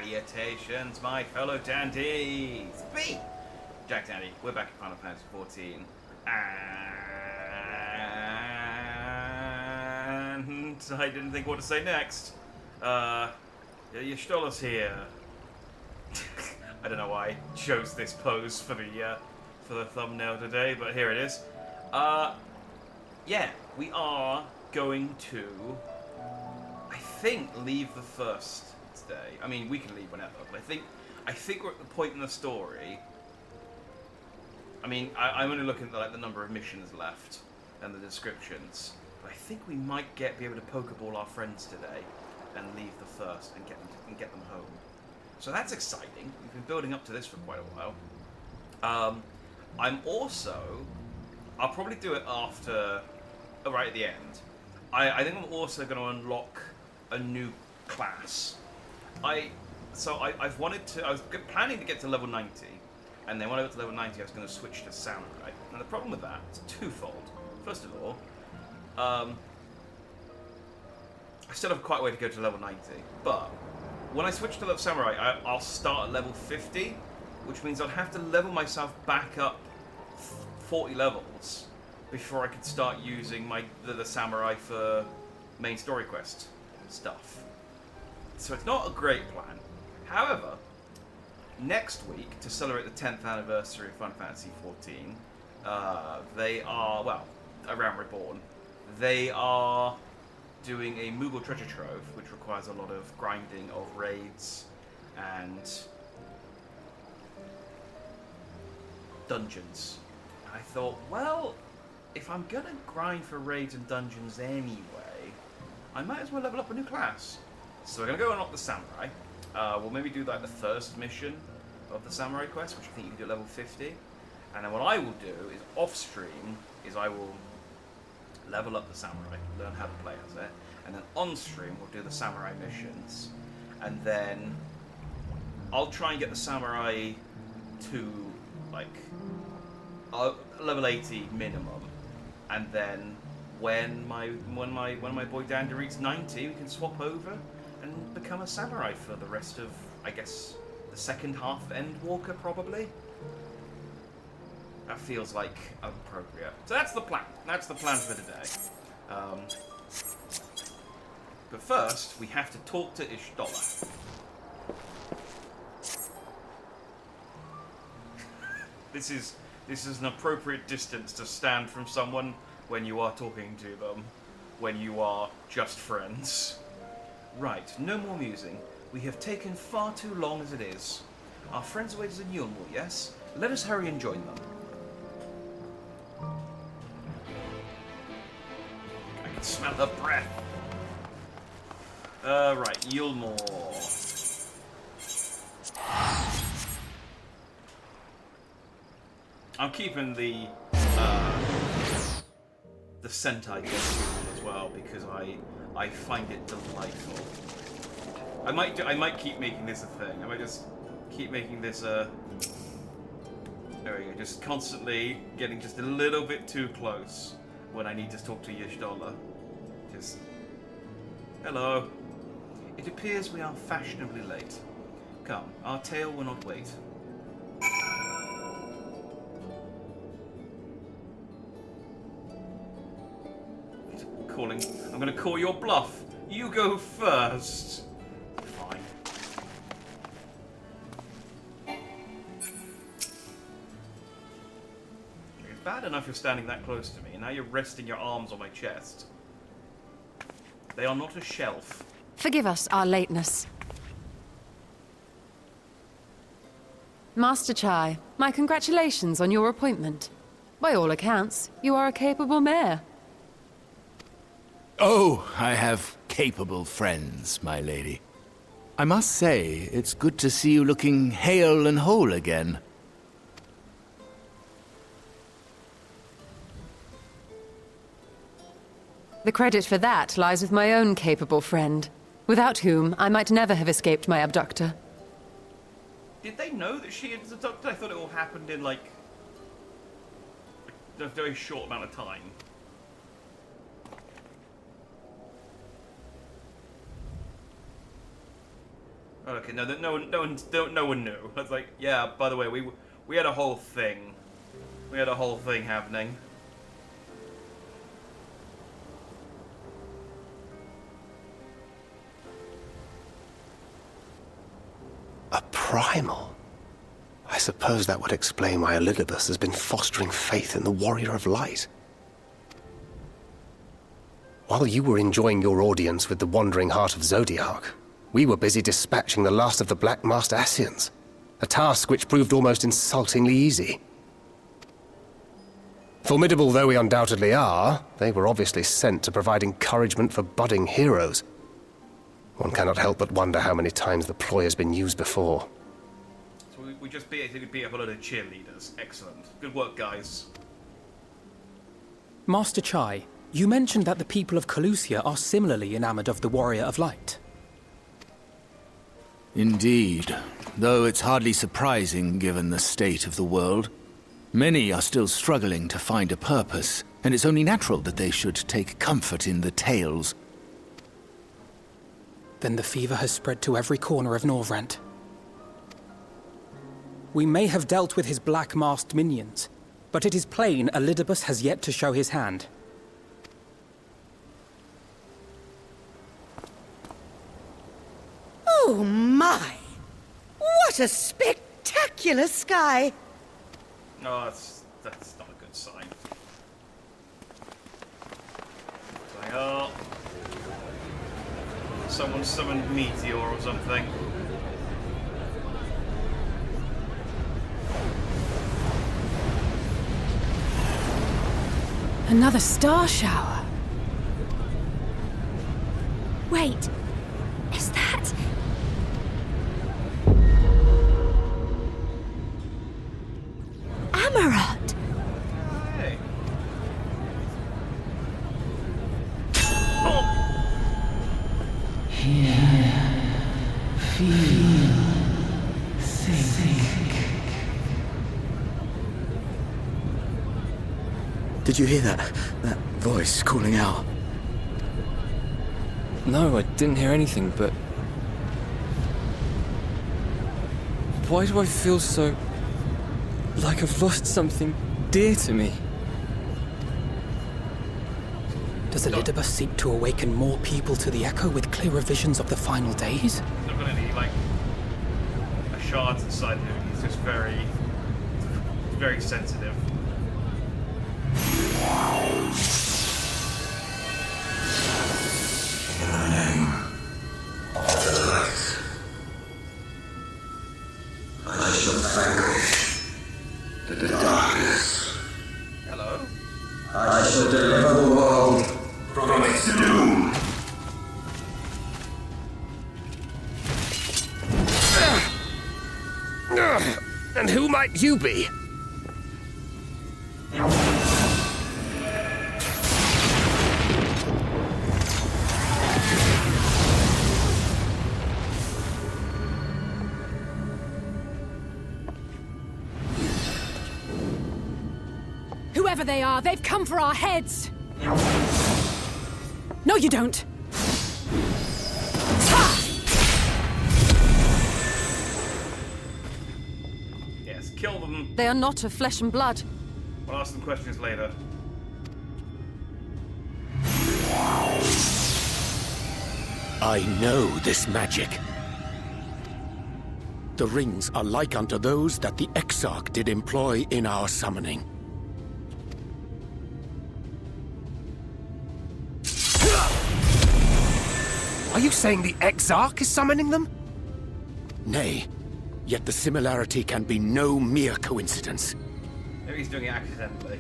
Salutations, my fellow dandies! B! Jack Dandy, we're back at Final Fantasy XIV. And I didn't think what to say next. Yashtola's here. I don't know why I chose this pose for the thumbnail today, but here it is. Yeah, we are going to, I think, leave the first today. I mean, we can leave whenever, but I think we're at the point in the story. I mean, I'm only looking at the number of missions left and the descriptions, but I think we might be able to Pokeball our friends today and leave the first and get them home. So that's exciting. We've been building up to this for quite a while. I'll probably do it after, right at the end. I think I'm also going to unlock a new class. I was planning to get to level 90, and then when I got to level 90, I was going to switch to Samurai. And the problem with that is twofold. First of all, I still have quite a way to go to level 90, but when I switch to level Samurai, I'll start at level 50, which means I'll have to level myself back up 40 levels before I could start using the Samurai for main story quest stuff. So it's not a great plan. However, next week, to celebrate the 10th anniversary of Final Fantasy XIV, they are, well, around Reborn, they are doing a Moogle treasure trove, which requires a lot of grinding of raids and dungeons. And I thought, well, if I'm gonna grind for raids and dungeons anyway, I might as well level up a new class. So we're gonna go unlock the Samurai. We'll maybe do the first mission of the Samurai quest, which I think you can do at level 50. And then what I will do is off stream I will level up the Samurai, learn how to play as it, and then on stream we'll do the Samurai missions, and then I'll try and get the Samurai to level 80 minimum, and then when my boy Dandy reaches 90, we can swap over and become a Samurai for the rest of, I guess, the second half of Endwalker, probably. That feels like appropriate. So that's the plan. That's the plan for today. But first, we have to talk to Ishtola. This is an appropriate distance to stand from someone when you are talking to them, when you are just friends. Right, no more musing. We have taken far too long as it is. Our friends await us in Yulmul, yes? Let us hurry and join them. I can smell the breath. Right, Yulmul. I'm keeping the Sentai game as well because I find it delightful. I might keep making this a thing. I might just keep making this there we go. Just constantly getting just a little bit too close when I need to talk to Yashtola. Just hello. It appears we are fashionably late. Come, our tale will not wait. I'm gonna call your bluff. You go first. Fine. It's bad enough you're standing that close to me, and now you're resting your arms on my chest. They are not a shelf. Forgive us our lateness. Master Chai, my congratulations on your appointment. By all accounts, you are a capable mayor. Oh, I have capable friends, my lady. I must say, it's good to see you looking hale and whole again. The credit for that lies with my own capable friend, without whom I might never have escaped my abductor. Did they know that she was abducted? I thought it all happened in, a very short amount of time. Okay, no one knew. I was like, yeah. By the way, we had a whole thing. We had a whole thing happening. A primal? I suppose that would explain why Elidibus has been fostering faith in the Warrior of Light. While you were enjoying your audience with the Wandering Heart of Zodiark, we were busy dispatching the last of the Black Master Ascians, a task which proved almost insultingly easy. Formidable though we undoubtedly are, they were obviously sent to provide encouragement for budding heroes. One cannot help but wonder how many times the ploy has been used before. So we just beat up a load of cheerleaders. Excellent. Good work, guys. Master Chai, you mentioned that the people of Calusia are similarly enamored of the Warrior of Light. Indeed, though it's hardly surprising given the state of the world. Many are still struggling to find a purpose, and it's only natural that they should take comfort in the tales. Then the fever has spread to every corner of Norvrent. We may have dealt with his black-masked minions, but it is plain Elidibus has yet to show his hand. Oh my! What a spectacular sky! No, that's not a good sign. It's like, oh, someone summoned Meteor or something. Another star shower. Wait, is that... Amarat? Hey. Oh. Did you hear that? That voice calling out? No, I didn't hear anything, but... Why do I feel so... like I've lost something dear to me? Does Elidibus seek to awaken more people to the Echo with clearer visions of the final days? He's not got any, like, a shards inside him. He's just very sensitive. I shall vanquish the darkness. Hello? I shall deliver the world from its doom. And who might you be? Whoever they are, they've come for our heads! No, you don't! Yes, kill them. They are not of flesh and blood. I'll ask them questions later. I know this magic. The rings are like unto those that the Exarch did employ in our summoning. Are you saying the Exarch is summoning them? Nay, yet the similarity can be no mere coincidence. Maybe he's doing it accidentally.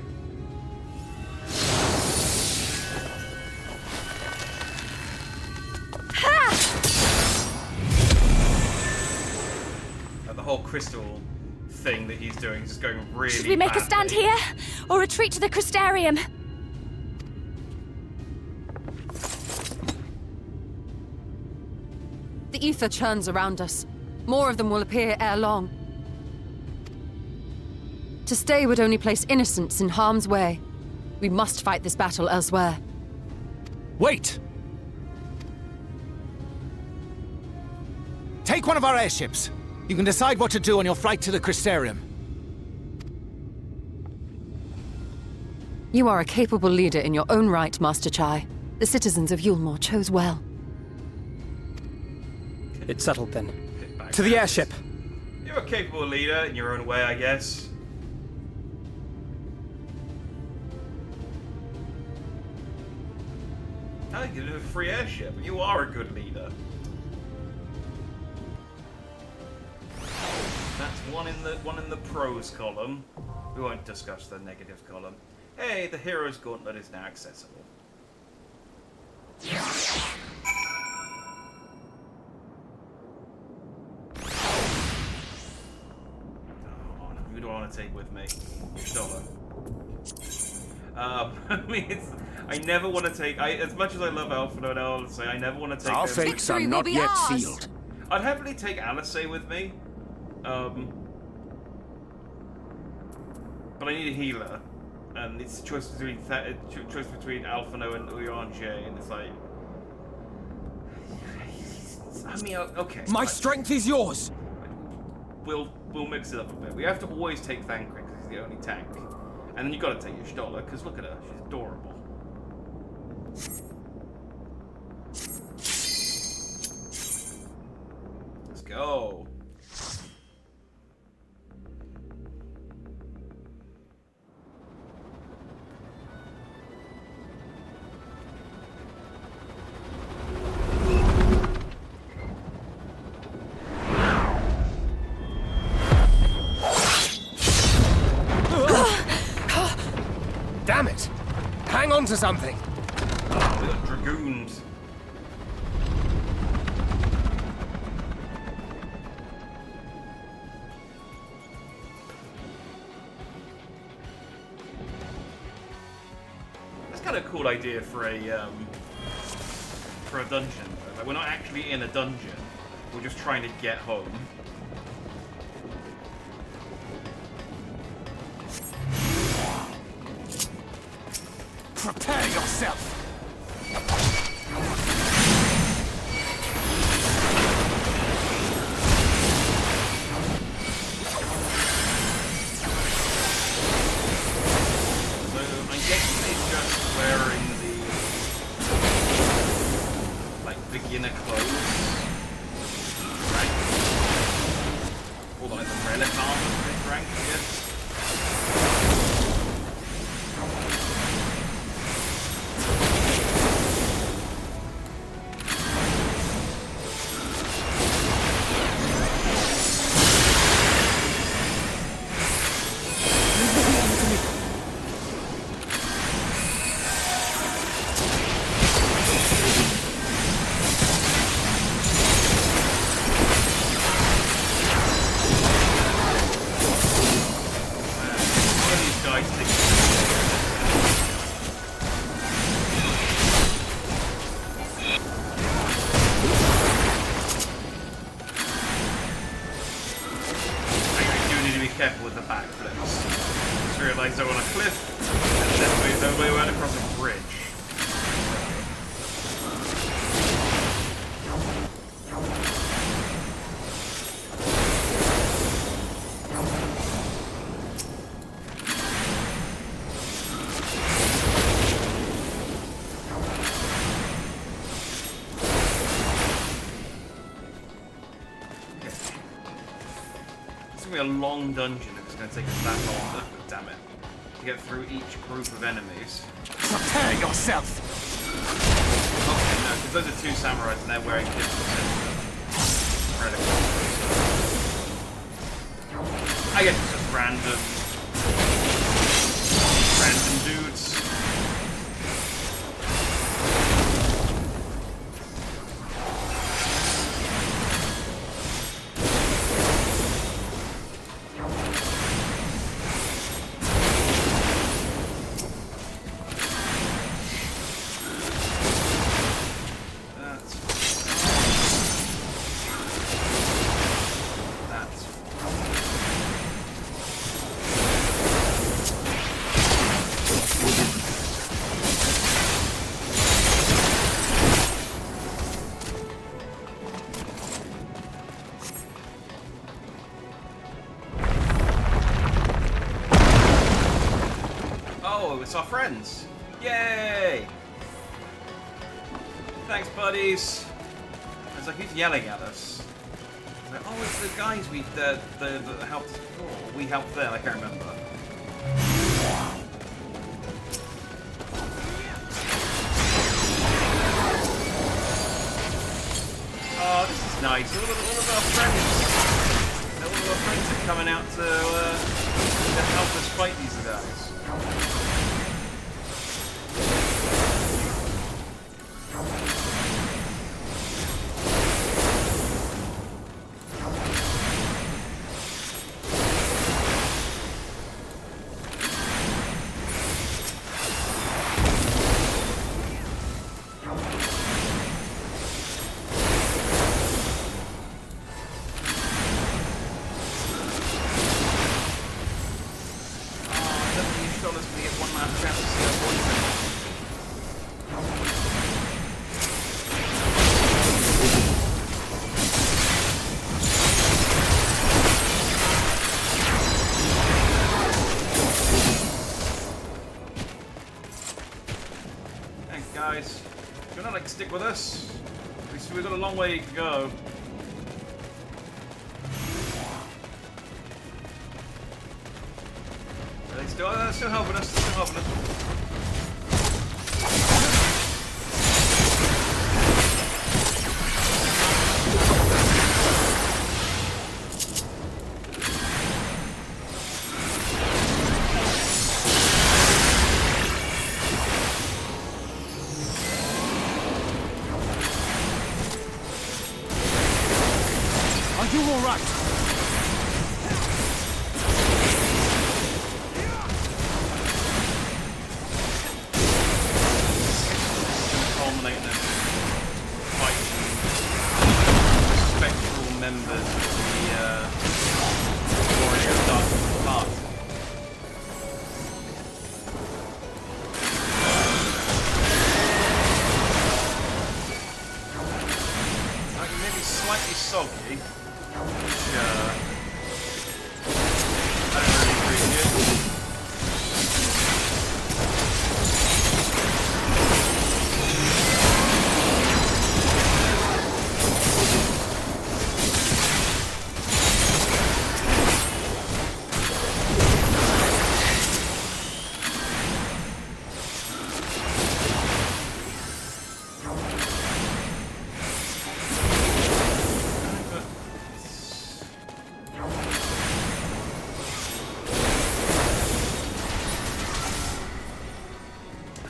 The whole crystal thing that he's doing is just going really Should we make a stand badly. here? Or retreat to the Crystarium? The ether churns around us. More of them will appear ere long. To stay would only place innocents in harm's way. We must fight this battle elsewhere. Wait! Take one of our airships. You can decide what to do on your flight to the Crystarium. You are a capable leader in your own right, Master Chai. The citizens of Yulmore chose well. It's settled then. To the airship! You're a capable leader in your own way, I guess. I think you do a free airship. You are a good leader. That's one in the pros column. We won't discuss the negatives column. Hey, the Hero's Gauntlet is now accessible. Who do I want to take with me? Stoller. I mean, I never want to take. as much as I love Alphino, and I'll say I never want to take. Our fates are not yet sealed. I'd happily take Alice with me. But I need a healer, and it's a choice between Alphino and Uyanje, and it's like. I mean, okay. My strength is yours. We'll mix it up a bit. We have to always take Thancred because he's the only tank. And then you got to take your Stoller because look at her, she's adorable. Let's go. Damn it! Hang on to something! Oh, we got dragoons. That's kind of a cool idea for a dungeon. Like, we're not actually in a dungeon. We're just trying to get home. Prepare yourself! So I'm guessing they're just wearing the beginner clothes, right? Or like the relic armor for this rank, I guess. Careful with the backflips. Just realised they're on a cliff, and then we went across a bridge. A long dungeon if it's going to take us that long, damn it, to get through each group of enemies. Prepare yourself! Okay, no, because those are two samurais and they're wearing different sets of I guess it's just random dudes. our friends. Yay! Thanks, buddies. It's like, who's yelling at us? It's like, oh, it's the guys that helped us before. We helped them, I can't remember. Oh, this is nice. All of our friends. All of our friends are coming out to help us fight these guys. Guys, do you want to like stick with us? We've got a long way to go. Are they still helping us? Still helping us.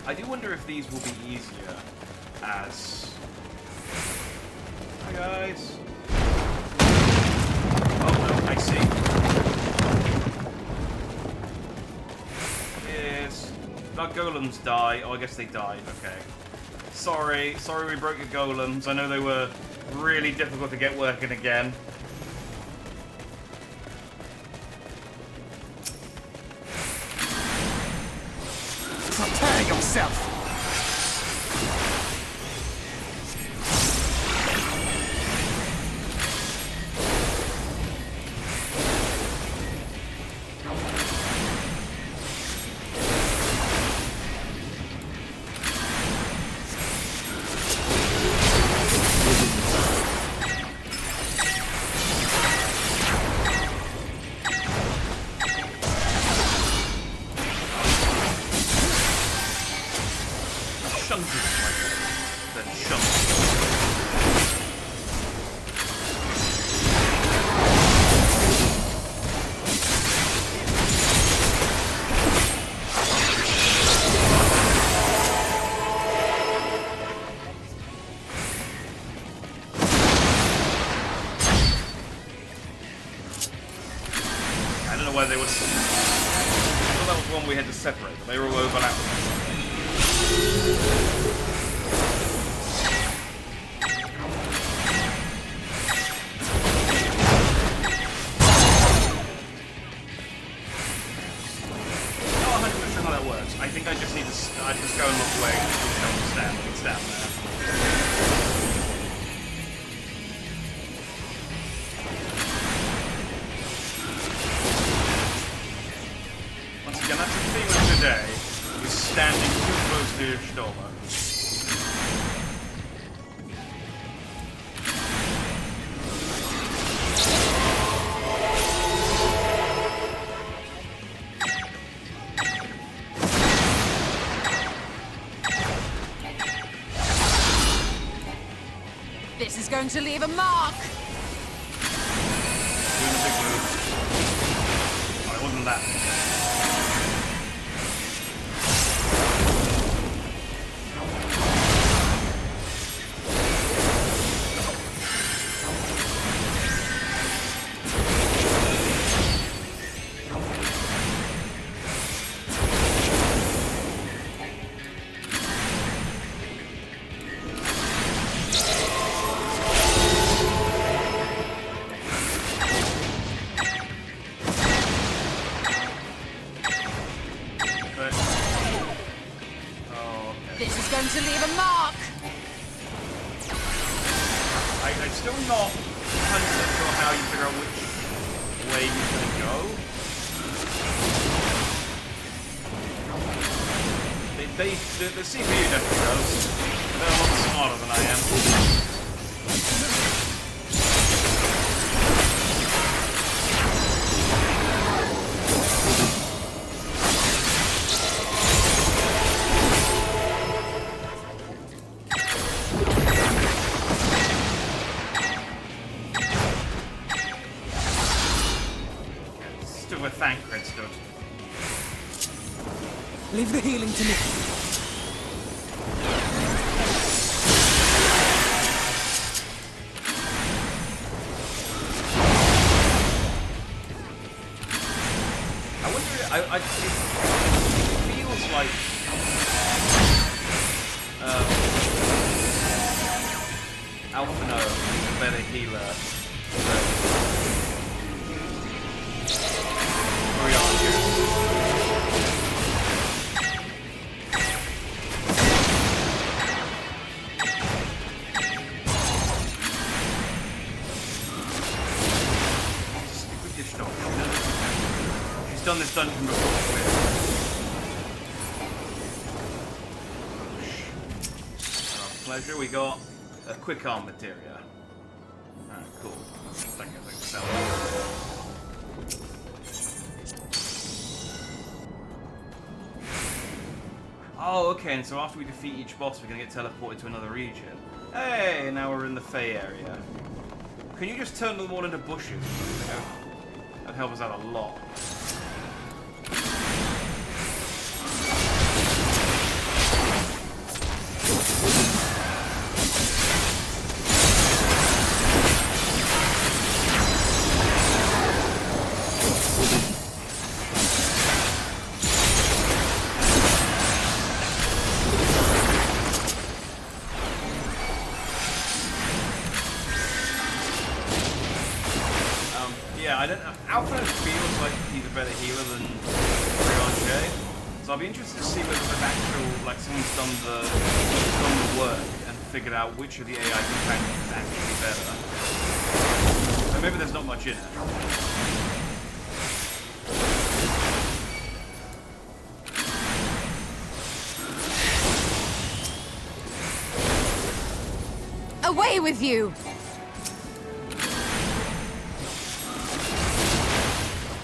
I do wonder if these will be easier as... Hi guys. Oh no, I see. Yes. Our golems die. Oh, I guess they died. Okay. Sorry we broke your golems. I know they were really difficult to get working again. Prepare yourself! They were all overlapping. How that works. I think I just need to I just go and look away and stand there. Once again, that's the theme of today. Is This is going to leave a mark! Doing a big move. Oh, it wasn't that. This is going to leave a mark! I'm still not 100% sure how you figure out which way he's going to go. The CPU definitely does. They're a lot smarter than I am. Still with Thancred stood. Leave the healing to me. I wonder. It feels like Alphino is a better healer. She's done this dungeon before. Our pleasure, we got a quick arm materia. Alright, cool. That guy's like selling. Oh, okay, and so after we defeat each boss, we're gonna get teleported to another region. Hey, now we're in the Fey area. Can you just turn them all into bushes? That'd help us out a lot. Yeah, I don't know. Alpha feels like he's a better healer than Rianche. So I'll be interested to see whether there's actual, like, someone's done the work and figured out which of the AI companions is actually better. So maybe there's not much in it. Away with you!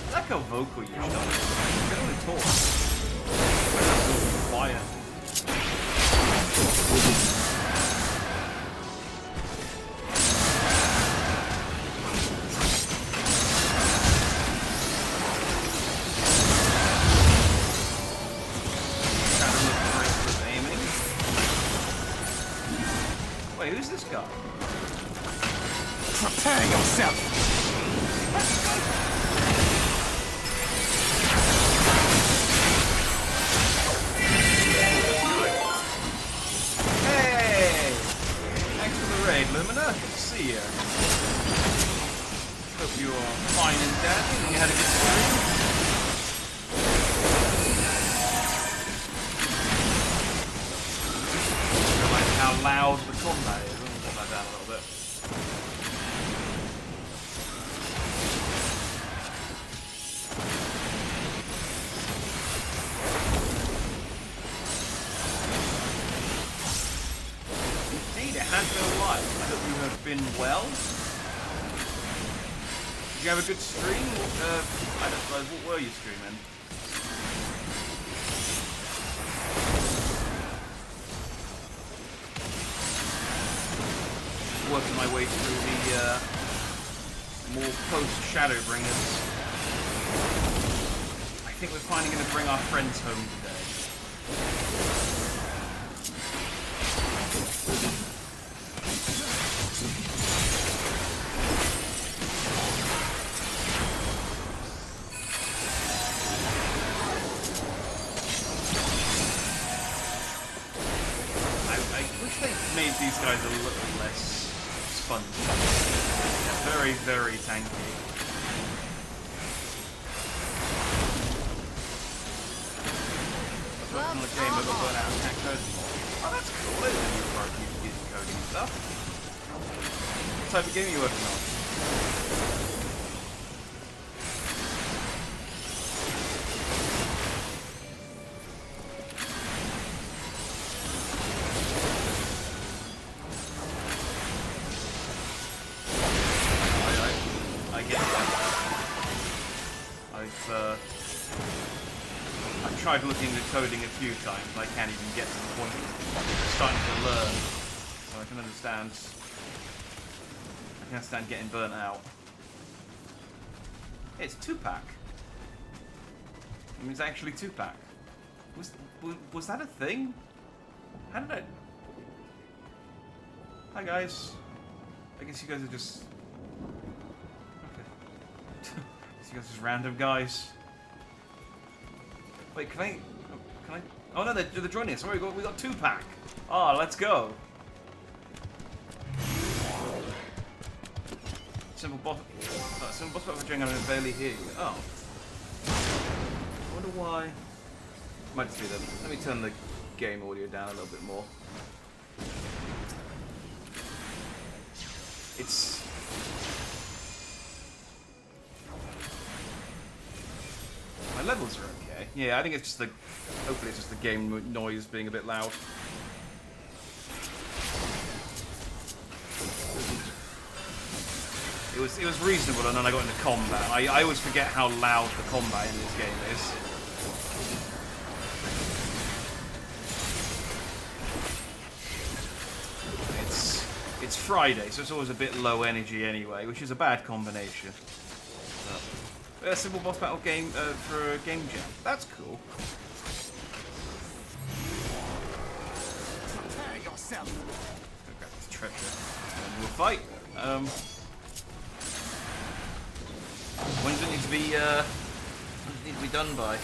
I like how vocal you are. They don't talk. They're so quiet. Kind of look great with aiming. Wait, who's this guy? Prepare yourself! Lumina, good to see you. Hope you are fine and dandy and you had a good stream. I like how loud the combat is. Let me put that down a little bit. Indeed, it has been a while. I hope you have been well. Did you have a good stream? I don't suppose, what were you streaming? working my way through the more post-Shadowbringers. I think we're finally going to bring our friends home today. Made these guys a little less spongy. Very, very tanky. That's working on the game, but got burnt out and can't code anymore. Oh, that's cool. I didn't know you were using coding and stuff. What type of game are you working on? I've tried looking at coding a few times, and I can't even get to the point of starting to learn. So I can understand. I can understand getting burnt out. Hey, it's 2-pack. I mean, it's actually 2-pack. Was that a thing? How did I? Hi guys. I guess you guys are just. Okay. You guys are just random guys. Wait, can I? Oh no, they're joining us. We got 2-pack. Oh, let's go. Simple boss battle for Jing, I can barely hear you. Oh. I wonder why. Might just be that. Let me turn the game audio down a little bit more. It's. My levels are okay. Yeah, I think it's just the. Hopefully, it's just the game noise being a bit loud. It was reasonable, and then I got into combat. I always forget how loud the combat in this game is. It's Friday, so it's always a bit low energy anyway, which is a bad combination. A simple boss battle game for a game jam. That's cool. Prepare yourself. Go grab this treasure, and we'll fight. When does it need to be done by?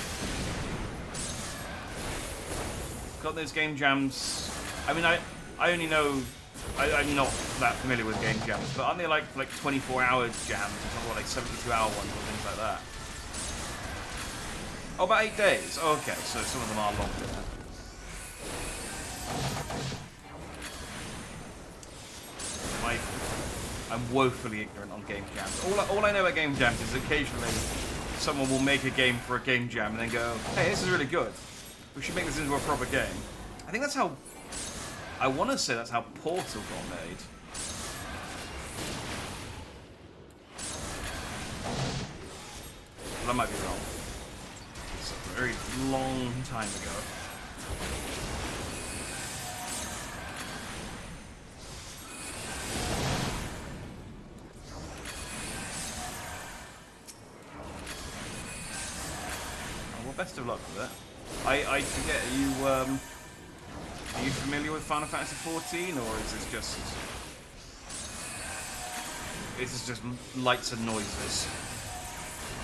Got those game jams. I mean, I only know. I'm not that familiar with game jams, but aren't they like 24-hour jams or something, like 72-hour ones or things like that? Oh, about 8 days. Oh, okay, so some of them are longer. I'm woefully ignorant on game jams. All I know about game jams is occasionally someone will make a game for a game jam and then go, hey, this is really good. We should make this into a proper game. I think that's how... I want to say that's how Portal got made. But I might be wrong. It's a very long time ago. Oh, well, best of luck with it. I forget, are you familiar with Final Fantasy XIV, or is this just lights and noises?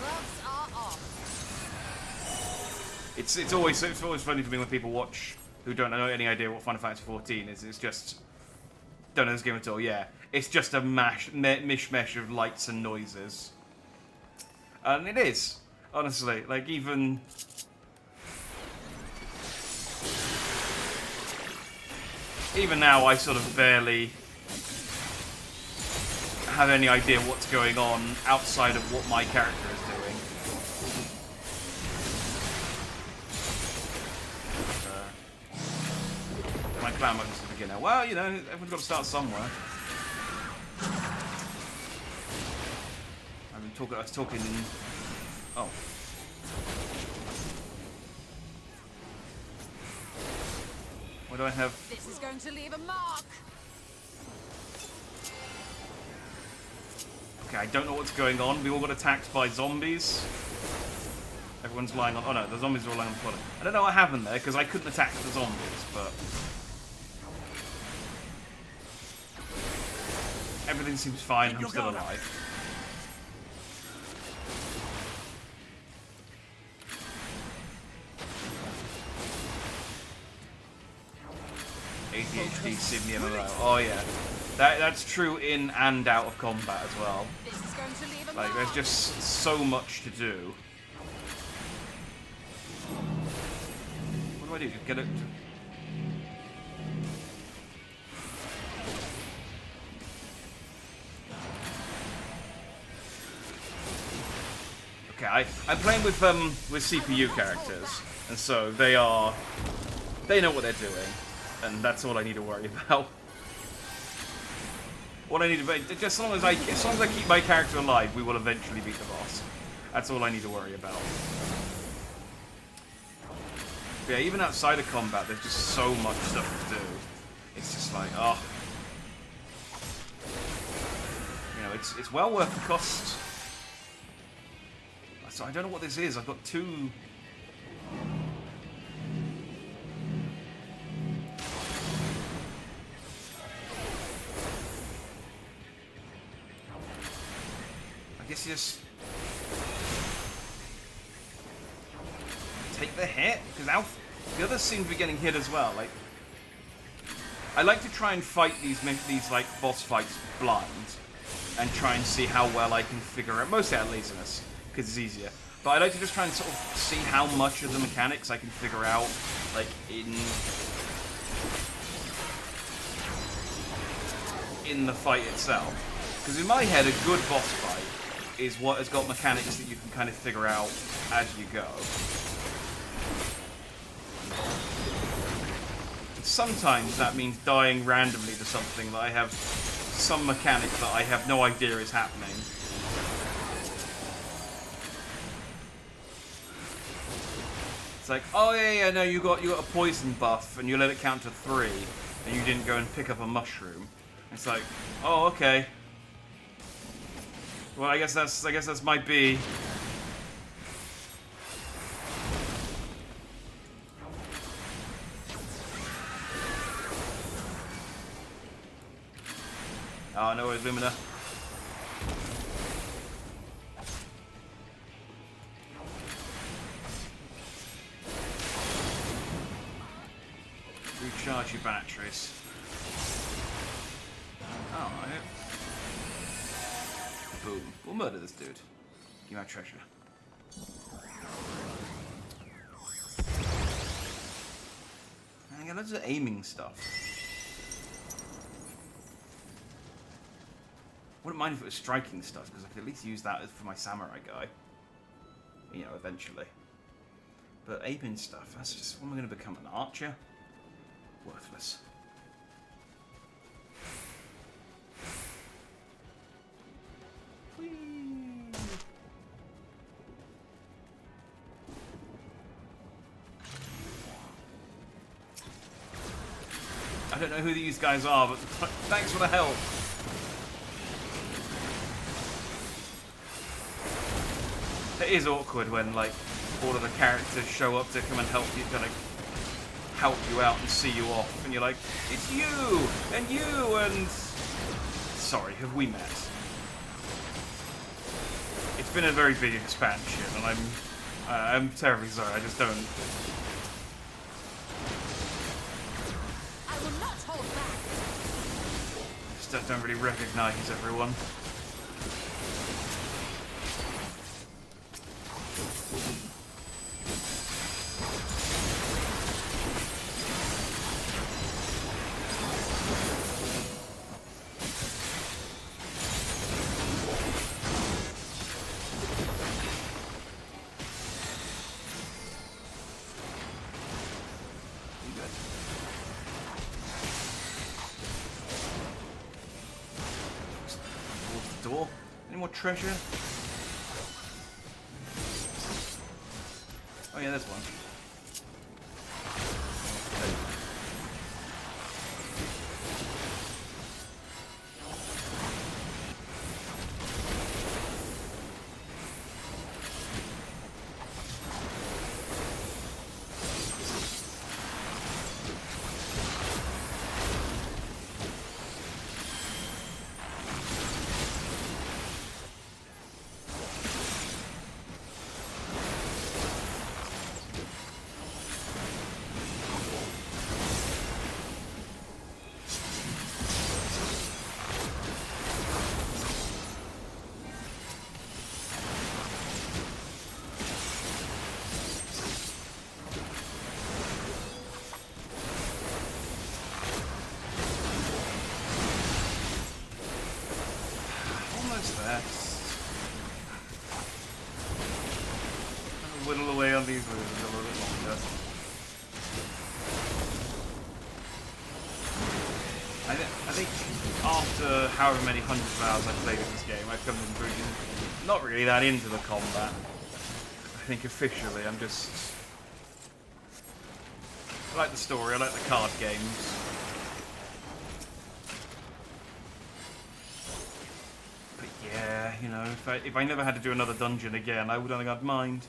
Gloves are off. It's always funny for me when people watch who don't know any idea what Final Fantasy XIV is. It's just don't know this game at all. Yeah, it's just a mishmash of lights and noises, and it is honestly like even. Even now, I sort of barely have any idea what's going on outside of what my character is doing. My clan might be the beginner. Well, you know, everyone's got to start somewhere. I was talking. Oh. What do I have? This is going to leave a mark. Okay, I don't know what's going on. We all got attacked by zombies. Everyone's lying on... Oh no, the zombies are all lying on the floor. I don't know what happened there, because I couldn't attack the zombies, but... Everything seems fine. I'm still alive. ADHD, Sydney MMO. Oh yeah. That's true in and out of combat as well. Like, there's just so much to do. What do I do? Just get it... Okay, I'm playing with CPU characters, and so they know what they're doing, and that's all I need to worry about. What I need to just as long as I keep my character alive, we will eventually beat the boss. That's all I need to worry about. But yeah, even outside of combat, there's just so much stuff to do. It's just like, oh, you know, it's well worth the cost. So I don't know what this is. I've got two. I guess you just take the hit, because the others seem to be getting hit as well. Like, I like to try and fight these like boss fights blind, and try and see how well I can figure out. Mostly out of laziness, because it's easier. But I like to just try and sort of see how much of the mechanics I can figure out, like in the fight itself. Because in my head, a good boss fight is what has got mechanics that you can kind of figure out as you go. Sometimes that means dying randomly to something that I have some mechanic that I have no idea is happening. It's like, oh yeah, no, you got a poison buff and you let it count to 3, and you didn't go and pick up a mushroom. It's like, oh okay. Well, I guess that's my B. Oh no, it's Lumina. Recharge your batteries. Alright. Boom. We'll murder this dude. Give me my treasure. And I got loads of aiming stuff. Wouldn't mind if it was striking stuff, because I could at least use that for my samurai guy. You know, eventually. But aiming stuff, that's just... When am I going to become an archer? Worthless. Whee! I don't know who these guys are, but thanks for the help. It is awkward when, like, all of the characters show up to come and help you, to, like, help you out and see you off, and you're like, it's you, and... Sorry, have we met? It's been a very big expansion, and I'm terribly sorry, I just don't... I will not hold back. Just don't really recognize everyone. Door. Any more treasure? Oh yeah, there's one. best. I'll whittle away on these moves a little bit longer. I think after however many hundreds of hours I've played in this game, I've come to the conclusion not really that into the combat. I think officially I'm just... I like the story, I like the card games. But yeah, you know, if I never had to do another dungeon again, I wouldn't think I'd mind.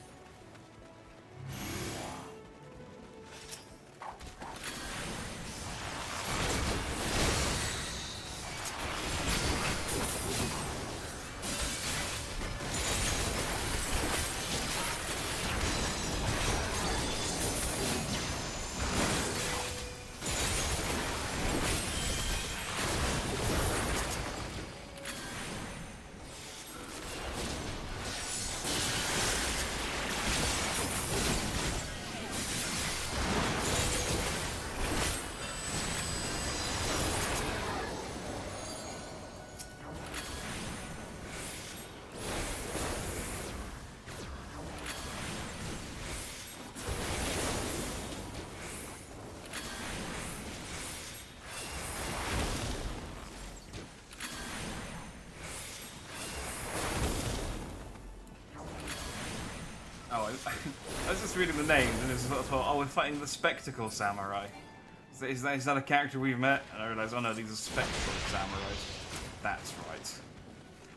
I was just reading the names and it was sort of thought, oh, we're fighting the Spectacle Samurai. Is that a character we've met? And I realised, oh no, these are Spectacle Samurais. That's right.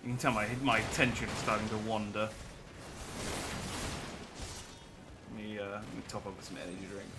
You can tell my attention is starting to wander. Let me top up with some energy drink.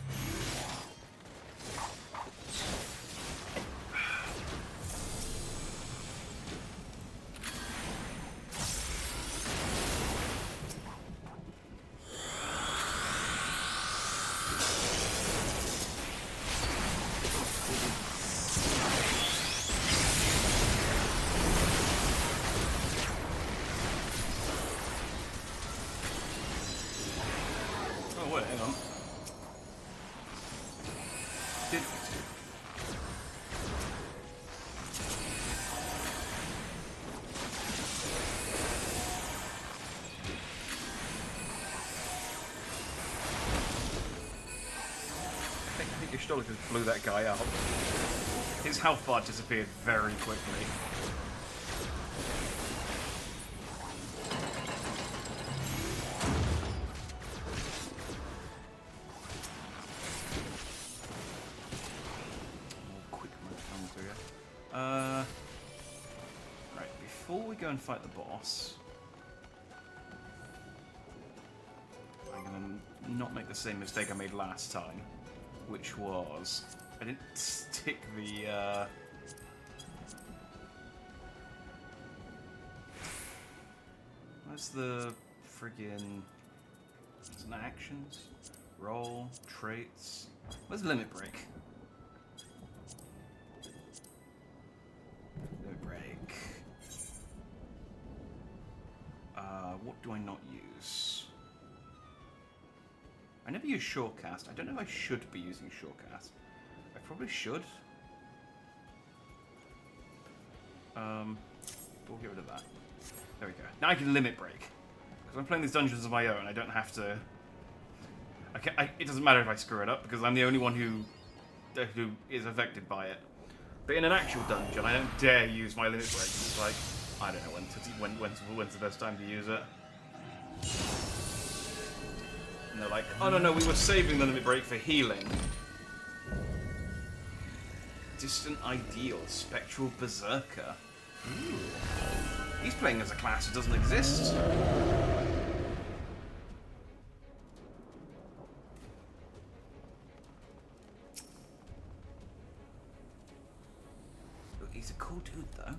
Just blew that guy up. His health bar disappeared very quickly. Quick move through here. Right, before we go and fight the boss, I'm gonna not make the same mistake I made last time. Which was, I didn't stick the, where's the friggin', it's an actions, roll, traits, where's limit break? Limit break. What do I not use? I never use Shortcast. I don't know if I should be using Shortcast. I probably should. We'll get rid of that. There we go. Now I can limit break. Because I'm playing these dungeons on my own, I don't have to... it doesn't matter if I screw it up, because I'm the only one who is affected by it. But in an actual dungeon, I don't dare use my limit break. It's like, I don't know when's the best time to use it. And they're like, oh no, we were saving the limit break for healing. Distant Ideal, Spectral Berserker. Ooh. He's playing as a class that doesn't exist. Look, he's a cool dude though.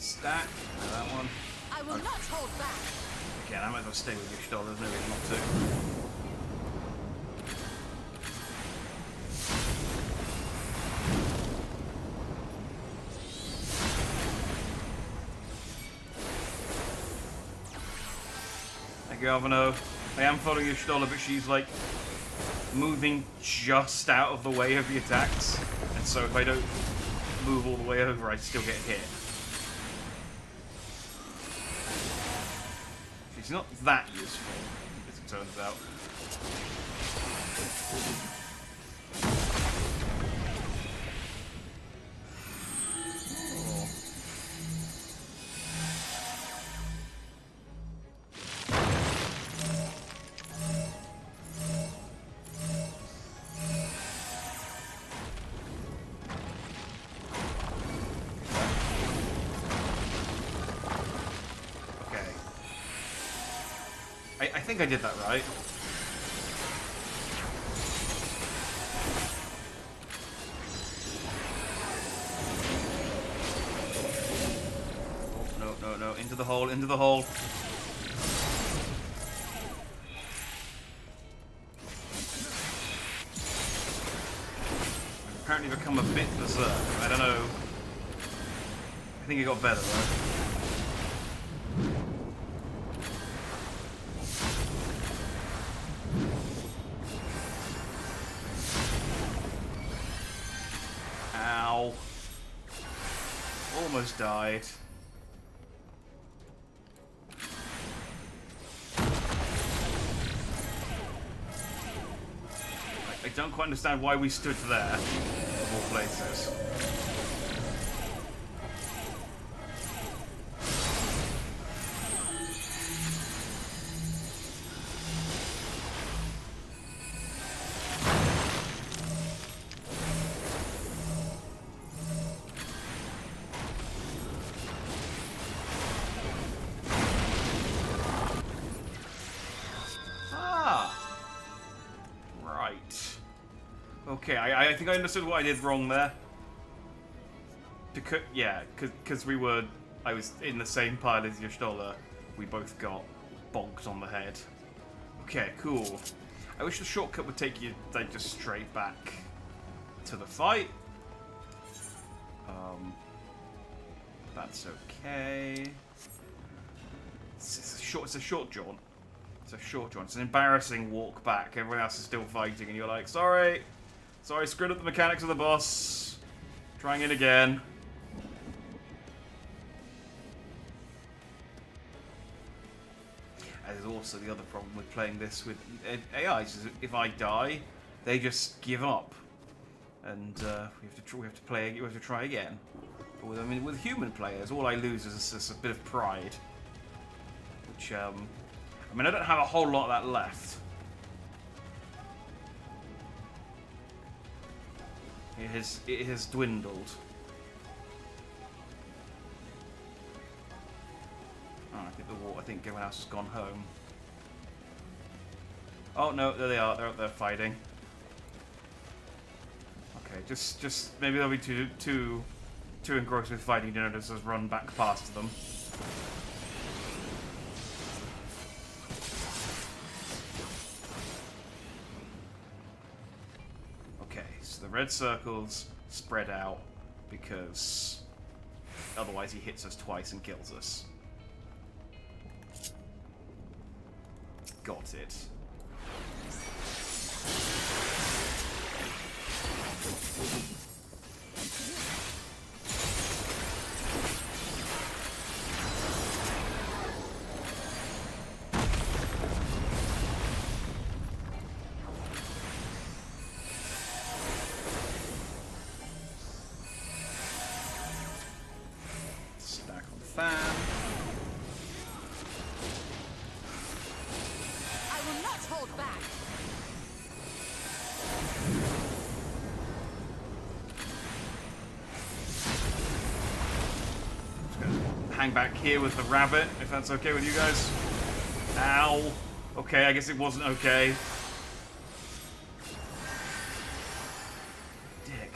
Stack. That one. I will not hold back. again. I might as well stay with Yushtal. There's no reason not to. Governor, I am following Yushtal, but she's like moving just out of the way of the attacks, and so if I don't move all the way over, I still get hit. She's not that useful, as it turns out. I think I did that right. Oh, no, into the hole, into the hole. I've apparently become a bit berserk. I don't know. I think it got better though. Almost died. I don't quite understand why we stood there, of all places. Okay, I think I understood what I did wrong there. Yeah, because I was in the same pile as Y'shtola. We both got bonked on the head. Okay, cool. I wish the shortcut would take you like just straight back to the fight. That's okay. It's a short jaunt. It's a short jaunt. It's an embarrassing walk back. Everyone else is still fighting, and you're like, sorry. Sorry, screwed up the mechanics of the boss. Trying it again. That is also the other problem with playing this with AIs. Is if I die, they just give up, and we have to try again. But with human players, all I lose is a bit of pride. Which I don't have a whole lot of that left. It has dwindled. Oh, I think everyone else has gone home. Oh no, there they are. They're up there fighting. Okay, just maybe they'll be too engrossed with fighting to notice us run back past them. The red circles spread out because otherwise he hits us twice and kills us. Got it. Hang back here with the rabbit, if that's okay with you guys. Ow. Okay, I guess it wasn't okay. Dick.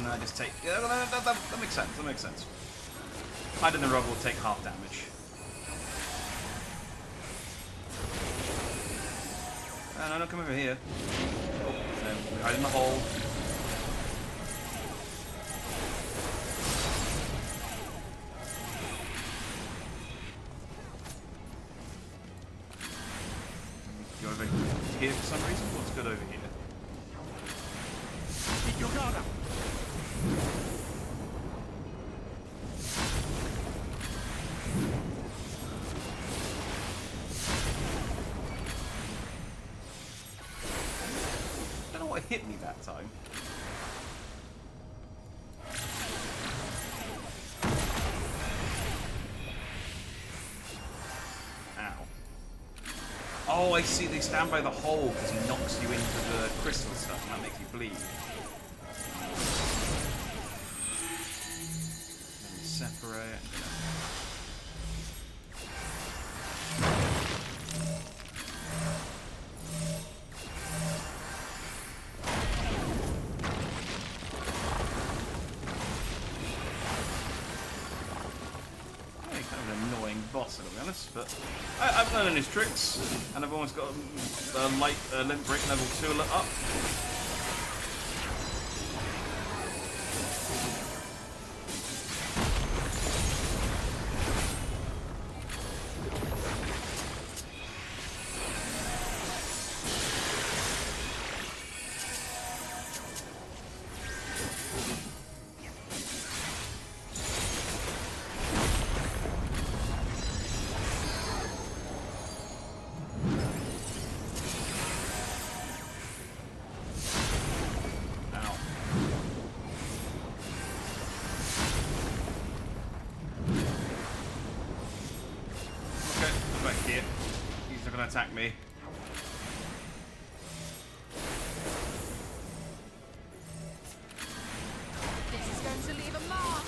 and then I just take... Yeah, that makes sense, that makes sense. Hide in the rubble will take half damage. No, come over here. Oh, then we hide in the hole. Go over here for some reason. What's good over here? Keep your guard up. I don't know what hit me that time. Oh, I see. They stand by the hole because he knocks you into the crystal stuff, and that makes you bleed. Let me separate. Boss, to be honest, but I've learned his tricks, and I've almost got a light limp break level 2 up. Attack me. This is going to leave a mark.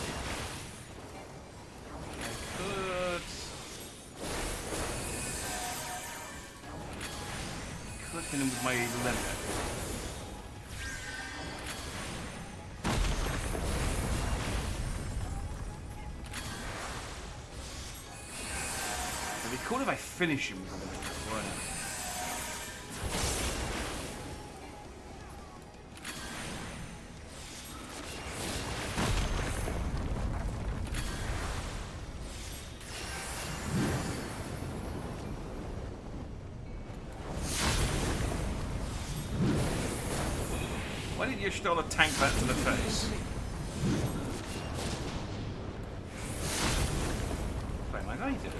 Could hit him with my limit. It'd be cool if I finish him with a limit. Why did Y'shtola tank that to the face? Play like I did.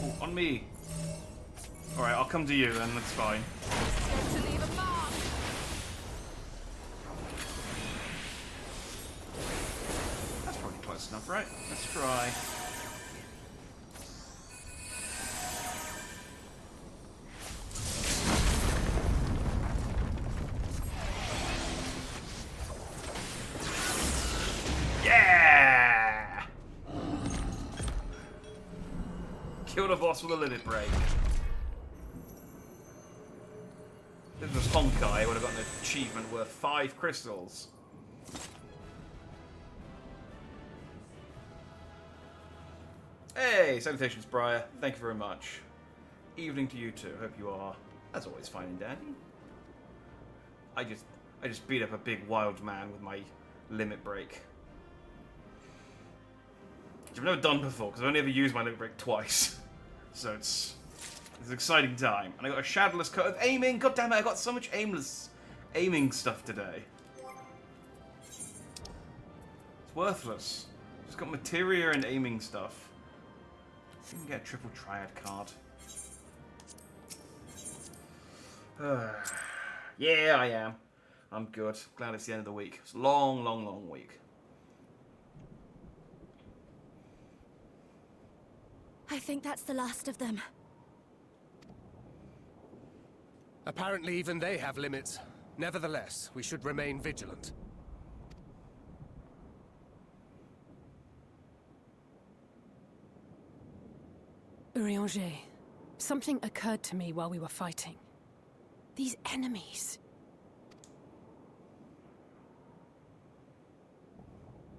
Oh, on me. Alright, I'll come to you then, that's fine. This is going to leave a mark. That's probably close enough, right? Let's try. Yeah! Kill the boss with a limit break. If this was Honkai, I would have gotten an achievement worth 5 crystals. Hey, salutations, Briar. Thank you very much. Evening to you too. Hope you are, as always, fine and dandy. I just beat up a big wild man with my limit break. Which I've never done before, because I've only ever used my limit break twice. So it's an exciting time. And I got a shadowless coat of aiming. God damn it, I got so much aiming stuff today. It's worthless. Just got materia and aiming stuff. You can get a triple triad card. Yeah, I am. I'm good. Glad it's the end of the week. It's a long, long, long week. I think that's the last of them. Apparently even they have limits. Nevertheless, we should remain vigilant. Urianger, something occurred to me while we were fighting. These enemies.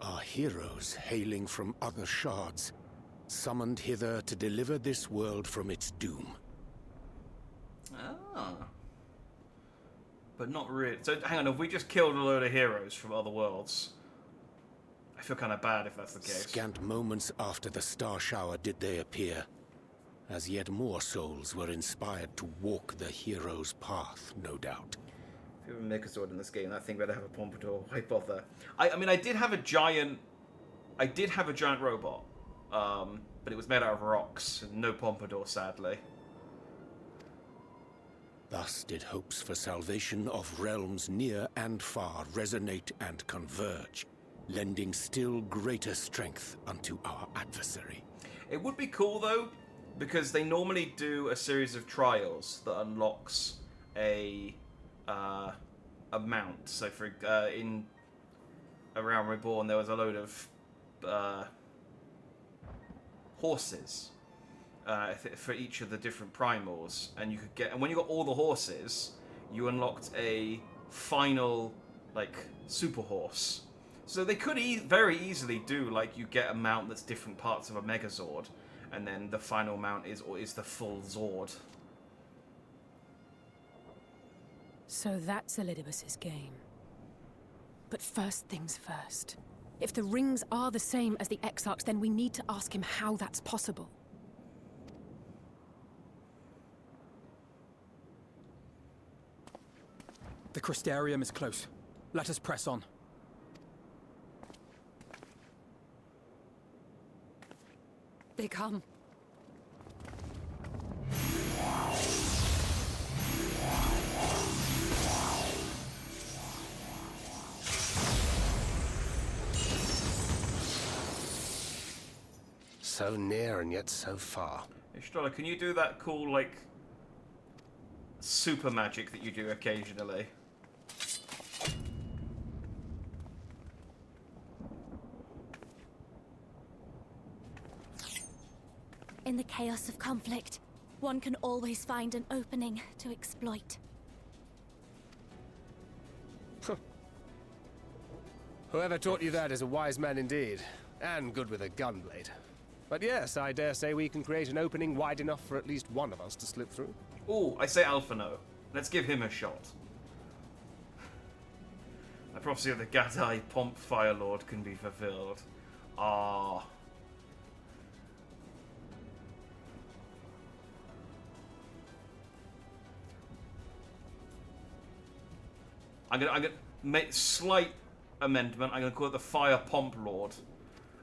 are heroes hailing from other shards, summoned hither to deliver this world from its doom. Ah. But not really. So hang on, if we just killed a load of heroes from other worlds, I feel kind of bad if that's the case. Scant moments after the star shower did they appear, as yet more souls were inspired to walk the hero's path, no doubt. If you have a Megazord in this game, I think better have a Pompadour. Why bother? I mean, I did have a giant robot, but it was made out of rocks. No Pompadour, sadly. Thus did hopes for salvation of realms near and far resonate and converge, lending still greater strength unto our adversary. It would be cool, though, because they normally do a series of trials that unlocks a mount. So for in Around Reborn, there was a load of horses for each of the different primals, and you could get. And when you got all the horses, you unlocked a final super horse. So they could very easily do you get a mount that's different parts of a Megazord, and then the final mount is the full Zord. So that's Elidibus's game. But first things first. If the rings are the same as the Exarchs, then we need to ask him how that's possible. The Crystarium is close. Let us press on. They come. So near and yet so far. Hey, Stroller, can you do that cool, super magic that you do occasionally? In the chaos of conflict, one can always find an opening to exploit. Whoever taught you that is a wise man indeed, and good with a gunblade. But yes, I dare say we can create an opening wide enough for at least one of us to slip through. Ooh, I say Alphino. Let's give him a shot. The prophecy of the Gadai Pomp Fire Lord can be fulfilled. Ah. I'm gonna make slight amendment. I'm gonna call it the Fire Pomp Lord.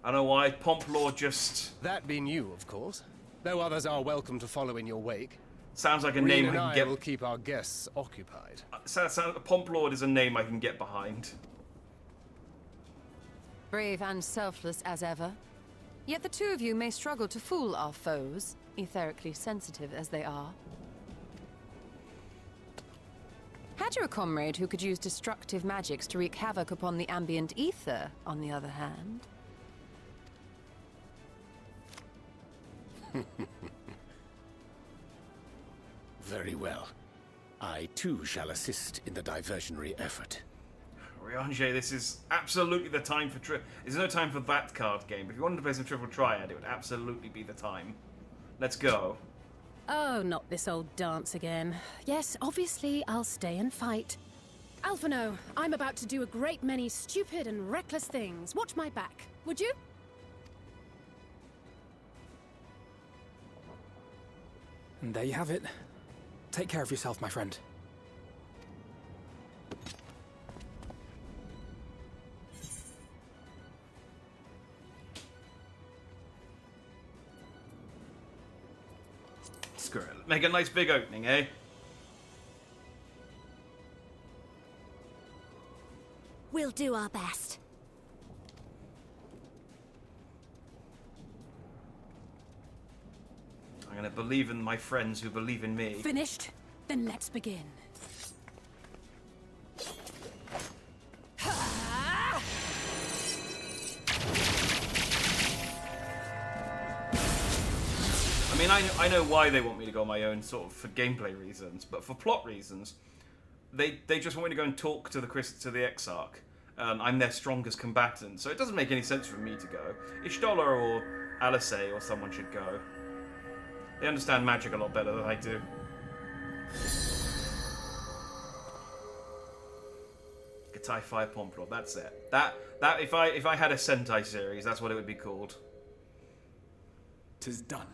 I don't know why. Pomp Lord just... That being you, of course. Though others are welcome to follow in your wake. Sounds like a Reen name and I can I get... will keep our guests occupied. Pomp Lord is a name I can get behind. Brave and selfless as ever. Yet the two of you may struggle to fool our foes, etherically sensitive as they are. Had you a comrade who could use destructive magics to wreak havoc upon the ambient ether, on the other hand? Very well. I too shall assist in the diversionary effort. Riange, this is absolutely the time for There's no time for that card game. If you wanted to play some Triple Triad, it would absolutely be the time. Let's go. Oh, not this old dance again. Yes, obviously I'll stay and fight. Alphino, I'm about to do a great many stupid and reckless things. Watch my back, would you? And there you have it. Take care of yourself, my friend. Screw it. Make a nice big opening, eh? We'll do our best. I'm gonna believe in my friends who believe in me. Finished? Then let's begin. I mean, I know why they want me to go on my own, sort of for gameplay reasons, but for plot reasons, they just want me to go and talk to the Exarch, I'm their strongest combatant, so it doesn't make any sense for me to go. Ishtola or Alice or someone should go. They understand magic a lot better than I do. Gatai Fire Pomplor, that's it. That if I had a Sentai series, that's what it would be called. 'Tis done.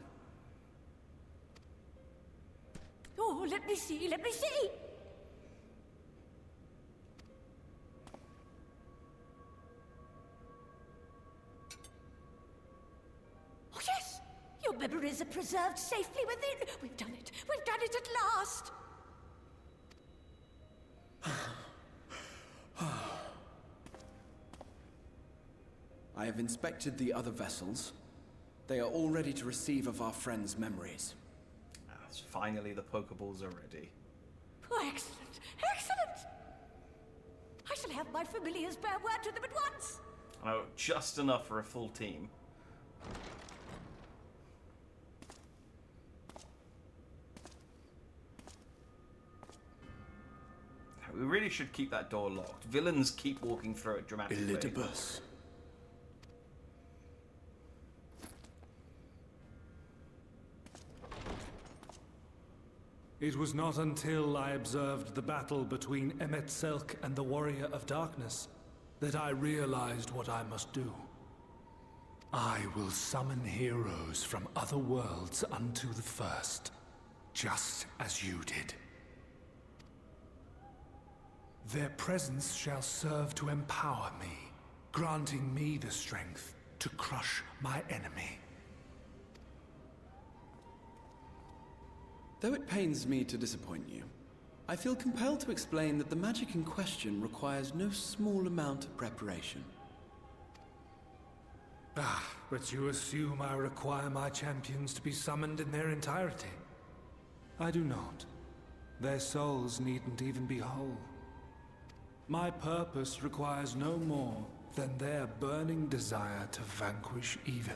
Oh, let me see, let me see! Oh, yes! Your memories are preserved safely within. We've done it at last! I have inspected the other vessels. They are all ready to receive of our friends' memories. Finally, the Pokeballs are ready. Oh, excellent! Excellent! I shall have my familiars bear word to them at once! Oh, just enough for a full team. We really should keep that door locked. Villains keep walking through it dramatically. Elidibus. It was not until I observed the battle between Emet-Selk and the Warrior of Darkness that I realized what I must do. I will summon heroes from other worlds unto the first, just as you did. Their presence shall serve to empower me, granting me the strength to crush my enemy. Though it pains me to disappoint you, I feel compelled to explain that the magic in question requires no small amount of preparation. Ah, but you assume I require my champions to be summoned in their entirety. I do not. Their souls needn't even be whole. My purpose requires no more than their burning desire to vanquish evil.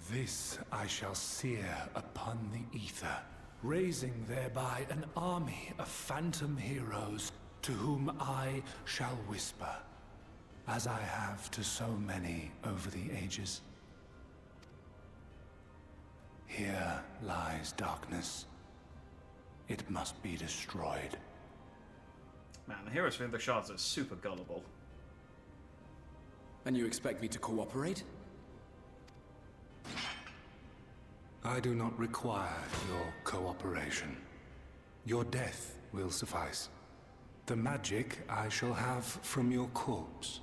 This I shall sear upon the ether, raising thereby an army of phantom heroes to whom I shall whisper, as I have to so many over the ages. Here lies darkness. It must be destroyed. Man, the heroes from the shards are super gullible. And you expect me to cooperate? I do not require your cooperation. Your death will suffice. The magic I shall have from your corpse.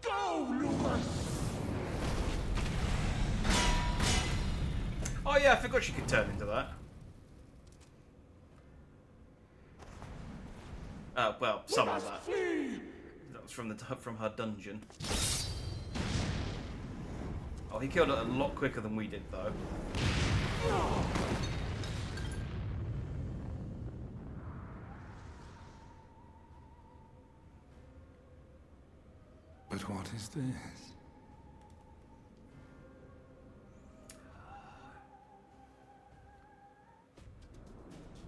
Go, Lucas! Oh yeah, I forgot she could turn into that. Well, some of that. That was from her dungeon. Oh, he killed it a lot quicker than we did, though. But what is this?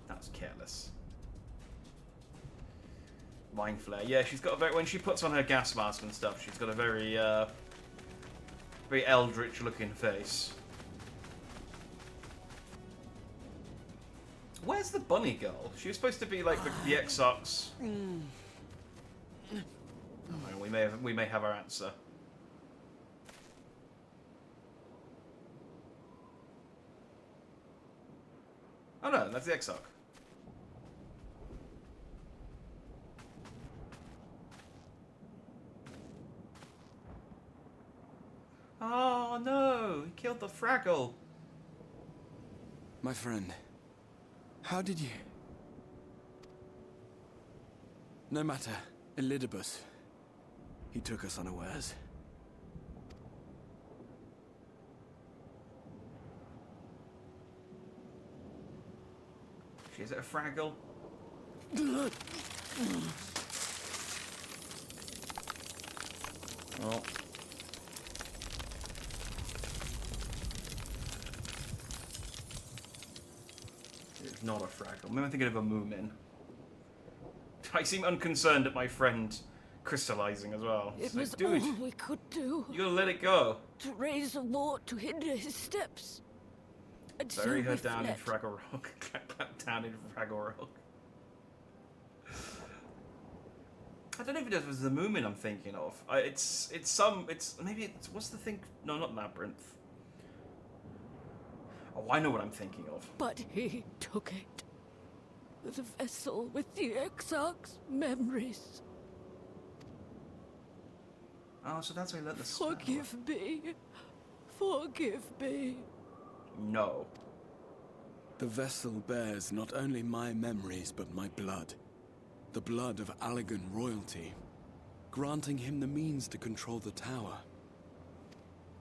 That was careless. Mind flare. Yeah, she's got a very... When she puts on her gas mask and stuff, she's got a very, very eldritch-looking face. Where's the bunny girl? She was supposed to be like the Exarch's. Oh, we may have our answer. Oh no, that's the Exarch. Oh no, he killed the Fraggle. My friend, how did you... No matter, Elidibus. He took us unawares. Is it a Fraggle? Oh. It's not a Fraggle. Maybe I'm thinking of a Moomin. I seem unconcerned at my friend crystallizing as well. It It's was like, dude, all we could do. you gotta let it go. To raise a ward to hinder his steps. And so Bury her we down in fled. Fraggle Rock. Clap down in Fraggle Rock. I don't know if it was the Moomin I'm thinking of. What's the thing? No, not Labyrinth. Oh, I know what I'm thinking of. But he took it. The vessel with the Exarch's memories. Oh, so that's why I let the spell. Forgive me. Forgive me. No. The vessel bears not only my memories, but my blood. The blood of Allegan royalty, granting him the means to control the tower.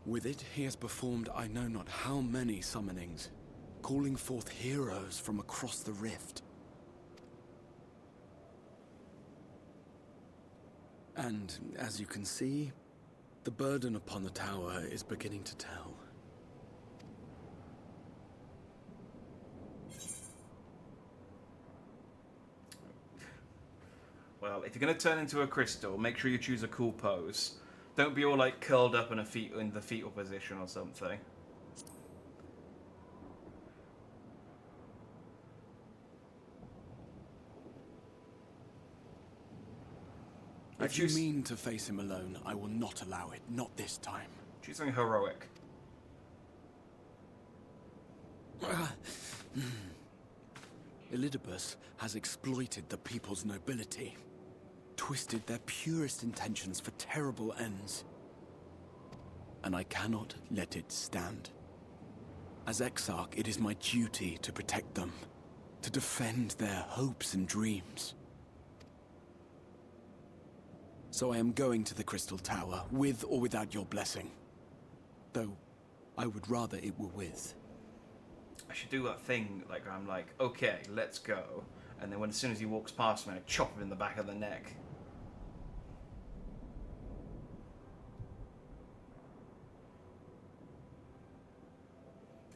With it, he has performed I know not how many summonings, calling forth heroes from across the rift. And, as you can see, the burden upon the tower is beginning to tell. Well, if you're going to turn into a crystal, make sure you choose a cool pose. Don't be all like curled up in the fetal position or something. If you mean to face him alone, I will not allow it. Not this time. Choose something heroic. Elidibus has exploited the people's nobility, twisted their purest intentions for terrible ends. And I cannot let it stand. As Exarch, it is my duty to protect them, to defend their hopes and dreams. So I am going to the Crystal Tower, with or without your blessing. Though, I would rather it were with. I should do that thing, like I'm like, okay, let's go. And then as soon as he walks past me, I chop him in the back of the neck.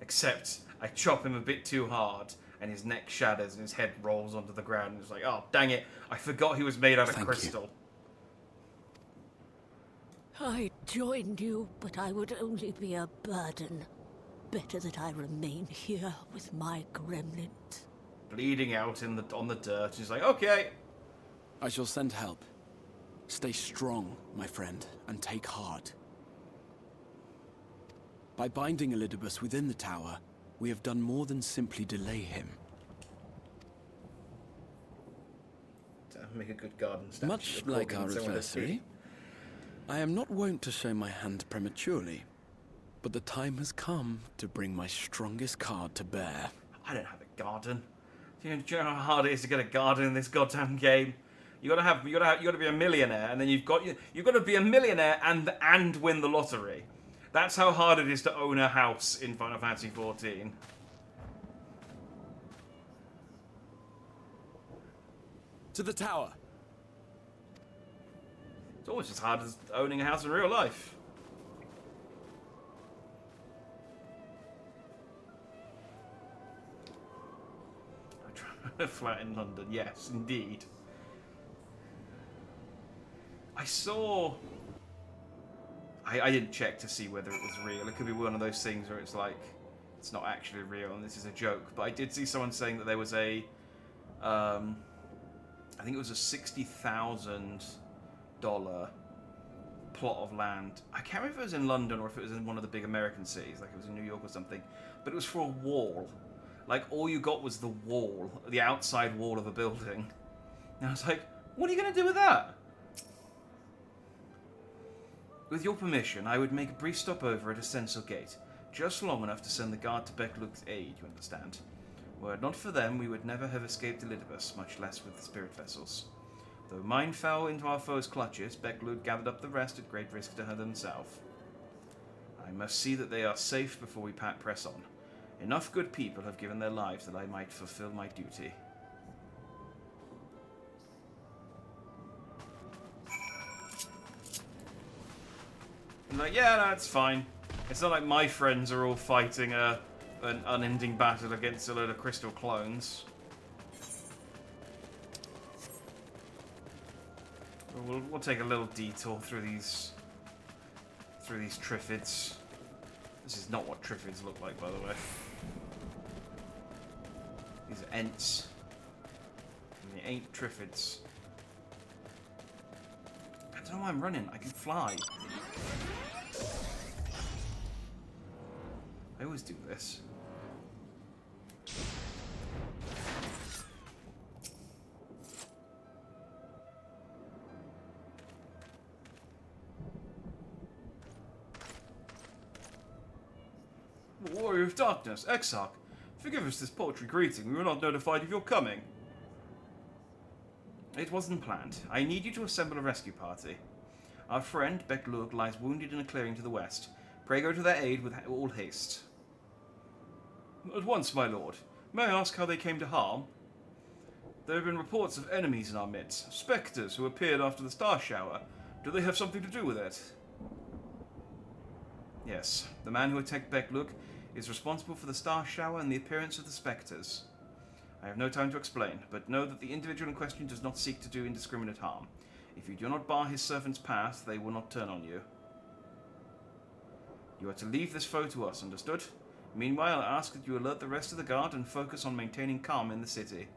Except, I chop him a bit too hard, and his neck shatters, and his head rolls onto the ground, and it's like, oh, dang it, I forgot he was made out of crystal. I joined you, but I would only be a burden. Better that I remain here with my gremlins. Bleeding out on the dirt, he's like, okay. I shall send help. Stay strong, my friend, and take heart. By binding Elidibus within the tower, we have done more than simply delay him. Make a good garden statue. Much like our adversary, I am not wont to show my hand prematurely, but the time has come to bring my strongest card to bear. I don't have a garden. Do you know how hard it is to get a garden in this goddamn game? You gotta be a millionaire, and then you've got to be a millionaire and win the lottery. That's how hard it is to own a house in Final Fantasy XIV. To the tower. It's almost as hard as owning a house in real life. A flat in London, yes, indeed. I saw... I didn't check to see whether it was real. It could be one of those things where it's like, it's not actually real and this is a joke. But I did see someone saying that there was a... I think it was a $60,000 plot of land. I can't remember if it was in London or if it was in one of the big American cities, like it was in New York or something. But it was for a wall. Like, all you got was the wall, the outside wall of a building. And I was like, what are you going to do with that? With your permission, I would make a brief stopover at a Censor Gate, just long enough to send the guard to Becklug's aid, you understand. Were it not for them, we would never have escaped Elidibus, much less with the spirit vessels. Though mine fell into our foes' clutches, Becklug gathered up the rest at great risk to her himself. I must see that they are safe before we press on. Enough good people have given their lives that I might fulfill my duty. I'm like, yeah, no, it's fine. It's not like my friends are all fighting a an unending battle against a load of crystal clones. We'll take a little detour through these Triffids. This is not what Triffids look like, by the way. These are Ents. And they ain't Triffids. I don't know why I'm running. I can fly. I always do this. Warrior of Darkness, Exarch. Forgive us this paltry greeting. We were not notified of your coming. It wasn't planned. I need you to assemble a rescue party. Our friend, Beck-Lug, lies wounded in a clearing to the west. Pray go to their aid with all haste. At once, my lord. May I ask how they came to harm? There have been reports of enemies in our midst. Spectres who appeared after the star shower. Do they have something to do with it? Yes. The man who attacked Beck-Lug is responsible for the star shower and the appearance of the spectres. I have no time to explain, but know that the individual in question does not seek to do indiscriminate harm. If you do not bar his servant's path, they will not turn on you. You are to leave this foe to us, understood? Meanwhile, I ask that you alert the rest of the guard and focus on maintaining calm in the city.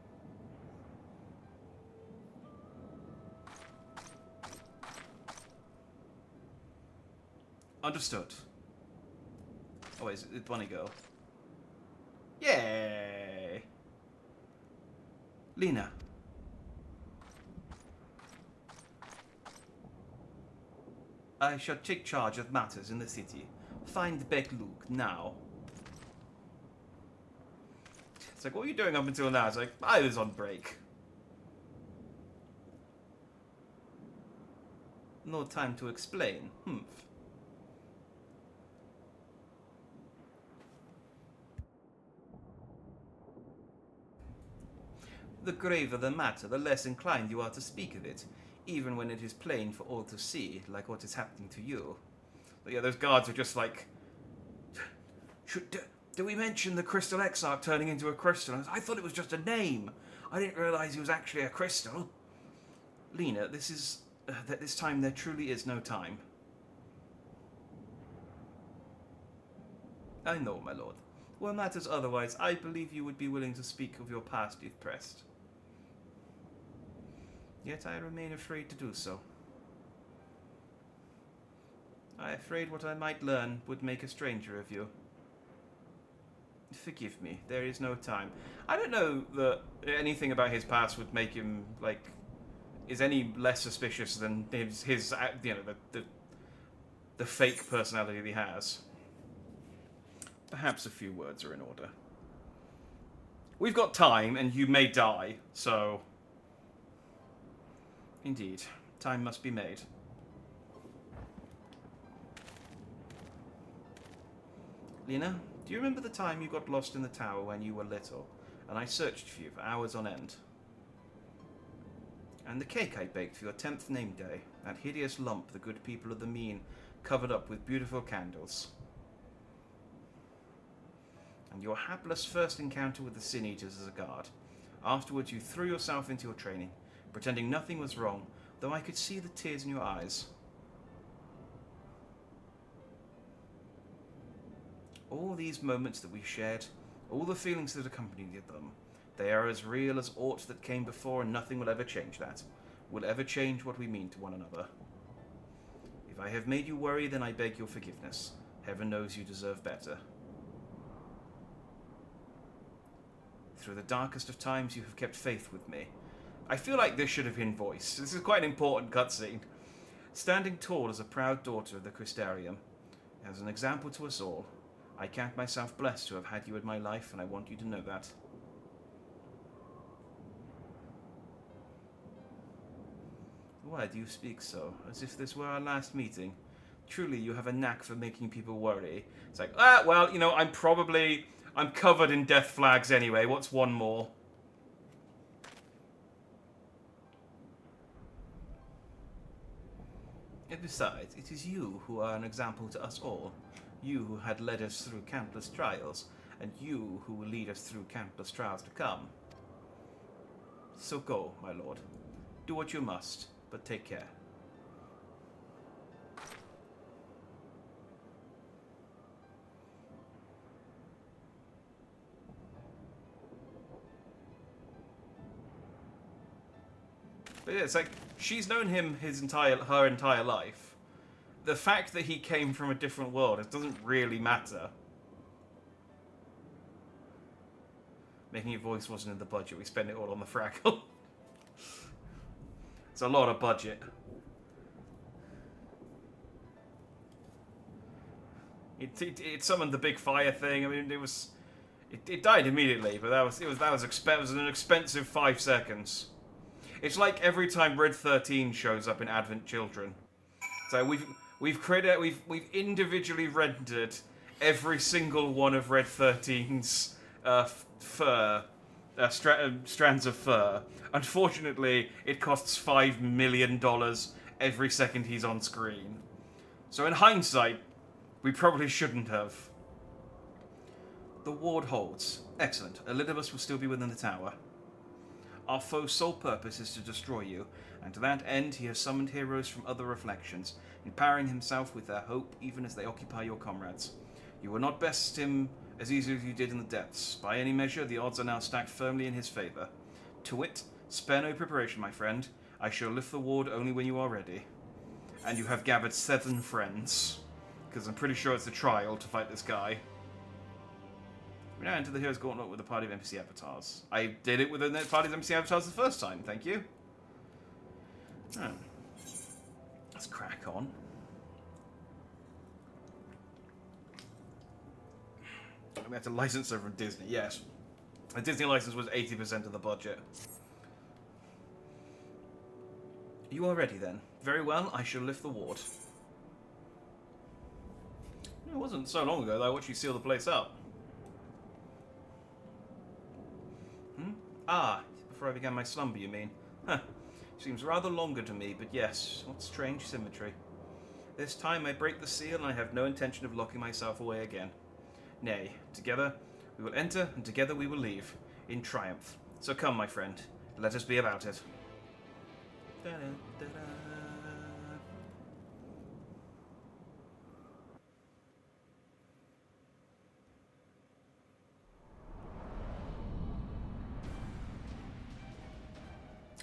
Understood. Oh, is it bunny girl? Yay! Lena. I shall take charge of matters in the city. Find Beck-Lug now. It's like, what were you doing up until now? It's like, I was on break. No time to explain. Humph. The graver the matter, the less inclined you are to speak of it, even when it is plain for all to see, like what is happening to you. But yeah, those guards are just like, do we mention the Crystal Exarch turning into a crystal? I thought it was just a name. I didn't realize he was actually a crystal. Lena, this time there truly is no time. I know, my lord. Were matters otherwise, I believe you would be willing to speak of your past if pressed. Yet I remain afraid to do so. I am afraid what I might learn would make a stranger of you. Forgive me, there is no time. I don't know that anything about his past would make him, like, is any less suspicious than his you know, the fake personality that he has. Perhaps a few words are in order. We've got time, and you may die, so... Indeed, time must be made. Lena, do you remember the time you got lost in the tower when you were little, and I searched for you for hours on end? And the cake I baked for your 10th name day, that hideous lump the good people of the Mean covered up with beautiful candles. And your hapless first encounter with the Sin Eaters as a guard. Afterwards you threw yourself into your training, pretending nothing was wrong, though I could see the tears in your eyes. All these moments that we shared, all the feelings that accompanied them, they are as real as aught that came before, and nothing will ever change that. Will ever change what we mean to one another. If I have made you worry, then I beg your forgiveness. Heaven knows you deserve better. Through the darkest of times, you have kept faith with me. I feel like this should have been voiced. This is quite an important cutscene. Standing tall as a proud daughter of the Crystarium, as an example to us all, I count myself blessed to have had you in my life, and I want you to know that. Why do you speak so, as if this were our last meeting? Truly, you have a knack for making people worry. It's like, well, you know, I'm covered in death flags anyway. What's one more? And besides, it is you who are an example to us all. You who had led us through countless trials. and you who will lead us through countless trials to come. So go, my lord. Do what you must, but take care. But yeah, it's like, she's known him her entire life. The fact that he came from a different world, it doesn't really matter. Making your voice wasn't in the budget, we spent it all on the Fraggle. It's a lot of budget. It summoned the big fire thing. I mean, it died immediately, but that was an expensive 5 seconds. It's like every time Red 13 shows up in Advent Children. So we've individually rendered every single one of Red 13's strands of fur. Unfortunately, it costs $5 million every second he's on screen. So in hindsight, we probably shouldn't have. The ward holds. Excellent. Elidibus will still be within the tower. Our foe's sole purpose is to destroy you, and to that end he has summoned heroes from other reflections, empowering himself with their hope even as they occupy your comrades. You will not best him as easily as you did in the depths. By any measure, the odds are now stacked firmly in his favour. To wit, spare no preparation, my friend. I shall lift the ward only when you are ready. And you have gathered 7 friends, because I'm pretty sure it's a trial to fight this guy. We now enter the Hero's Gauntlet with a party of NPC avatars. I did it with a party of NPC avatars the first time, thank you. Oh. Let's crack on. We had to license her from Disney, yes. The Disney license was 80% of the budget. You are ready then. Very well, I shall lift the ward. It wasn't so long ago that I watched you seal the place up. Ah, before I began my slumber, you mean? Huh. Seems rather longer to me, but yes, what strange symmetry. This time I break the seal and I have no intention of locking myself away again. Nay, together we will enter and together we will leave, in triumph. So come, my friend, let us be about it. Da-da-da-da.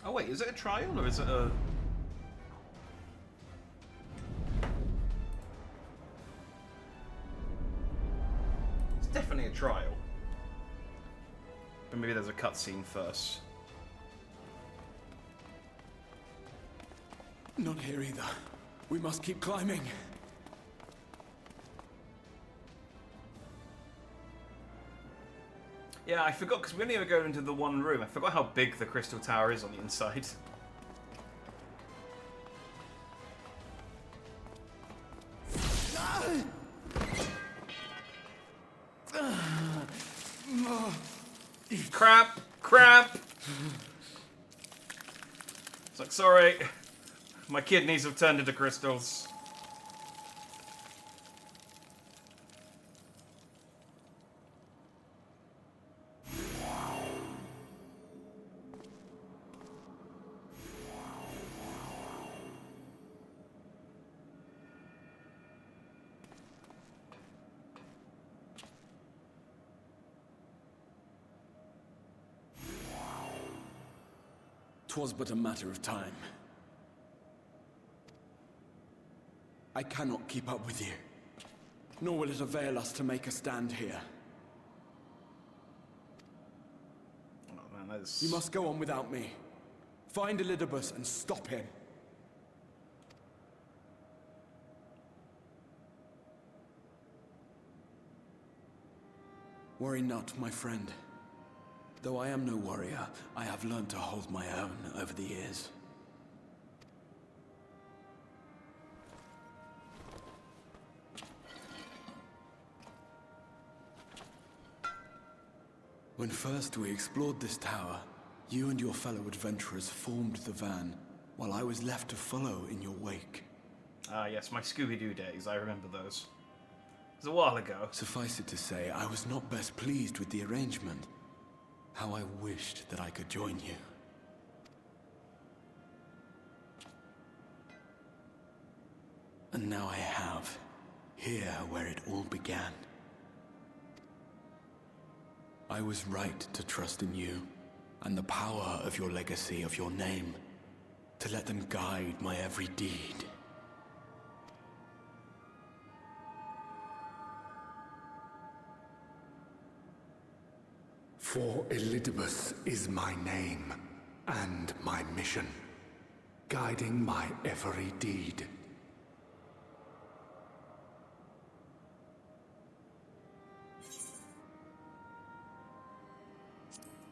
Oh wait, is it a trial or is it a... It's definitely a trial. But maybe there's a cutscene first. Not here either. We must keep climbing. Yeah, I forgot, because we only ever go into the one room. I forgot how big the Crystal Tower is on the inside. Crap! Crap! It's like, sorry. My kidneys have turned into crystals. Twas but a matter of time. I cannot keep up with you, nor will it avail us to make a stand here. Oh man, that is... You must go on without me. Find Elidibus and stop him. Worry not, my friend. Though I am no warrior, I have learned to hold my own over the years. When first we explored this tower, you and your fellow adventurers formed the van, while I was left to follow in your wake. Ah yes, my Scooby-Doo days, I remember those. was a while ago. Suffice it to say, I was not best pleased with the arrangement. How I wished that I could join you. And now I have, here where it all began. I was right to trust in you, and the power of your legacy, of your name, to let them guide my every deed. For Elidibus is my name, and my mission, guiding my every deed.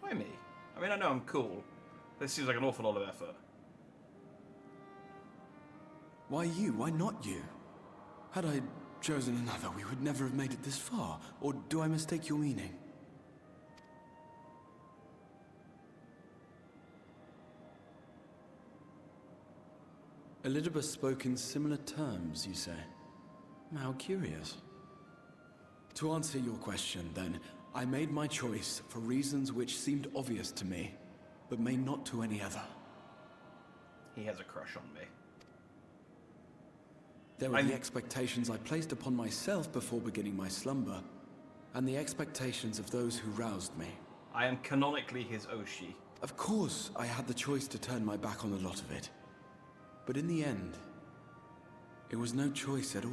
Why me? I mean, I know I'm cool. This seems like an awful lot of effort. Why you? Why not you? Had I chosen another, we would never have made it this far. Or do I mistake your meaning? Elidibus spoke in similar terms, you say? How curious. To answer your question, then, I made my choice for reasons which seemed obvious to me, but may not to any other. He has a crush on me. There were the expectations I placed upon myself before beginning my slumber, and the expectations of those who roused me. I am canonically his Oshi. Of course, I had the choice to turn my back on a lot of it. But in the end, it was no choice at all.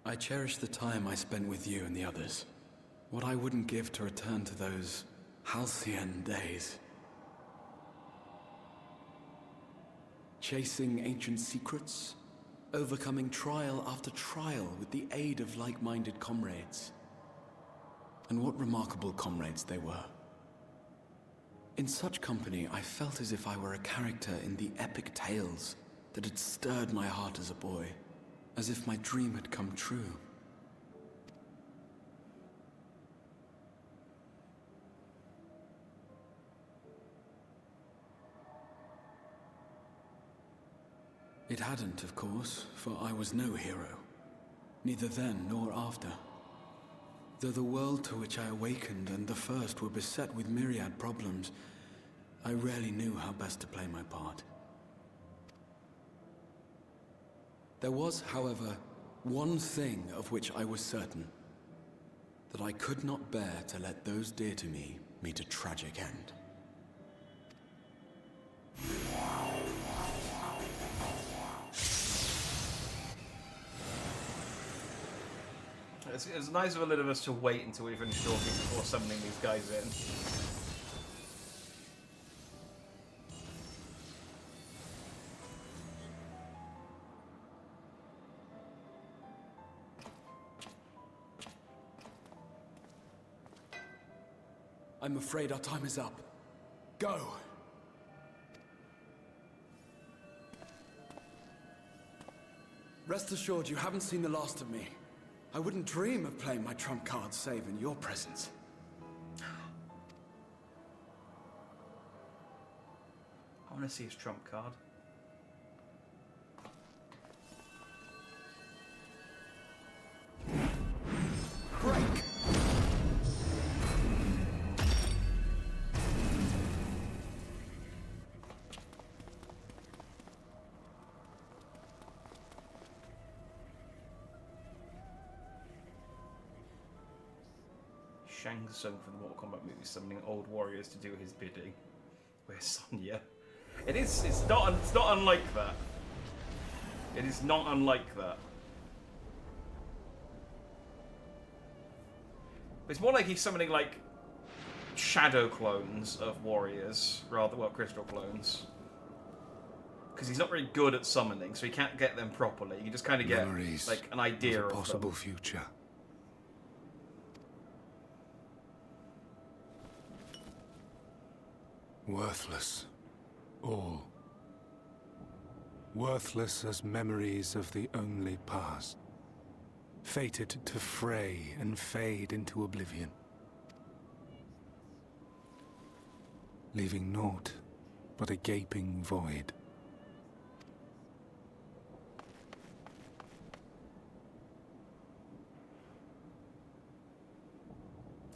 I cherish the time I spent with you and the others. What I wouldn't give to return to those halcyon days. Chasing ancient secrets, overcoming trial after trial with the aid of like-minded comrades. And what remarkable comrades they were. In such company, I felt as if I were a character in the epic tales that had stirred my heart as a boy. As if my dream had come true. It hadn't, of course, for I was no hero. Neither then nor after. Though the world to which I awakened and the first were beset with myriad problems, I rarely knew how best to play my part. There was, however, one thing of which I was certain. That I could not bear to let those dear to me meet a tragic end. It's nice of a little of us to wait until we finish talking before summoning these guys in. I'm afraid our time is up. Go! Rest assured, you haven't seen the last of me. I wouldn't dream of playing my trump card save in your presence. I want to see his trump card. Break! Shang Tsung from the Mortal Kombat movie summoning old warriors to do his bidding. Where's Sonya? It's not unlike that. It is not unlike that. It's more like he's summoning like shadow clones of warriors rather, well, crystal clones. Because he's not very good at summoning, so he can't get them properly. You just kind of get Memories like an idea of of a possible them. future. Worthless. All. Worthless as memories of the only past. fated to fray and fade into oblivion, leaving naught but a gaping void.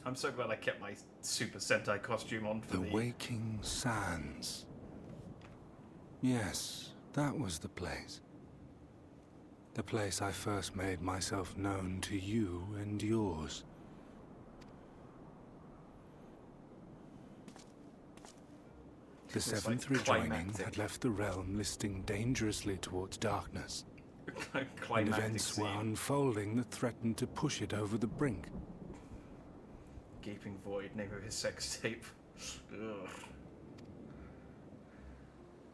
I'm so glad I kept my Super Sentai costume on for The Waking Sands. Yes, that was the place. The place I first made myself known to you and yours. The seventh rejoining had left the realm listing dangerously towards darkness. And events were unfolding that threatened to push it over the brink. Gaping void, name of his sex tape. Ugh.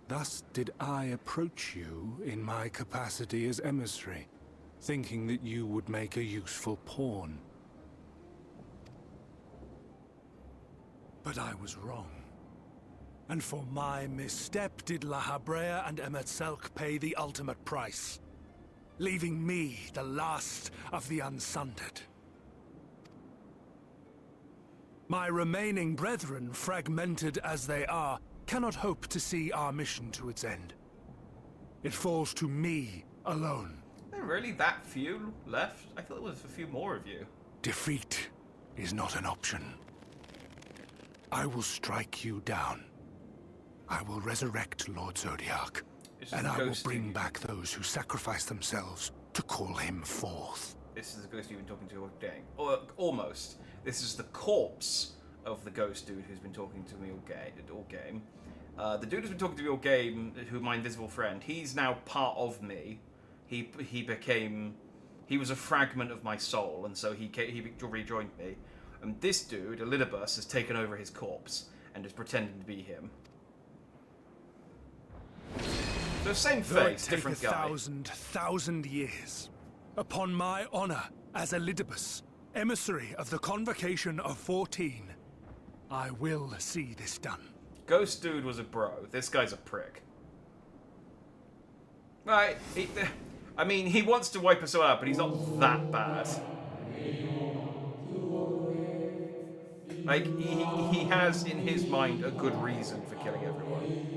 Thus did I approach you in my capacity as emissary, thinking that you would make a useful pawn. But I was wrong. And for my misstep did La Habrea and Emet-Selch pay the ultimate price, leaving me the last of the Unsundered. My remaining brethren, fragmented as they are, cannot hope to see our mission to its end. It falls to me alone. Are there really that few left? I thought there was a few more of you. Defeat is not an option. I will strike you down. I will resurrect Lord Zodiac, and I will bring back those who sacrifice themselves to call him forth. This is the ghost you've been talking to all game. Or almost. This is the corpse of the ghost dude who's been talking to me all game. The dude who's been talking to me all game, who's my invisible friend, he's now part of me. He was a fragment of my soul, and so he rejoined me. And this dude, Elidibus, has taken over his corpse and is pretending to be him. The same face, different guy. 1,000 years. Upon my honor as Elidibus, emissary of the Convocation of 14, I will see this done. Ghost dude was a bro. This guy's a prick. Right, I mean, he wants to wipe us all out, but he's not that bad. Like, he has in his mind a good reason for killing everyone.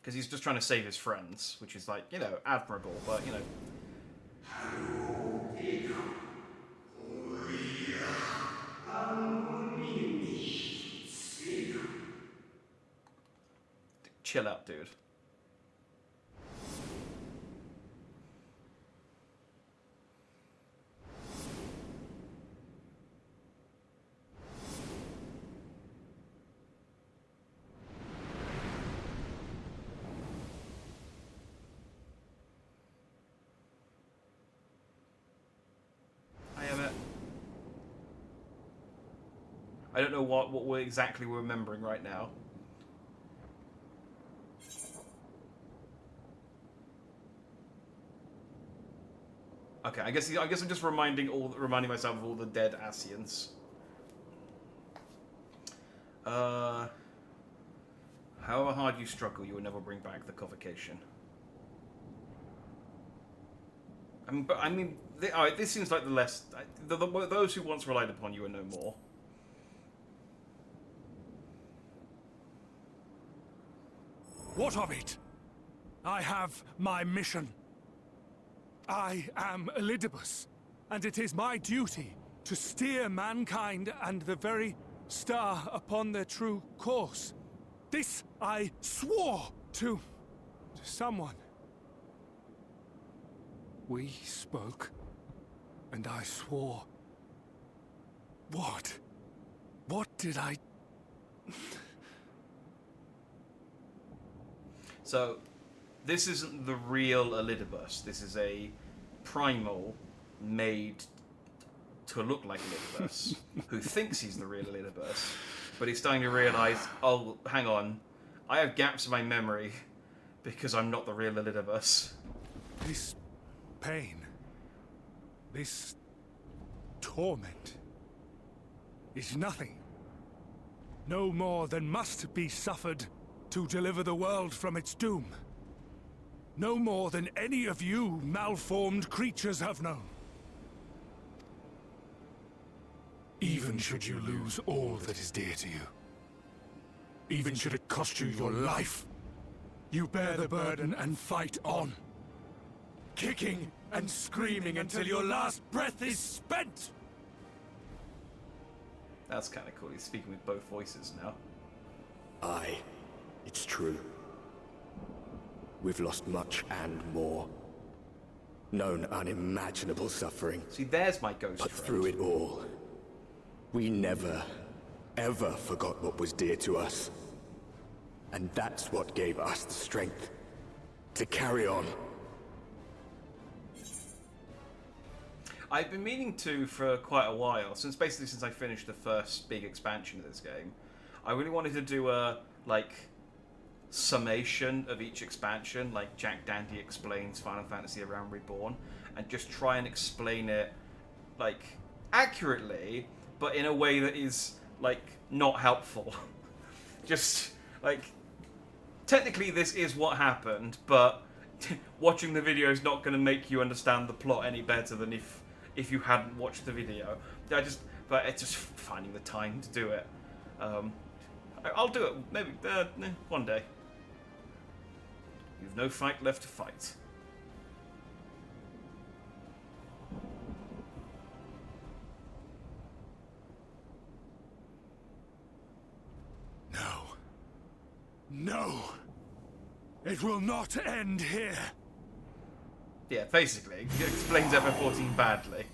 Because he's just trying to save his friends, which is like, you know, admirable, but, you know. Chill out, dude. I don't know what we're exactly remembering right now. Okay, I guess I'm just reminding myself of all the dead Asians. However hard you struggle, you will never bring back the convocation. Alright, this seems like the less those who once relied upon you are no more. What of it? I have my mission. I am Elidibus, and it is my duty to steer mankind and the very star upon their true course. This I swore to someone. We spoke, and I swore. What? What did I... So, this isn't the real Elidibus. This is a primal made to look like Elidibus, who thinks he's the real Elidibus, but he's starting to realise, oh, hang on, I have gaps in my memory because I'm not the real Elidibus. This pain, this torment, is nothing. No more than must be suffered to deliver the world from its doom. No more than any of you malformed creatures have known. Even should you lose all that is dear to you, even should it cost you your life, you bear the burden and fight on, kicking and screaming until your last breath is spent! That's kind of cool. He's speaking with both voices now. Aye, it's true. We've lost much and more. Known unimaginable suffering. See, there's my ghost But friend. through it all, we never, ever forgot what was dear to us. And that's what gave us the strength to carry on. I've been meaning to for quite a while, since I finished the first big expansion of this game. I really wanted to do a, like, summation of each expansion, like Jack Dandy explains Final Fantasy A Realm Reborn, and just try and explain it, like, accurately, but in a way that is, like, not helpful. Just, like, technically this is what happened, but watching the video is not going to make you understand the plot any better than if you hadn't watched the video. But it's just finding the time to do it. I'll do it maybe one day. You've no fight left to fight. No. It will not end here. Yeah, basically, it explains FF14 badly.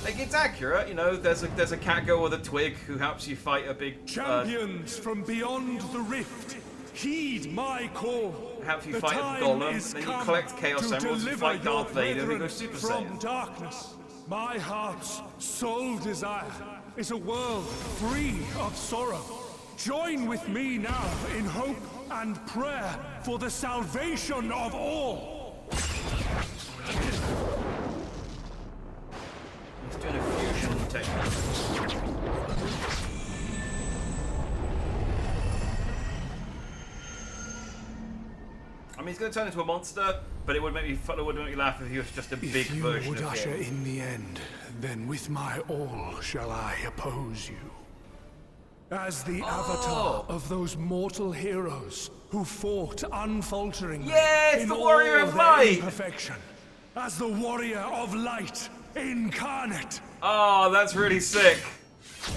Like, it's accurate, you know, there's a catgirl with a twig who helps you fight a big... Champions from beyond the rift, heed my call. Help you fight a golem, then you collect Chaos Emeralds and fight Darth Vader and go Super from Saiyan. darkness. My heart's sole desire is a world free of sorrow. Join with me now in hope and prayer for the salvation of all. He's doing a fusion technique. I mean, he's going to turn into a monster, but it would make me laugh if he was just a big If you version would of usher him. in the end, then with my all shall I oppose you. As the avatar of those mortal heroes who fought unfalteringly Yeah, it's in the Warrior all of their Light! imperfection. As the Warrior of Light incarnate. Oh, that's really sick.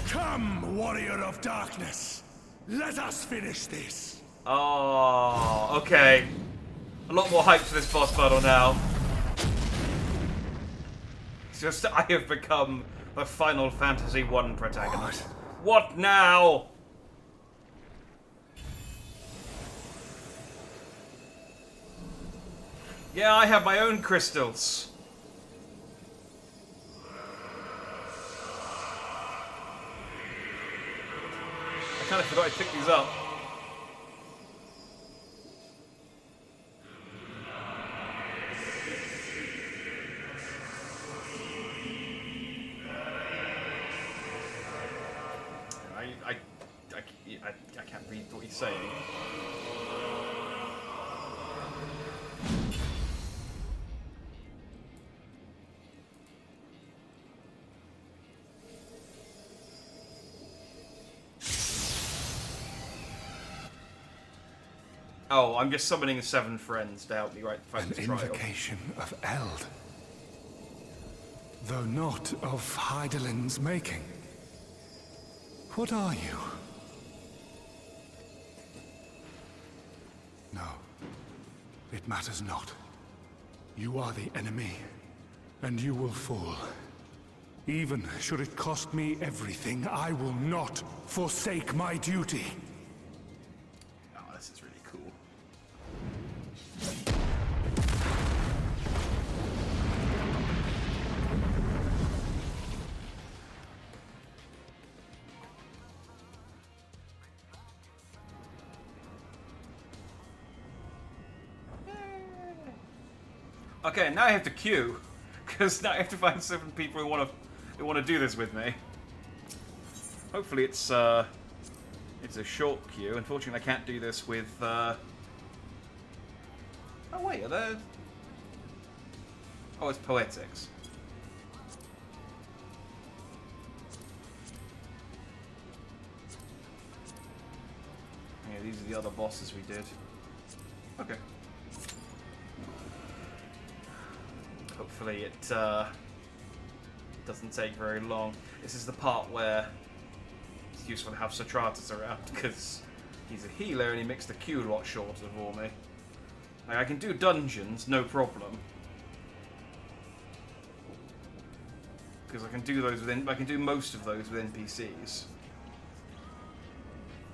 Come, Warrior of Darkness. Let us finish this. Oh, okay. A lot more hype for this boss battle now. It's just I have become the Final Fantasy I protagonist. What now? Yeah, I have my own crystals. I kind of forgot I picked these up. I can't read what he's saying. Oh, I'm just summoning 7 friends to help me fight this trial. An invocation of Eld. Though not of Heidelin's making. What are you? No. It matters not. You are the enemy, and you will fall. Even should it cost me everything, I will not forsake my duty. Oh, this is really cool. Okay, now I have to queue, because now I have to find 7 people who want to do this with me. Hopefully it's a short queue. Unfortunately, I can't do this with Oh wait, are there... Oh, it's poetics. Yeah, these are the other bosses we did. Okay. Hopefully it doesn't take very long. This is the part where it's useful to have Sotratus around, because he's a healer and he makes the queue a lot shorter for me. Like, I can do dungeons, no problem. Because I can do those within, I can do most of those with NPCs.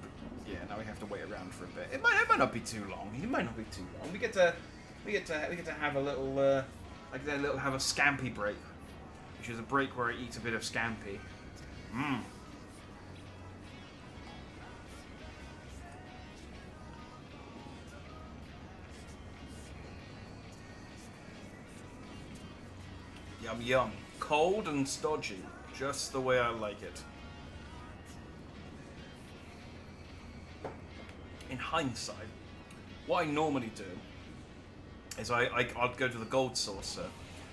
But yeah, now we have to wait around for a bit. It might not be too long. It might not be too long. We get to have a little have a scampi break, which is a break where I eat a bit of scampi. Mmm. Yum yum. Cold and stodgy, just the way I like it. In hindsight, what I normally do is I'd go to the Gold Saucer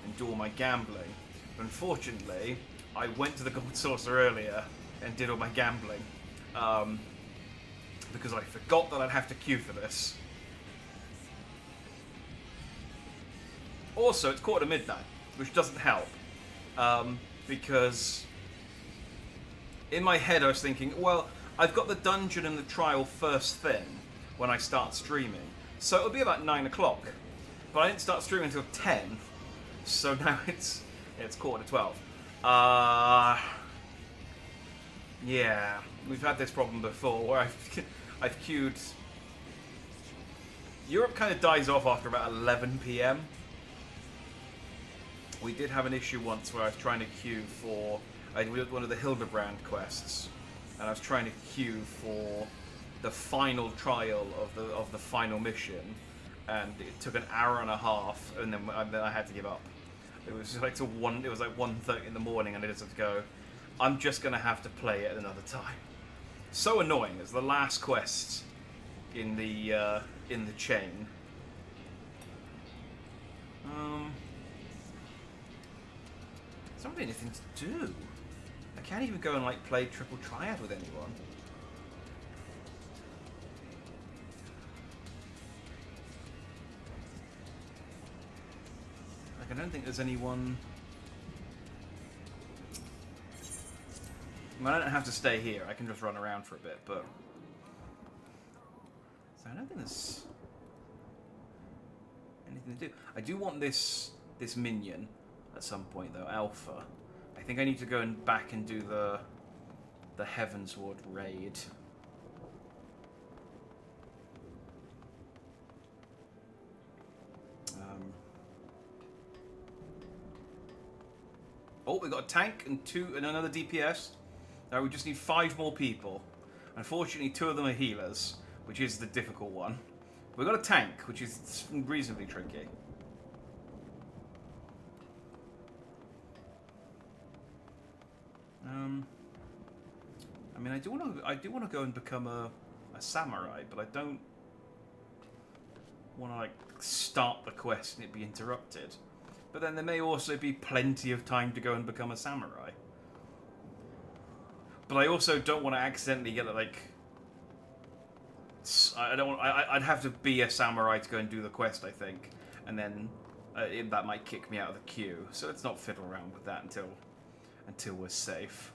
and do all my gambling. But unfortunately, I went to the Gold Saucer earlier and did all my gambling. Because I forgot that I'd have to queue for this. Also, it's midnight, which doesn't help. Because in my head I was thinking, well, I've got the dungeon and the trial first thing when I start streaming. So it'll be about 9 o'clock. But I didn't start streaming until 10. So now it's 11:45. Yeah, we've had this problem before where I've queued. Europe kind of dies off after about 11 PM. We did have an issue once where I was trying to queue for one of the Hildebrand quests, and I was trying to queue for the final trial of the final mission, and it took an hour and a half, and then I had to give up. It was like 1:30 in the morning, and I just had to go, I'm just gonna have to play it another time. So annoying. It's the last quest in the chain. There's not really anything to do. I can't even go and like play Triple Triad with anyone. Like, I don't think there's anyone. I mean, I don't have to stay here. I can just run around for a bit, but so I don't think there's anything to do. I do want this minion at some point though, Alpha. I think I need to go back and do the Heavensward raid. Oh, we got a tank and another DPS. Now we just need 5 more people. Unfortunately, 2 of them are healers, which is the difficult one. We got a tank, which is reasonably tricky. I mean, I do want to go and become a samurai, but I don't want to like start the quest and it be interrupted. But then there may also be plenty of time to go and become a samurai. But I also don't want to accidentally get like. I don't want. I'd have to be a samurai to go and do the quest, I think, and then that might kick me out of the queue. So let's not fiddle around with that until we're safe.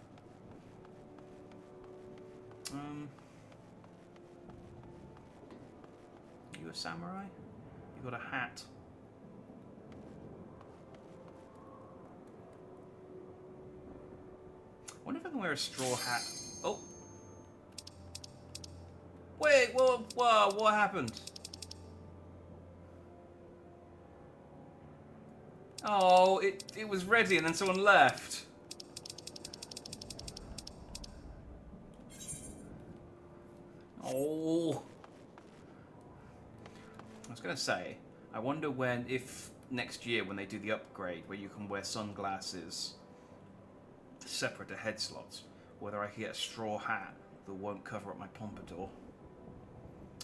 You a samurai? You got a hat. I wonder if I can wear a straw hat. Oh. Wait, whoa, what happened? Oh, it was ready and then someone left. Oh. I was going to say, I wonder if next year when they do the upgrade where you can wear sunglasses separate to head slots, whether I can get a straw hat that won't cover up my pompadour.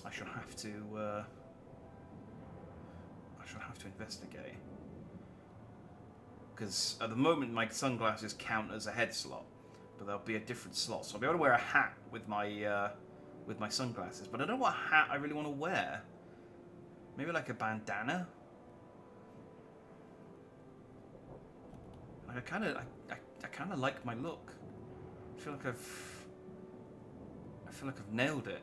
I shall have to I shall have to investigate. Because at the moment my sunglasses count as a head slot, but there'll be a different slot. So I'll be able to wear a hat with my sunglasses. But I don't know what hat I really want to wear. Maybe like a bandana? Like I kind of like my look. I feel like I've nailed it.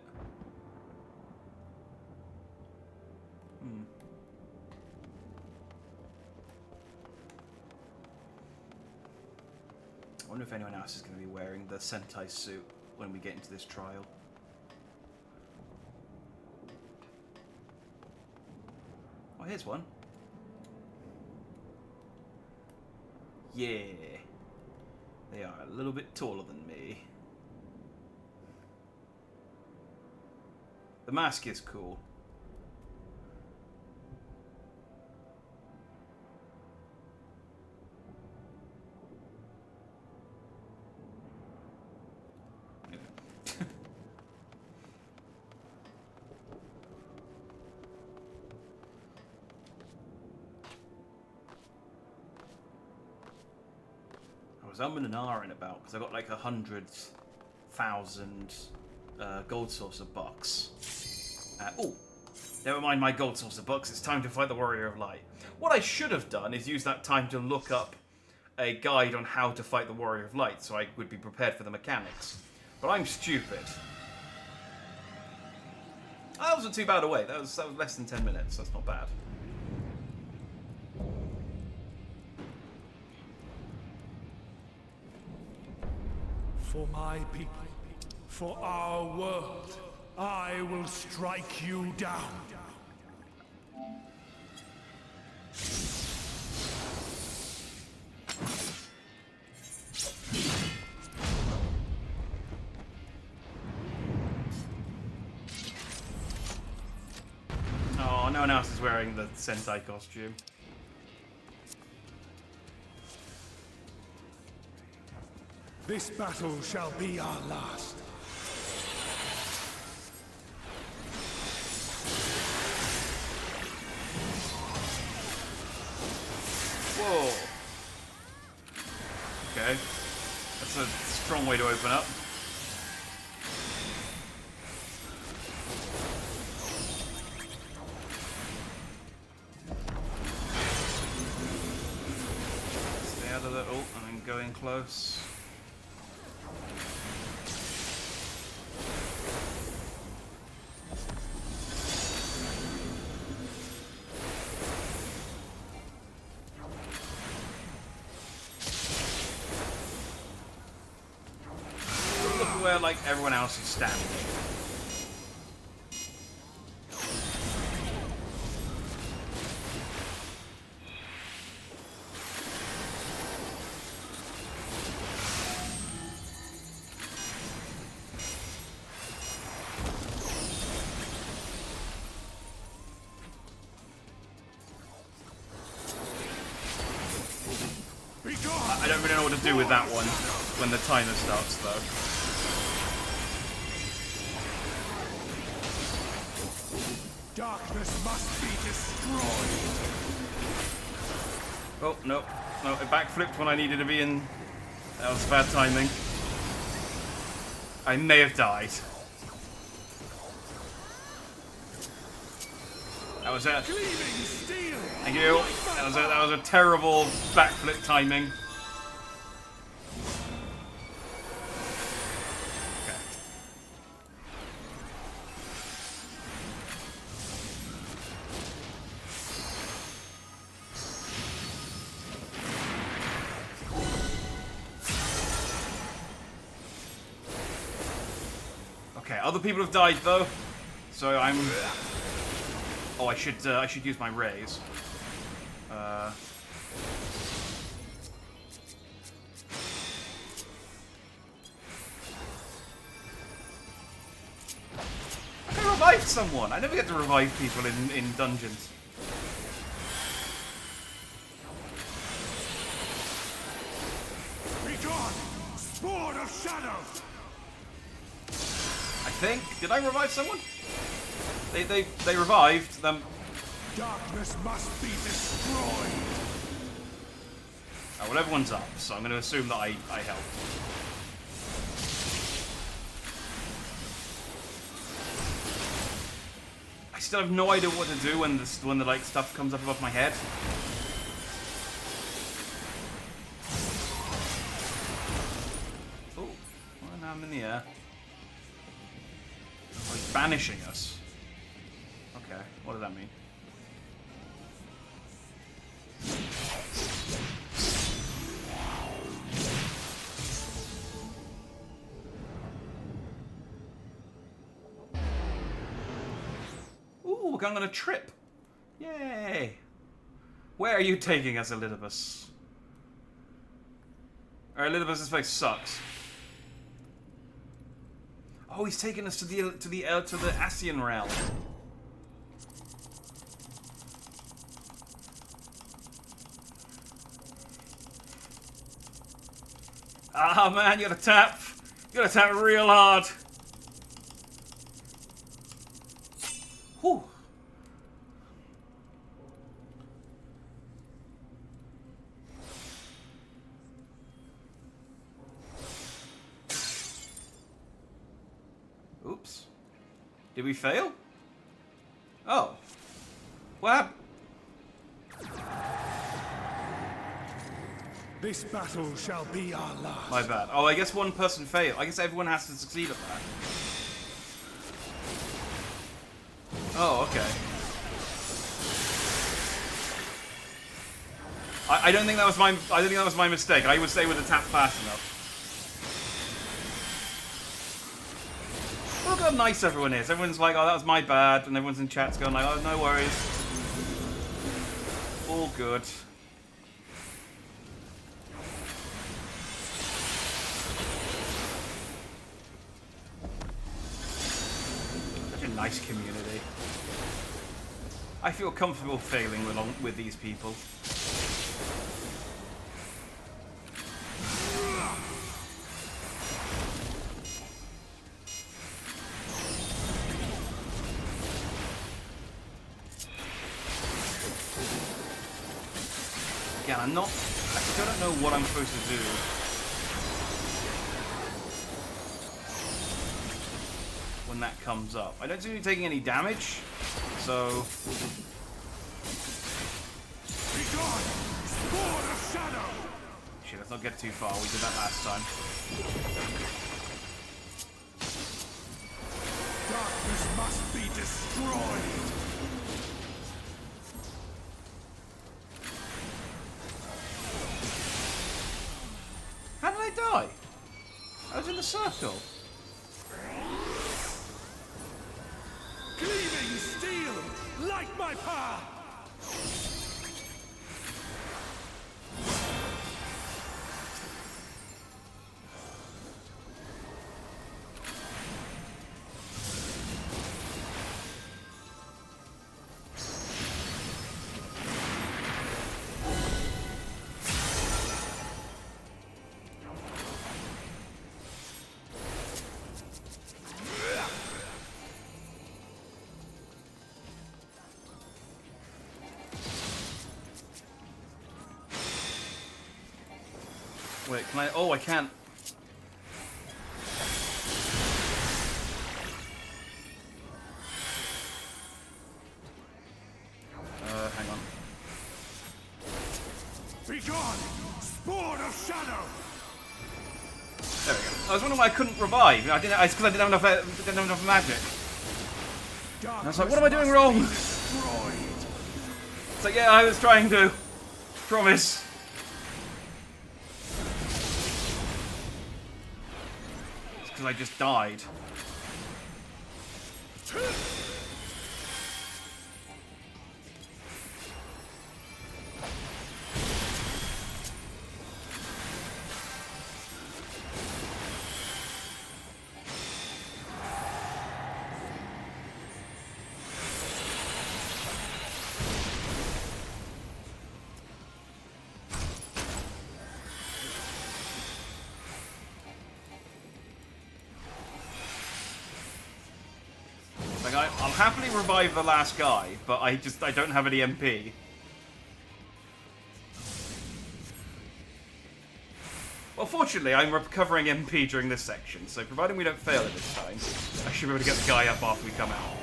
I wonder if anyone else is going to be wearing the Sentai suit when we get into this trial. Oh, here's one. Yeah. They are a little bit taller than me. The mask is cool. I was umming and ahhing about because I got like 100,000 gold saucer bucks. Oh, never mind my gold saucer bucks. It's time to fight the Warrior of Light. What I should have done is use that time to look up a guide on how to fight the Warrior of Light, so I would be prepared for the mechanics. But I'm stupid. That wasn't too bad a wait. That was less than 10 minutes. That's not bad. For my people, for our world, I will strike you down. Oh, no one else is wearing the Sentai costume. This battle shall be our last. Whoa. Okay. That's a strong way to open up. Stay out of the... Oh, I'm going close. Where like everyone else is standing. I don't really know what to do with that one when the timer starts though. Darkness must be destroyed. Oh, no. No, it backflipped when I needed to be in. That was bad timing. I may have died. That was it. Thank you. That was a terrible backflip timing. Okay, other people have died though, so I'm. Oh, I should use my rays. I revived someone. I never get to revive people in dungeons. Be gone, spawn of shadow. I think. Did I revive someone? They revived them. Darkness must be destroyed. Oh, well, everyone's up, so I'm going to assume that I helped. I still have no idea what to do when the like stuff comes up above my head. Oh, well, now I'm in the air. Oh, he's banishing us. Okay, what does that mean? Ooh, we're going on a trip. Yay. Where are you taking us, Elidibus? Alright, Elidibus, this place sucks. Oh, he's taking us to the Ascian realm. Ah, man, you gotta tap. You gotta tap real hard. Whew. Oops. Did we fail? Oh. What happened? This battle shall be our last. My bad. Oh, I guess one person failed. I guess everyone has to succeed at that. Oh, okay. I don't think that was my. I don't think that was my mistake. I would say with a tap fast enough. Look how nice everyone is. Everyone's like, "Oh, that was my bad," and everyone's in chats going like, "Oh, no worries, all good." Such a nice community. I feel comfortable failing along with these people. Again, I still don't know what I'm supposed to do. When that comes up. I don't seem to be taking any damage, so... Be gone! Sword of Shadow! Shit, let's not get too far. We did that last time. Darkness must be destroyed! How did I die? I was in the circle. Gleaming steel! Light my path! Wait, can I? Oh, I can't. Hang on. Be gone! Sword of Shadow! There we go. I was wondering why I couldn't revive. It's because I didn't have enough magic. And I was like, what am I doing wrong? It's like, yeah, I was trying to. Promise. Because I just died. Like, I'll happily revive the last guy, but I don't have any MP. Well, fortunately, I'm recovering MP during this section, so providing we don't fail it this time, I should be able to get the guy up after we come out.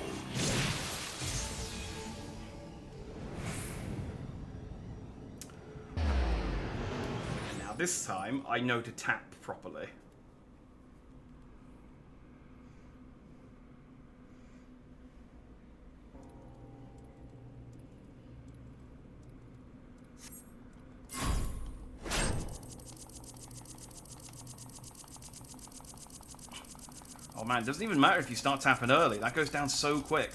Now, this time, I know to tap properly. Oh man, it doesn't even matter if you start tapping early. That goes down so quick.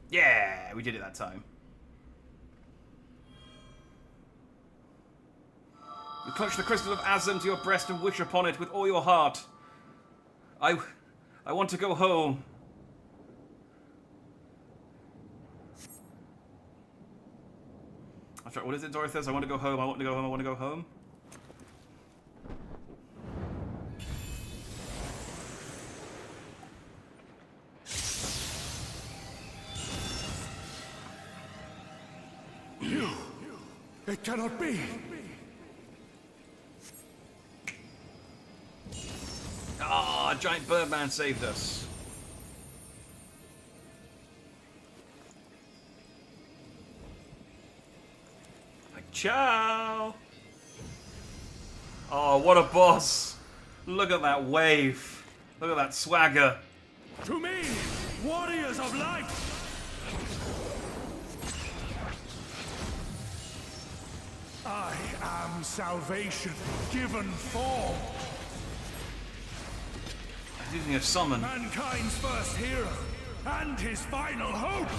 Yeah, we did it that time. You clutch the crystal of Azam to your breast and wish upon it with all your heart. I want to go home. That's right, what is it, Dorothea? I want to go home, I want to go home, I want to go home. It cannot be! Ah, giant Birdman saved us. Ciao! Oh, what a boss! Look at that wave. Look at that swagger. To me, warriors of light! I am salvation, given form. He's using a summon. Mankind's first hero, and his final hope.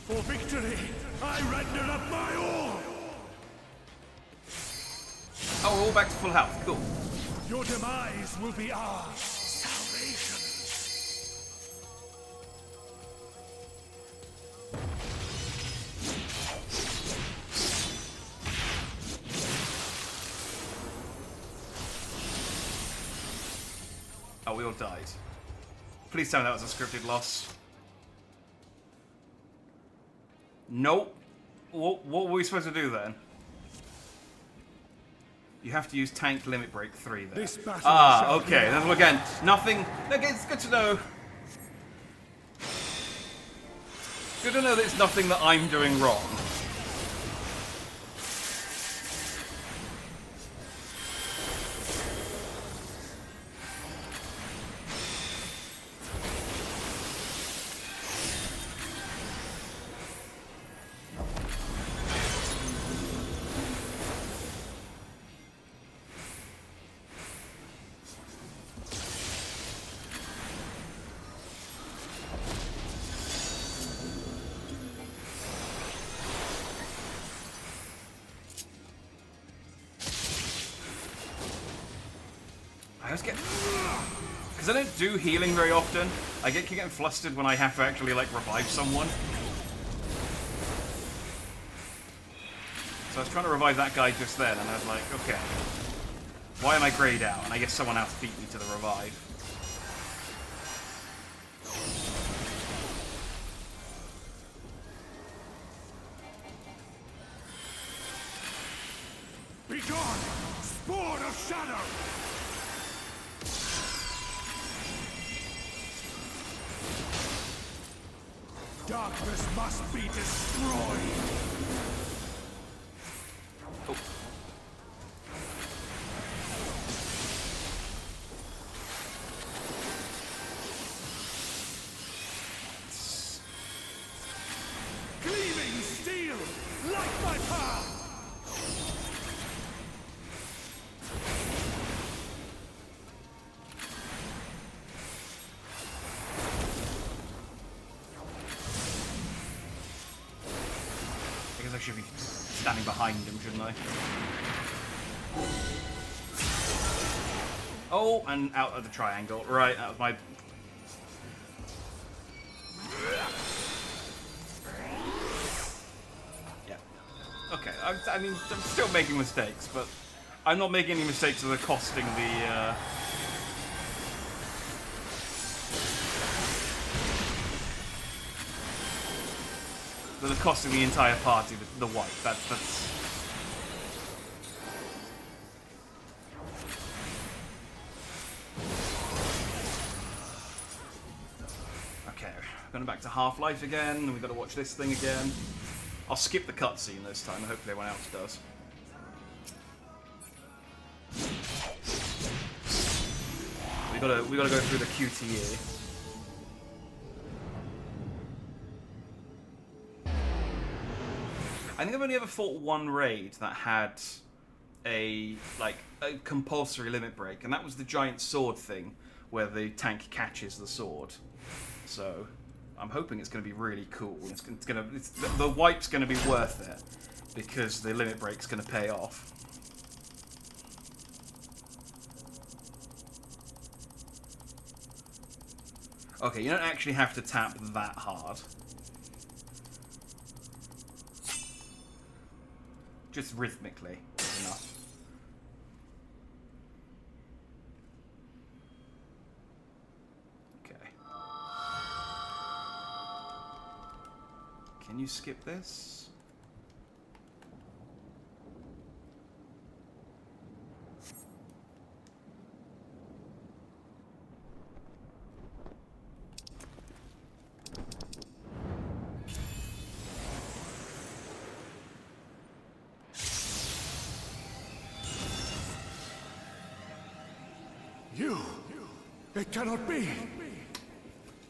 For victory, I render up my all. Oh, we're all back to full health. Cool. Your demise will be our salvation. Oh, we all died. Please tell me that was a scripted loss. Nope. What were we supposed to do then? You have to use tank limit break 3 there. Ah, okay. Then again, nothing. Okay, it's good to know. Good to know that it's nothing that I'm doing wrong. I always get... Because I don't do healing very often, I get getting flustered when I have to actually, like, revive someone. So I was trying to revive that guy just then, and I was like, okay. Why am I grayed out? And I guess someone else beat me to the revive. Be gone, spawn of shadow! Darkness must be destroyed! Oh. Gleaming steel, light my path! I should be standing behind him, shouldn't I? Oh, and out of the triangle. Right, that was my... Okay, I mean, I'm still making mistakes, but I'm not making any mistakes that are costing the, that are costing the entire party the wipe. That's... Okay, going back to Half-Life again, and we've got to watch this thing again. I'll skip the cutscene this time, and hopefully everyone else does. We gotta go through the QTE. I think I've only ever fought one raid that had a compulsory limit break, and that was the giant sword thing, where the tank catches the sword. So I'm hoping it's going to be really cool. The wipe's going to be worth it because the limit break's going to pay off. Okay, you don't actually have to tap that hard. Just rhythmically is enough. Okay. Can you skip this? It cannot be.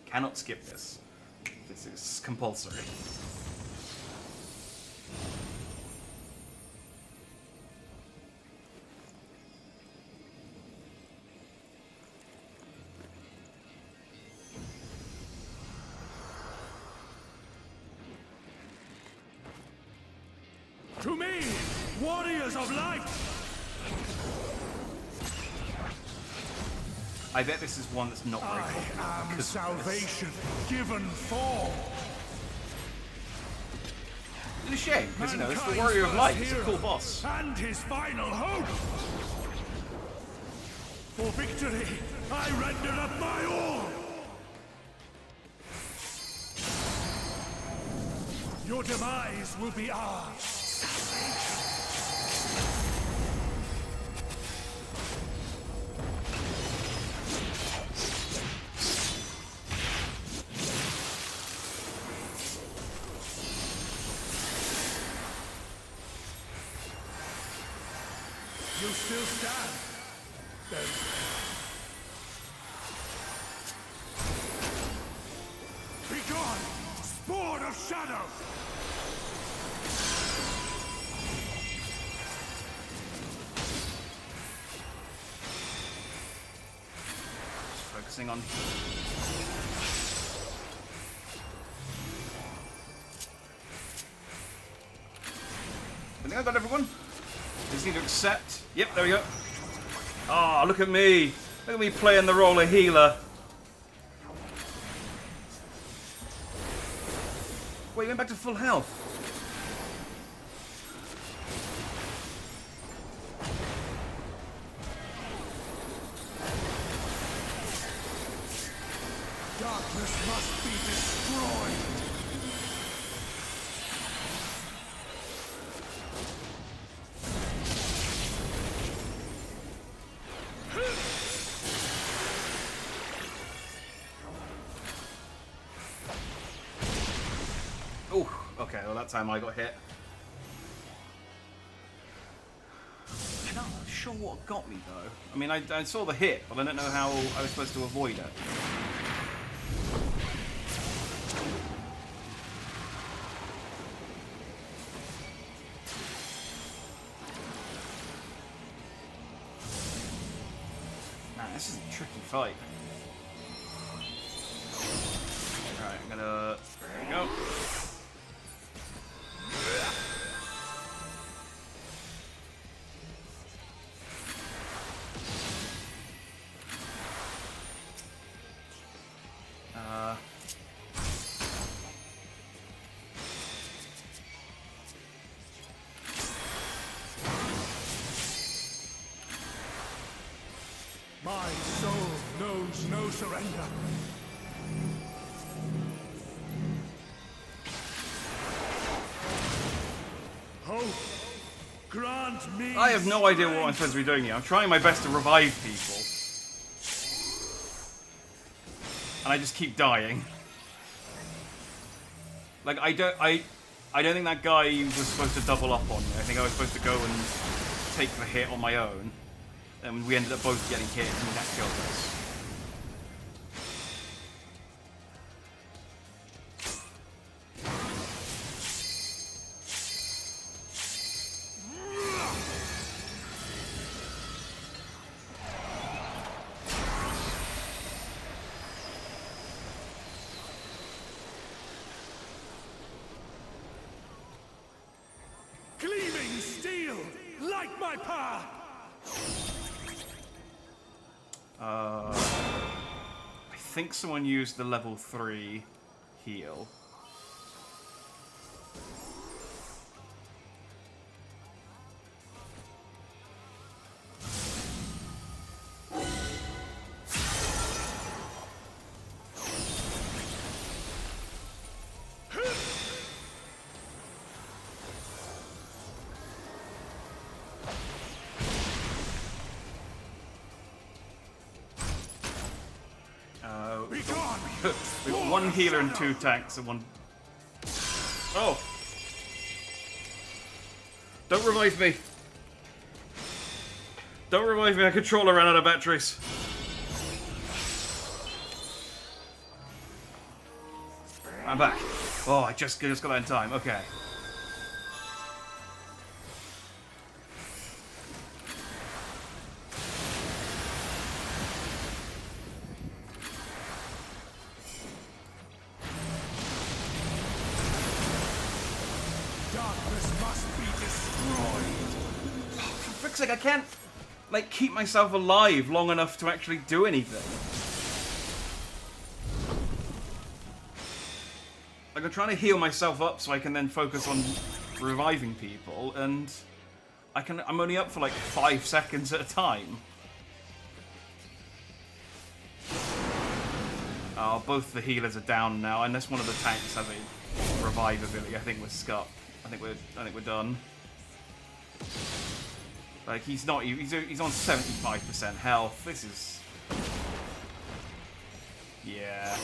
Cannot skip this. This is compulsory. To me, warriors of light! I bet this is one that's not very popular. I am salvation given form. It's a shame, because you know, it's the Warrior of Light. It's a cool boss. And his final hope. For victory, I render up my all. Your demise will be ours. Salvation. You still stand. Then. Be gone, spawn of shadow. Just focusing on. I think I got everyone. Just need to accept. Yep, there we go. Ah, oh, look at me. Look at me playing the role of healer. Wait, you went back to full health. Darkness must be destroyed. Oh, okay, well that time I got hit. I'm not sure what got me though. I mean, I saw the hit, but I don't know how I was supposed to avoid it. Man, this is a tricky fight. Alright, I'm gonna... There we go. knows no surrender. Hope, grant me. I have no idea what I'm supposed to be doing here. I'm trying my best to revive people. And I just keep dying. Like, I don't think that guy was supposed to double up on me. I think I was supposed to go and take the hit on my own. And we ended up both getting hit and that killed us. Gleaming steel, like my power. I think someone used the level 3 heal. We got one healer and 2 tanks and one... Oh! Don't revive me! Don't revive me, my controller ran out of batteries. I'm back. Oh, I just got that in time, okay. I can't, like, keep myself alive long enough to actually do anything. Like, I'm trying to heal myself up so I can then focus on reviving people, and I'm only up for like 5 seconds at a time. Oh, both the healers are down now, unless one of the tanks has a revive ability. I think we're scuffed. I think we're done. Like, he's on 75% health. This is... Yeah.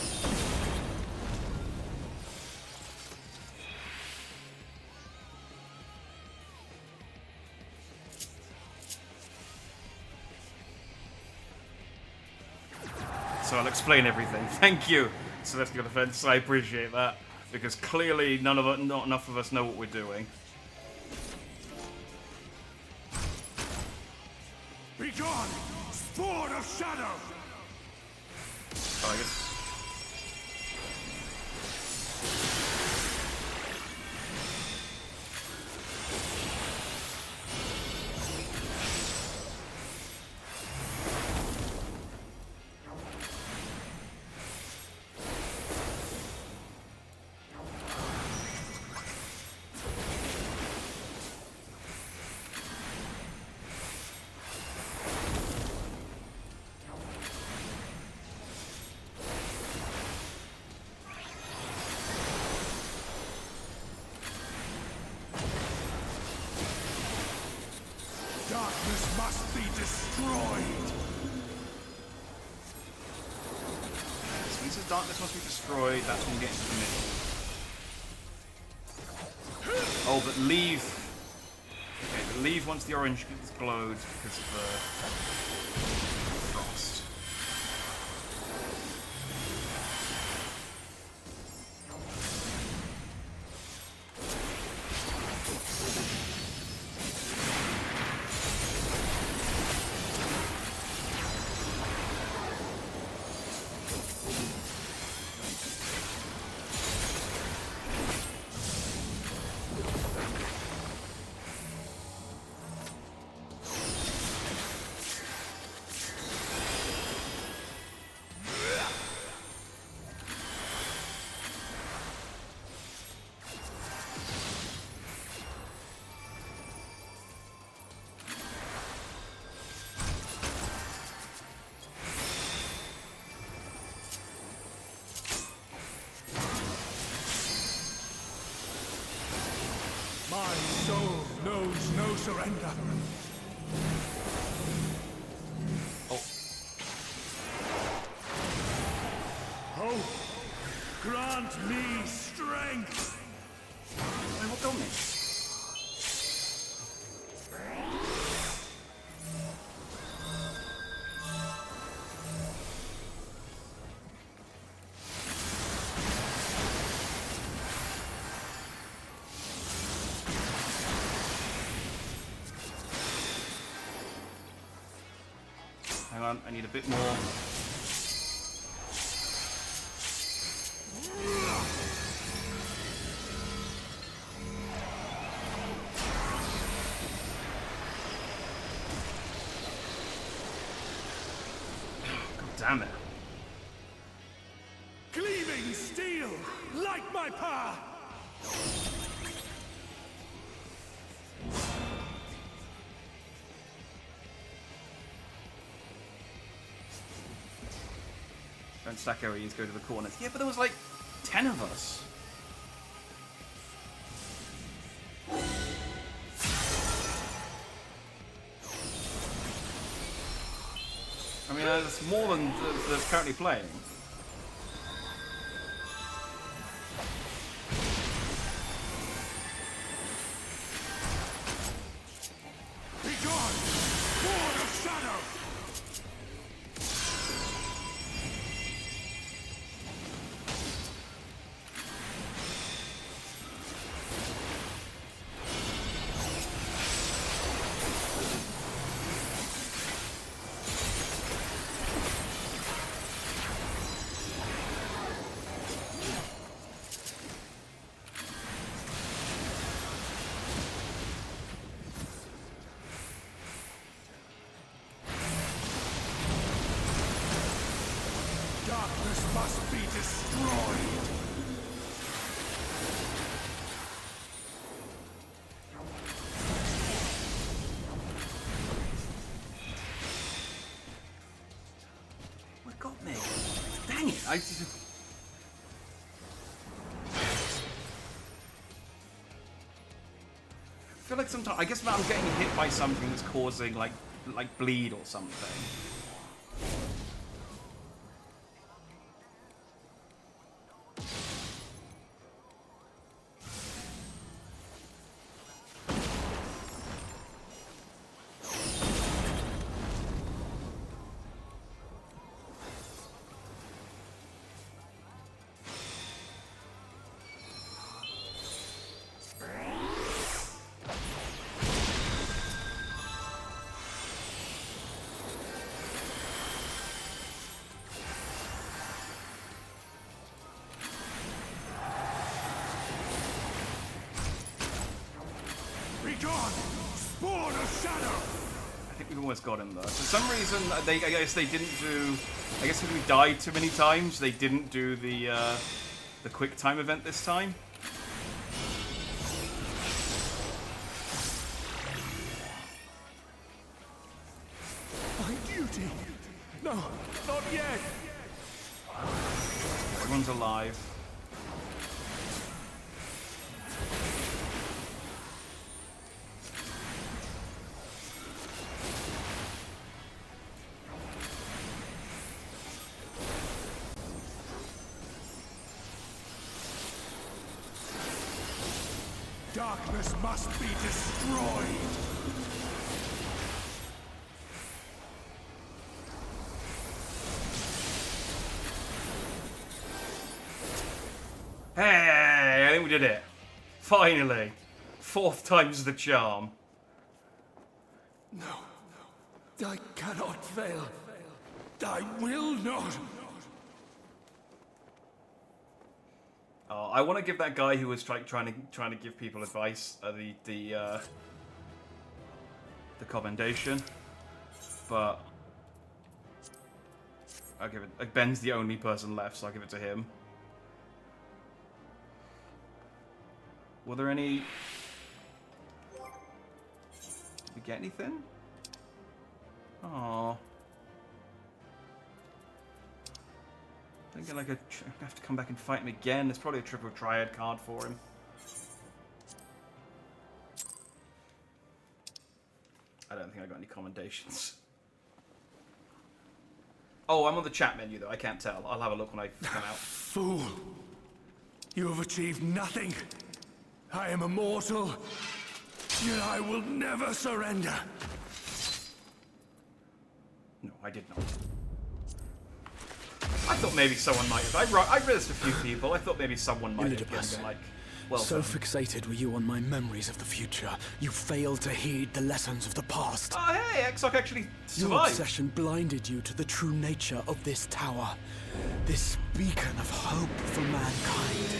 So I'll explain everything. Thank you, Celestial Defense. I appreciate that. Because clearly not enough of us know what we're doing. Be gone, spawn of shadow! Oh, I guess... Darkness must be destroyed! So he says darkness must be destroyed, that's when we get into the middle. Oh, but leave... Okay, but leave once the orange gets glowed because of the frost. surrender. Oh. Hope, grant me strength. What got me? Hang on, I need a bit more. God damn it. Cleaving steel, like my power. Don't stack areas, go to the corners. Yeah, but there was like 10 of us. I mean, there's more than that's currently playing. Be gone! Sword of Shadow! Darkness must be destroyed! What got me? Dang it! I just... I feel like sometimes... I guess I'm getting hit by something that's causing, like bleed or something. Be gone! Spawn of Shadow! I think we've almost got him though. For some reason, I guess they didn't do. I guess if we died too many times, they didn't do the quick time event this time. My duty! No, not yet! Everyone's alive. Darkness must be destroyed! Hey, I think we did it. Finally. 4th time's the charm. No, I cannot fail. I will not. Oh, I want to give that guy who was trying to give people advice the commendation, but I'll give it. Like, Ben's the only person left, so I'll give it to him. Were there any? Did we get anything? Oh. I think I have to come back and fight him again. There's probably a triple triad card for him. think I got any commendations. Oh, I'm on the chat menu, though. I can't tell. I'll have a look when I come out. Fool! You have achieved nothing. I am immortal, yet I will never surrender. No, I did not. I thought maybe someone might have. I read this to a few people. I thought maybe someone might have been like, well so done. fixated were you on my memories of the future, you failed to heed the lessons of the past. Oh, hey, Exarch actually survived. Your obsession blinded you to the true nature of this tower. This beacon of hope for mankind.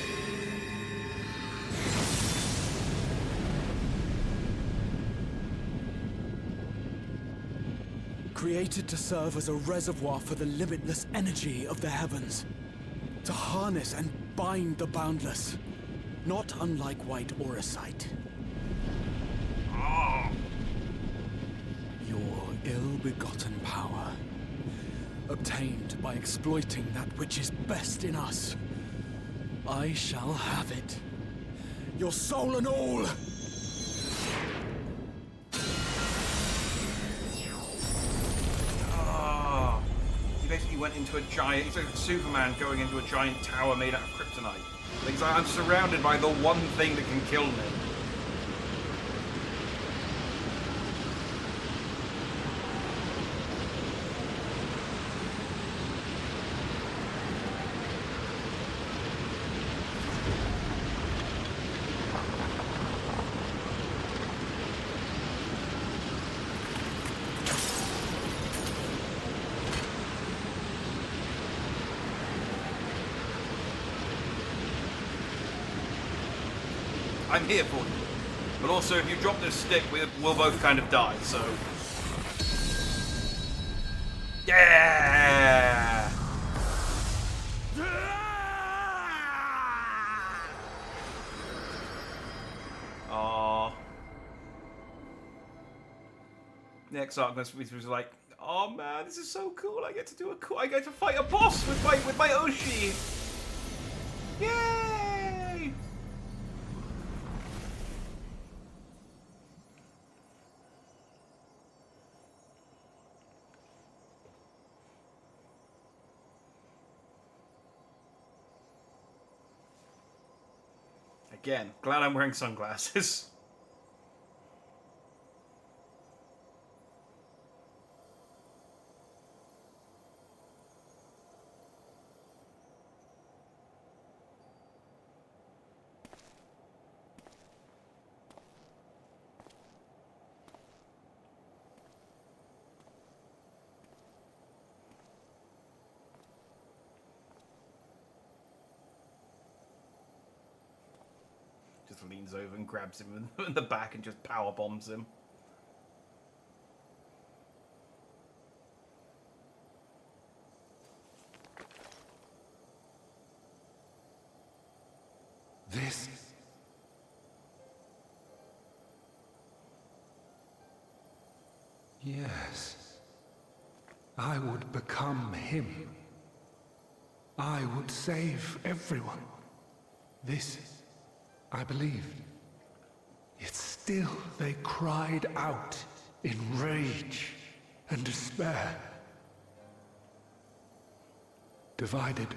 Created to serve as a reservoir for the limitless energy of the heavens. To harness and bind the boundless. Not unlike white auracite. Your ill-begotten power. Obtained by exploiting that which is best in us. I shall have it. Your soul and all! He basically went into a giant... He's like Superman going into a giant tower made out of kryptonite. He's like, I'm surrounded by the one thing that can kill me. I'm here for you. But also, if you drop this stick, we'll both kind of die, so... Yeah! Aww. Next arc was like, oh man, this is so cool. I get to fight a boss with my Oshi. Yay! Again, glad I'm wearing sunglasses. Just leans over and grabs him in the back and just power bombs him. This. Yes. I would become him. I would save everyone. This, I believed. Yet still they cried out in rage and despair. Divided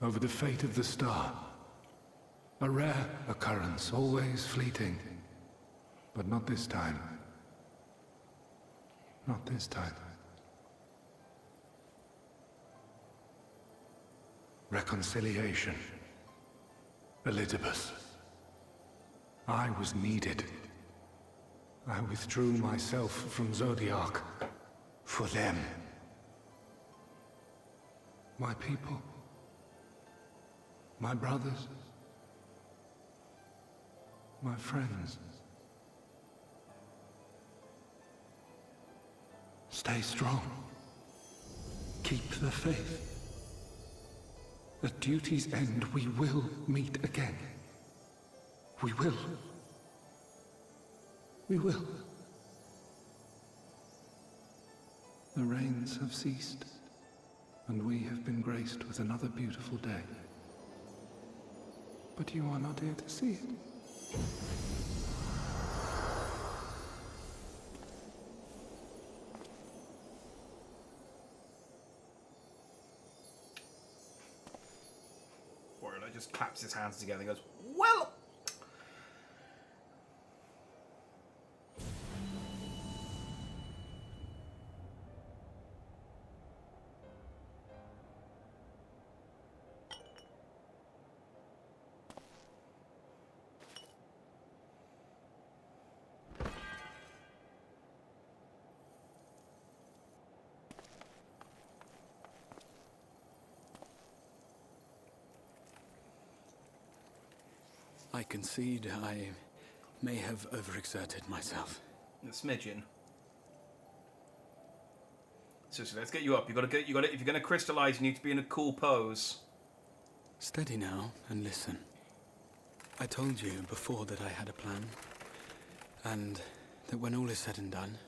over the fate of the star. A rare occurrence, always fleeting. But not this time. Not this time. Reconciliation. Elidibus. I was needed. I withdrew myself from Zodiac. For them. My people. My brothers. My friends. Stay strong. Keep the faith. At duty's end, we will meet again. We will. We will. The rains have ceased, and we have been graced with another beautiful day. But you are not here to see it. just claps his hands together and goes, well... I concede I may have overexerted myself. A smidgen. Seriously, let's get you up. You gotta if you're gonna crystallize, you need to be in a cool pose. Steady now and listen. I told you before that I had a plan, and that when all is said and done,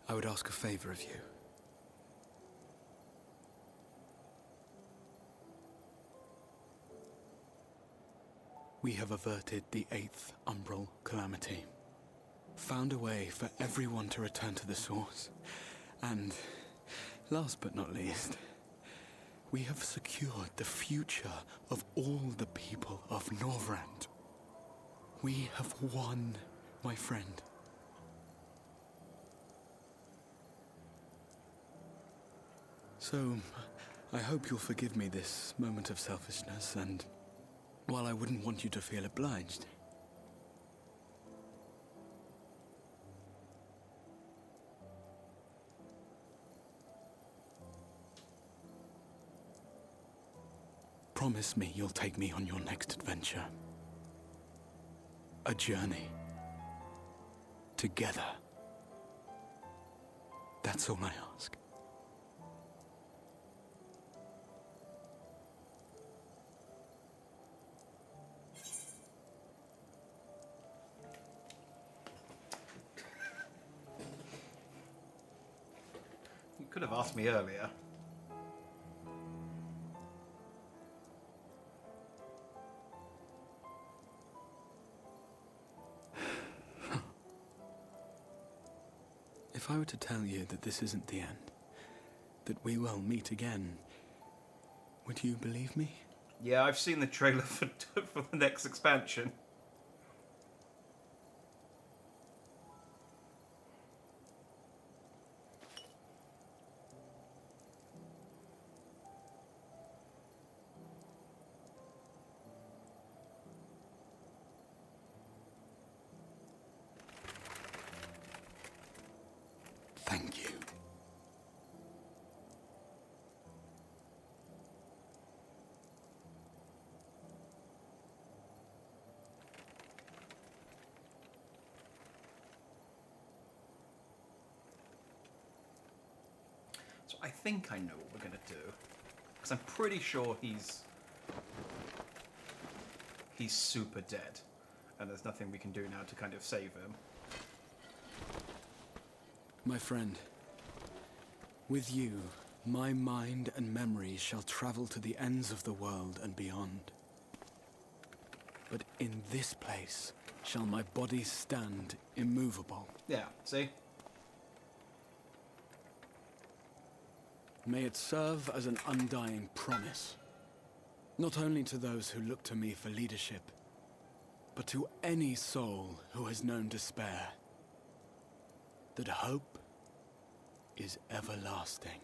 I would ask a favor of you. We have averted the 8th Umbral Calamity, found a way for everyone to return to the source, and, last but not least, we have secured the future of all the people of Norvrand. We have won, my friend. So, I hope you'll forgive me this moment of selfishness, and while I wouldn't want you to feel obliged, promise me you'll take me on your next adventure. A journey. Together. That's all I ask. You could have asked me earlier. If I were to tell you that this isn't the end, that we will meet again, would you believe me? Yeah, I've seen the trailer for the next expansion. Thank you. So I think I know what we're gonna do, because I'm pretty sure he's super dead, and there's nothing we can do now to kind of save him. My friend, with you, my mind and memories shall travel to the ends of the world and beyond. But in this place shall my body stand immovable. Yeah, see? May it serve as an undying promise, not only to those who look to me for leadership, but to any soul who has known despair, that hope is everlasting.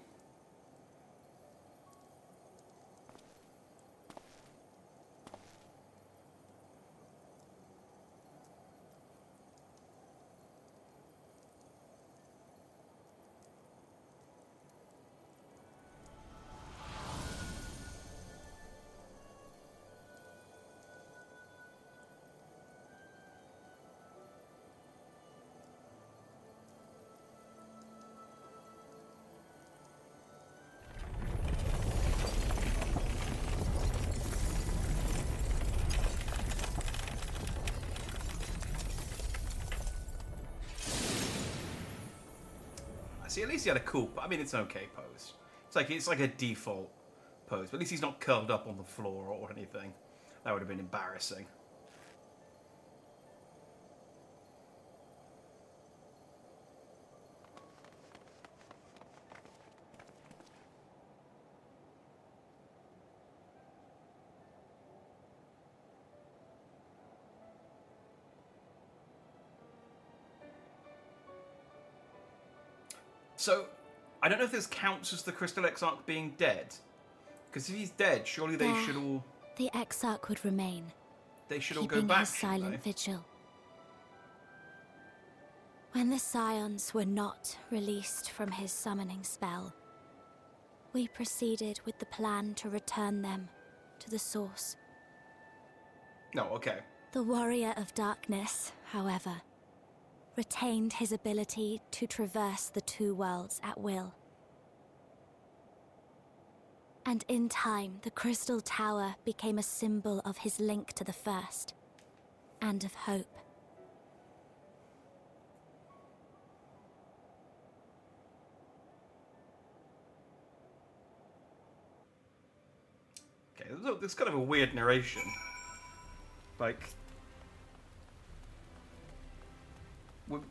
See, at least he had a cool... I mean, it's an okay pose. It's like a default pose. But at least he's not curled up on the floor or anything. That would have been embarrassing. So, I don't know if this counts as the Crystal Exarch being dead. Because if he's dead, surely they should all... The Exarch would remain. They should all go back, his silent vigil. When the Scions were not released from his summoning spell, we proceeded with the plan to return them to the source. No, okay. The Warrior of Darkness, however, retained his ability to traverse the two worlds at will. And in time, the Crystal Tower became a symbol of his link to the First, and of hope. Okay, there's kind of a weird narration. Like...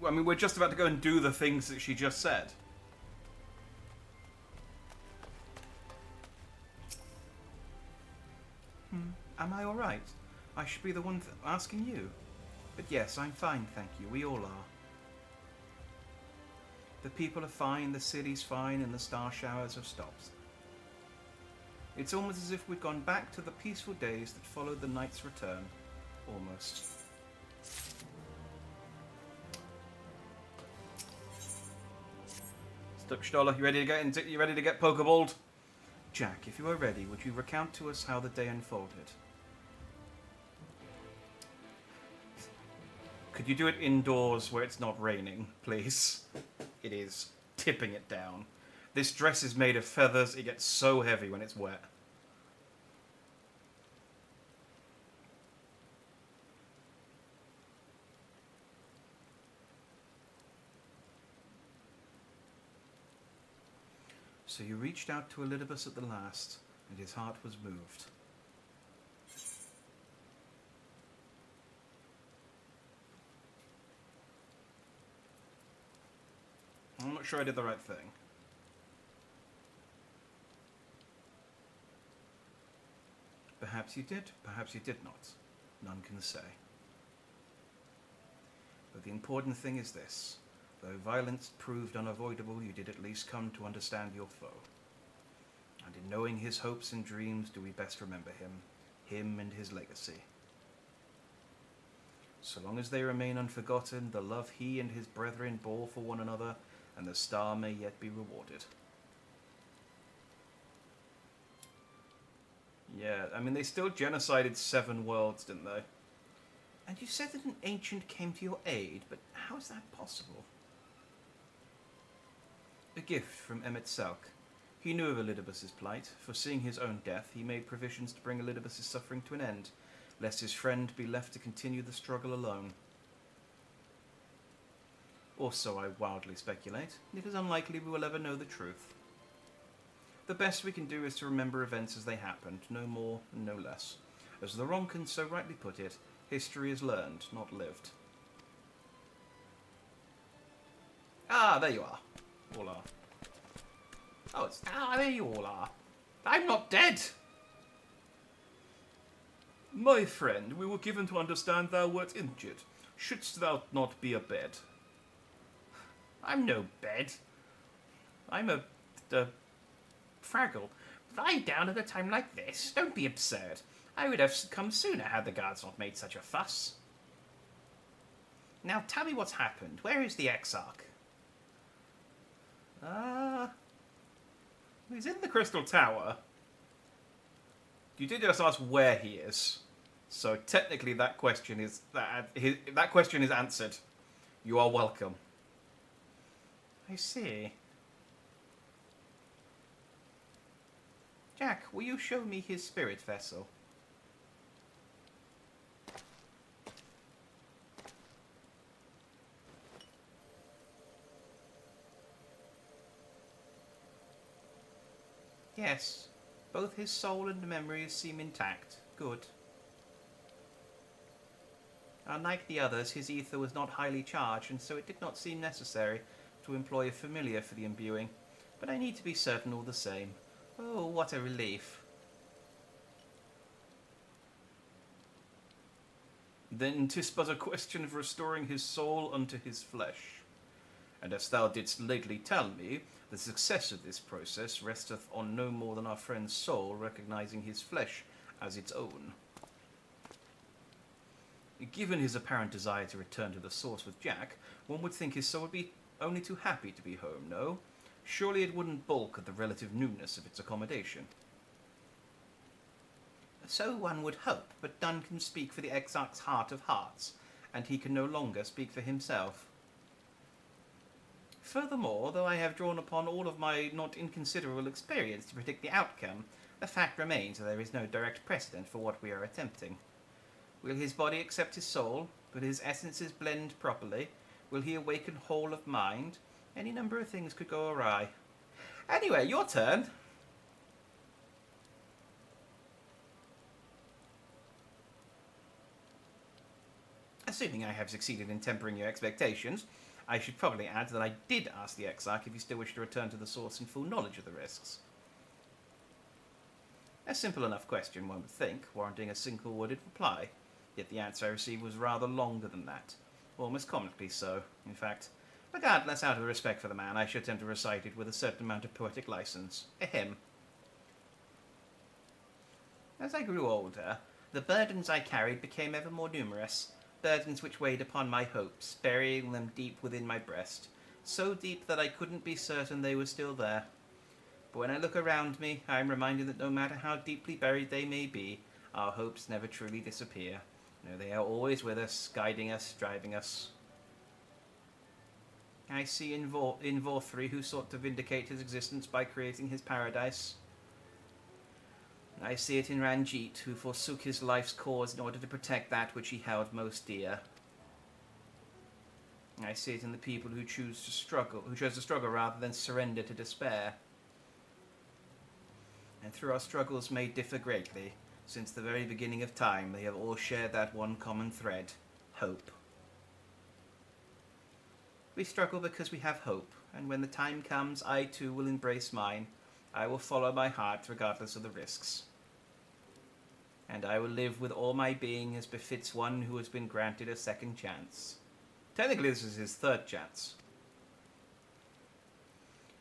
I mean, we're just about to go and do the things that she just said. Am I alright? I should be the one asking you. But yes, I'm fine, thank you. We all are. The people are fine, the city's fine, and the star showers have stopped. It's almost as if we'd gone back to the peaceful days that followed the knight's return. Almost. Stoller, you ready to get pokeballed? Jack, if you are ready, would you recount to us how the day unfolded? Could you do it indoors where it's not raining, please? It is tipping it down. This dress is made of feathers. It gets so heavy when it's wet. So you reached out to Elidibus at the last, and his heart was moved. I'm not sure I did the right thing. Perhaps you did, perhaps you did not. None can say. But the important thing is this. Though violence proved unavoidable, you did at least come to understand your foe. And in knowing his hopes and dreams do we best remember him and his legacy. So long as they remain unforgotten, the love he and his brethren bore for one another, and the star may yet be rewarded. Yeah, I mean, they still genocided 7 worlds, didn't they? And you said that an ancient came to your aid, but how is that possible? A gift from Emmett Selk. He knew of Elidibus's plight. Foreseeing his own death, he made provisions to bring Elidibus's suffering to an end, lest his friend be left to continue the struggle alone. Or so I wildly speculate. It is unlikely we will ever know the truth. The best we can do is to remember events as they happened, no more and no less. As the Ronkin so rightly put it, history is learned, not lived. Ah, there you are. All are. Oh, there you all are. I'm not dead! My friend, we were given to understand thou wert injured. Shouldst thou not be abed? I'm no bed. I'm a Fraggle. Lie down at a time like this. Don't be absurd. I would have come sooner had the guards not made such a fuss. Now tell me what's happened. Where is the Exarch? He's in the Crystal Tower. You did just ask where he is. So technically that question is answered. You are welcome. I see. Jack, will you show me his spirit vessel? Yes, both his soul and memories seem intact. Good. Unlike the others, his ether was not highly charged, and so it did not seem necessary to employ a familiar for the imbuing. But I need to be certain all the same. Oh, what a relief. Then 'tis but a question of restoring his soul unto his flesh. And as thou didst lately tell me, the success of this process resteth on no more than our friend's soul recognizing his flesh as its own. Given his apparent desire to return to the source with Jack, one would think his soul would be only too happy to be home, no? Surely it wouldn't balk at the relative newness of its accommodation. So one would hope, but none can speak for the Exarch's heart of hearts, and he can no longer speak for himself. Furthermore, though I have drawn upon all of my not inconsiderable experience to predict the outcome, the fact remains that there is no direct precedent for what we are attempting. Will his body accept his soul? Will his essences blend properly? Will he awaken whole of mind? Any number of things could go awry. Anyway, your turn. Assuming I have succeeded in tempering your expectations, I should probably add that I did ask the Exarch if he still wished to return to the source in full knowledge of the risks. A simple enough question, one would think, warranting a single-worded reply, yet the answer I received was rather longer than that, almost comically so. In fact, regardless out of respect for the man, I should attempt to recite it with a certain amount of poetic license. Ahem. As I grew older, the burdens I carried became ever more numerous, burdens which weighed upon my hopes, burying them deep within my breast, so deep that I couldn't be certain they were still there. But when I look around me, I am reminded that no matter how deeply buried they may be, our hopes never truly disappear. No, they are always with us, guiding us, driving us. I see in Vorthri, who sought to vindicate his existence by creating his paradise. I see it in Ranjit, who forsook his life's cause in order to protect that which he held most dear. I see it in the people who chose to struggle rather than surrender to despair. And through our struggles may differ greatly, since the very beginning of time they have all shared that one common thread, hope. We struggle because we have hope, and when the time comes, I too will embrace mine. I will follow my heart regardless of the risks. And I will live with all my being as befits one who has been granted a second chance. Technically this is his third chance.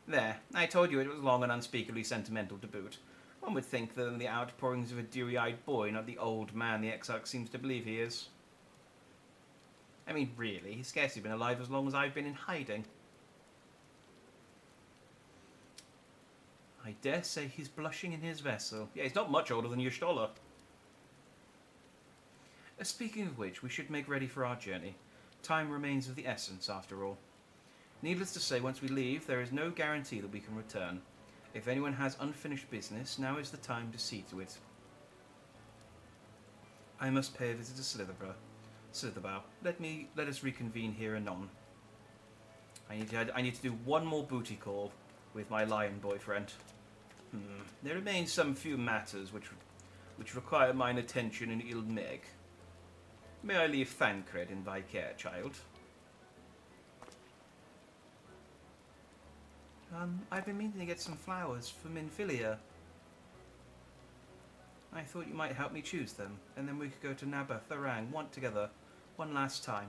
There, I told you it was long and unspeakably sentimental to boot. One would think that in the outpourings of a dewy-eyed boy, not the old man the Exarch seems to believe he is. I mean, really, he's scarcely been alive as long as I've been in hiding. I dare say he's blushing in his vessel. Yeah, he's not much older than Y'shtola. Speaking of which, we should make ready for our journey. Time remains of the essence, after all. Needless to say, once we leave, there is no guarantee that we can return. If anyone has unfinished business, now is the time to see to it. I must pay a visit to Slitherbow. Let us reconvene here anon. I need to do one more booty call with my lion boyfriend. There remain some few matters which require mine attention in Ilmeg. May I leave Thancred in thy care, child? I've been meaning to get some flowers for Minfilia. I thought you might help me choose them, and then we could go to Nabba Thorang together, one last time.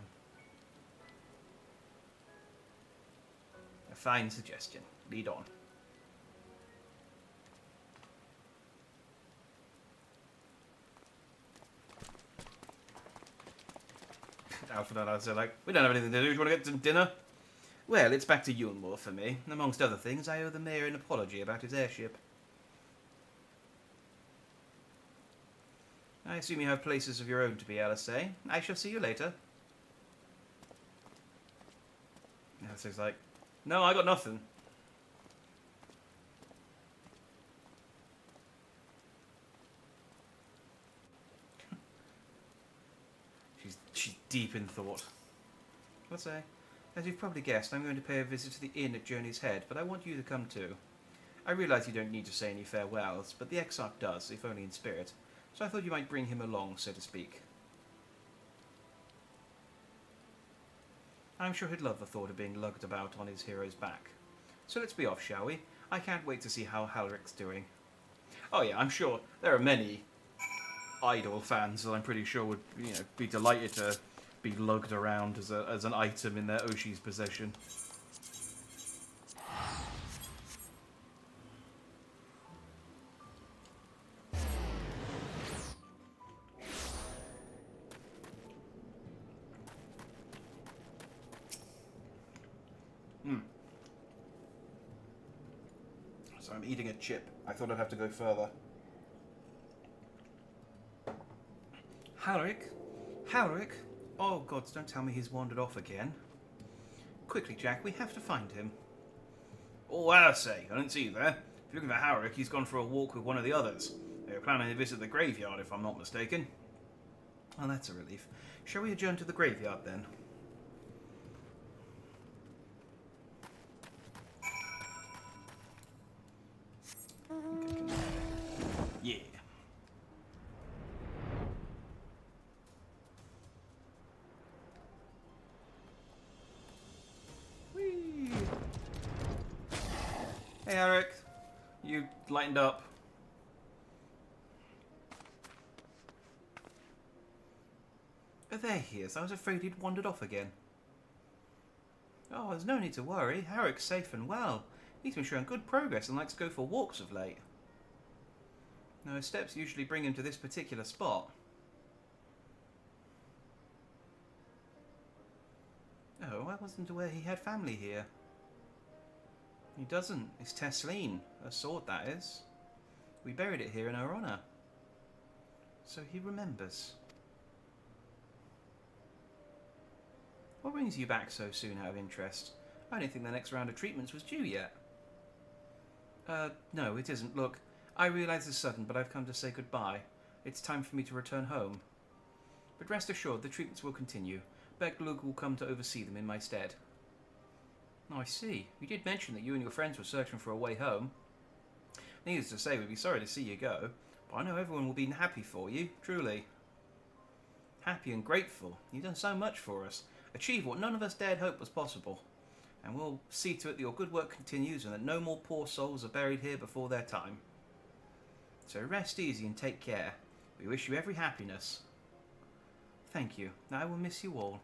A fine suggestion. Lead on. Alfred and I said, like, we don't have anything to do. Do you want to get some dinner? Well, it's back to Yulmore for me. Amongst other things, I owe the mayor an apology about his airship. I assume you have places of your own to be, Alisaie. I shall see you later. Alisaie's like, no, I got nothing. She's deep in thought. Let's say, as you've probably guessed, I'm going to pay a visit to the inn at Journey's Head, but I want you to come too. I realise you don't need to say any farewells, but the Exarch does, if only in spirit, so I thought you might bring him along, so to speak. I'm sure he'd love the thought of being lugged about on his hero's back. So let's be off, shall we? I can't wait to see how Halric's doing. Oh yeah, I'm sure there are many Idol fans that I'm pretty sure would, be delighted to be lugged around as an item in their Oshi's possession. So I'm eating a chip. I thought I'd have to go further. Halric? Halric? Oh, gods, don't tell me he's wandered off again. Quickly, Jack, we have to find him. Oh, I say, I didn't see you there. If you're looking for Halric, he's gone for a walk with one of the others. They were planning to visit the graveyard, if I'm not mistaken. Well, that's a relief. Shall we adjourn to the graveyard, then? Yeah. Whee! Hey, Eric. You lightened up. Oh, there he is. I was afraid he'd wandered off again. Oh, there's no need to worry. Harrick's safe and well. He's been showing good progress and likes to go for walks of late. Now, his steps usually bring him to this particular spot. Oh, I wasn't aware he had family here. He doesn't. It's Tesleen. Her sword, that is. We buried it here in her honour. So he remembers. What brings you back so soon out of interest? I didn't think the next round of treatments was due yet. No, it isn't. Look, I realise it's sudden, but I've come to say goodbye. It's time for me to return home. But rest assured, the treatments will continue. Beglug will come to oversee them in my stead. Oh, I see. You did mention that you and your friends were searching for a way home. Needless to say, we'd be sorry to see you go, but I know everyone will be happy for you, truly. Happy and grateful. You've done so much for us. Achieved what none of us dared hope was possible. And we'll see to it that your good work continues and that no more poor souls are buried here before their time. So rest easy and take care. We wish you every happiness. Thank you. I will miss you all.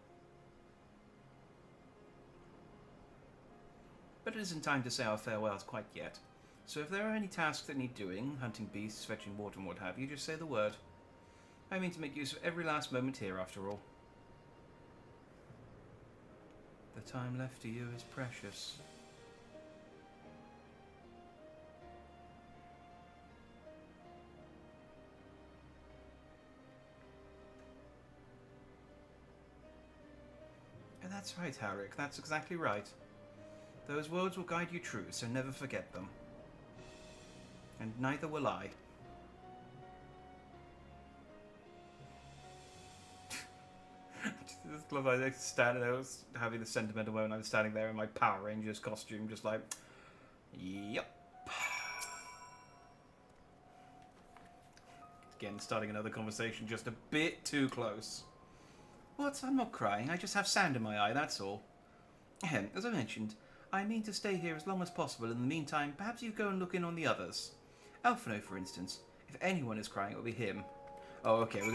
But it isn't time to say our farewells quite yet. So if there are any tasks that need doing, hunting beasts, fetching water and what have you, just say the word. I mean to make use of every last moment here after all. The time left to you is precious. And that's right, Harrick. That's exactly right. Those words will guide you true, so never forget them. And neither will I. Just love I standing there, having the sentimental moment. I'm standing there in my Power Rangers costume, just like, yep. Again, starting another conversation just a bit too close. What? I'm not crying. I just have sand in my eye, that's all. As I mentioned, I mean to stay here as long as possible. In the meantime, perhaps you go and look in on the others. Alphino, for instance. If anyone is crying, it will be him. Oh, okay. We're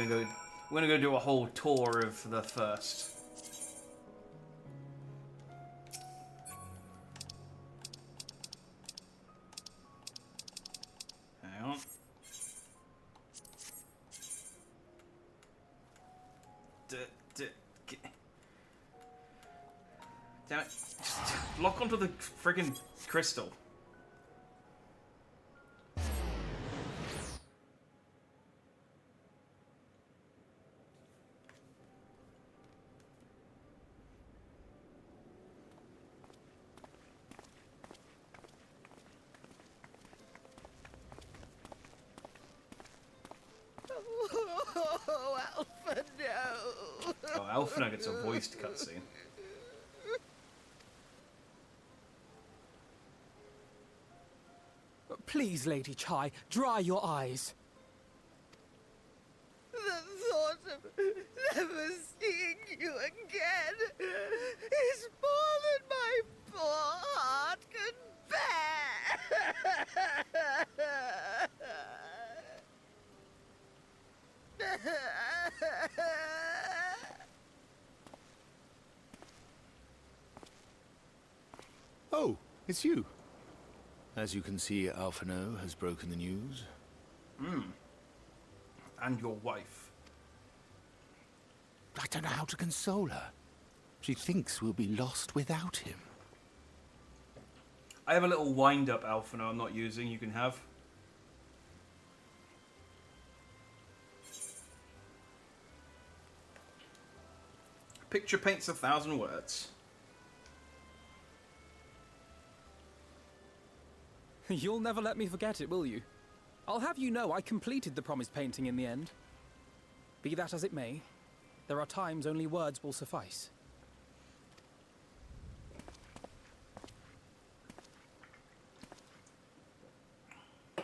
gonna go do a whole tour of the first. Hang on. Damn it. Just lock onto the friggin' crystal. Oh, Alpha, no. Oh, Alpha gets a voiced cutscene. Please, Lady Chai, dry your eyes. The thought of never seeing you again is more than my poor heart can bear. Oh, it's you. As you can see, Alphino has broken the news. And your wife. I don't know how to console her. She thinks we'll be lost without him. I have a little wind-up Alphino I'm not using, you can have. Picture paints 1,000 words. You'll never let me forget it, will you? I'll have you know I completed the promised painting in the end. Be that as it may, there are times only words will suffice.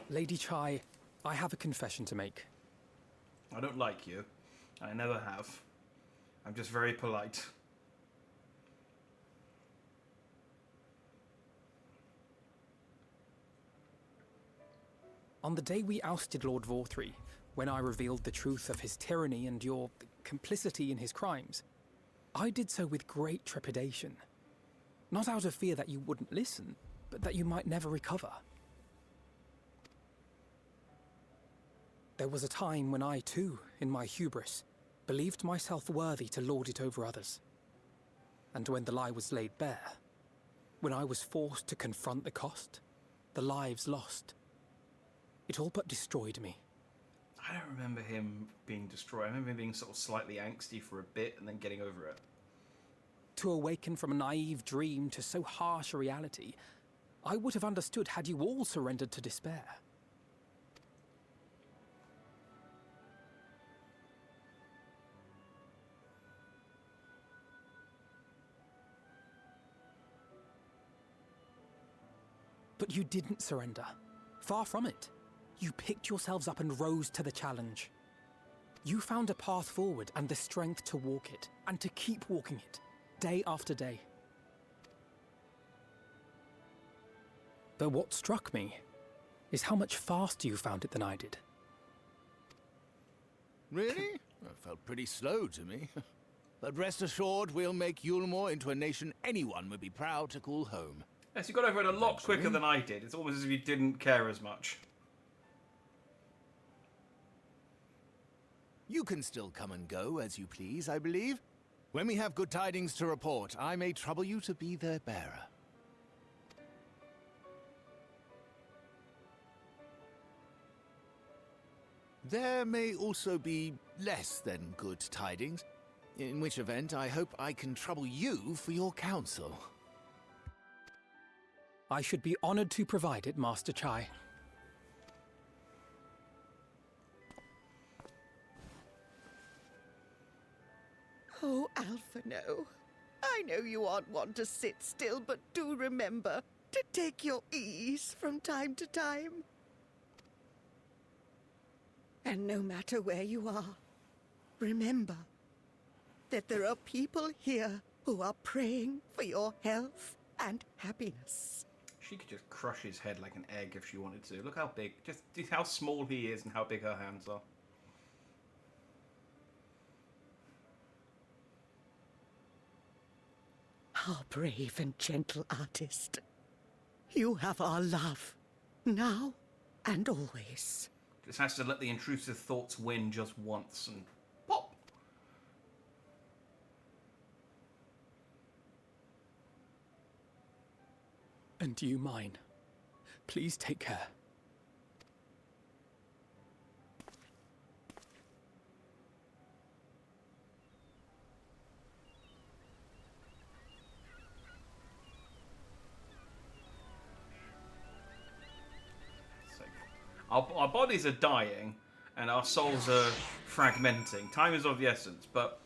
Lady Chai, I have a confession to make. I don't like you. I never have. I'm just very polite. On the day we ousted Lord Vorthree, when I revealed the truth of his tyranny and your complicity in his crimes, I did so with great trepidation. Not out of fear that you wouldn't listen, but that you might never recover. There was a time when I too, in my hubris, believed myself worthy to lord it over others. And when the lie was laid bare, when I was forced to confront the cost, the lives lost, it all but destroyed me. I don't remember him being destroyed. I remember him being sort of slightly angsty for a bit and then getting over it. To awaken from a naive dream to so harsh a reality, I would have understood had you all surrendered to despair. But you didn't surrender. Far from it. You picked yourselves up and rose to the challenge. You found a path forward and the strength to walk it, and to keep walking it, day after day. Though what struck me is how much faster you found it than I did. Really? That felt pretty slow to me. But rest assured, we'll make Yulmore into a nation anyone would be proud to call home. Yes, you got over it a lot quicker than I did. It's almost as if you didn't care as much. You can still come and go as you please, I believe. When we have good tidings to report, I may trouble you to be their bearer. There may also be less than good tidings, in which event I hope I can trouble you for your counsel. I should be honored to provide it, Master Chai. Oh, Alphino. I know you aren't one to sit still, but do remember to take your ease from time to time. And no matter where you are, remember that there are people here who are praying for your health and happiness. She could just crush his head like an egg if she wanted to. Look how big, just how small he is and how big her hands are. Our brave and gentle artist. You have our love, now and always. Just has to let the intrusive thoughts win just once and pop. And you mine. Please take care. Our bodies are dying, and our souls are fragmenting. Time is of the essence, but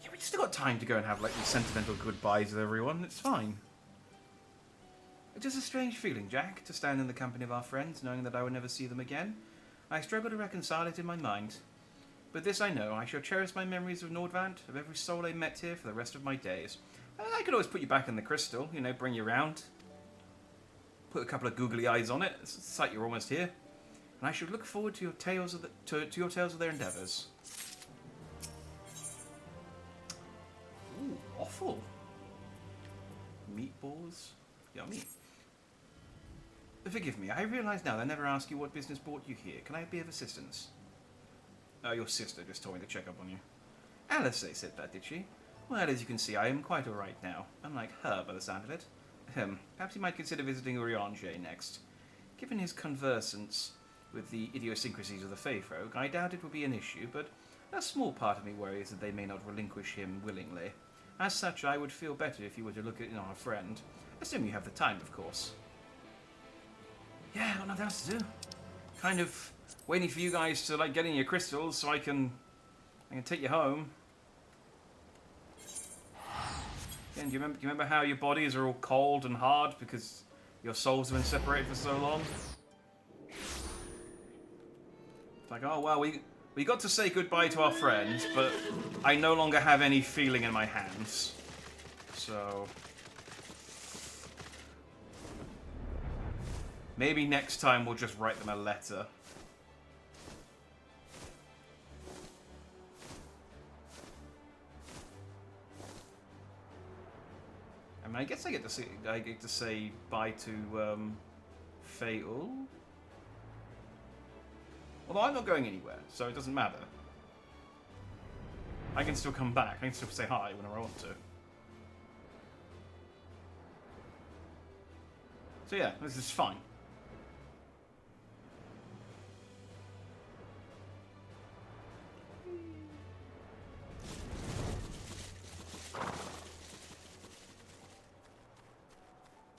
yeah, we still got time to go and have like these sentimental goodbyes with everyone. It's fine. It is a strange feeling, Jack, to stand in the company of our friends, knowing that I will never see them again. I struggle to reconcile it in my mind. But this I know, I shall cherish my memories of Nordvant, of every soul I met here for the rest of my days. I could always put you back in the crystal, you know, bring you around. Put a couple of googly eyes on it. It's like you're almost here. And I should look forward to your tales of to your tales of their endeavours. Ooh, awful. Meatballs. Yummy. Forgive me, I realise now that I never asked you what business brought you here. Can I be of assistance? Your sister just told me to check up on you. Alice said that, did she? Well, as you can see, I am quite alright now. Unlike her, by the sound of it. Perhaps he might consider visiting Urianger next. Given his conversance with the idiosyncrasies of the Fey folk, I doubt it would be an issue, but a small part of me worries that they may not relinquish him willingly. As such, I would feel better if you were to look at our friend. Assuming you have the time, of course. Yeah, got nothing else to do. Kind of waiting for you guys to like get in your crystals so I can take you home. Again, do you remember how your bodies are all cold and hard because your souls have been separated for so long? It's like, oh well, we got to say goodbye to our friends, but I no longer have any feeling in my hands. So maybe next time we'll just write them a letter. I mean, I guess I get to say bye to Fatal. Although I'm not going anywhere, so it doesn't matter. I can still come back. I can still say hi whenever I want to. So yeah, this is fine.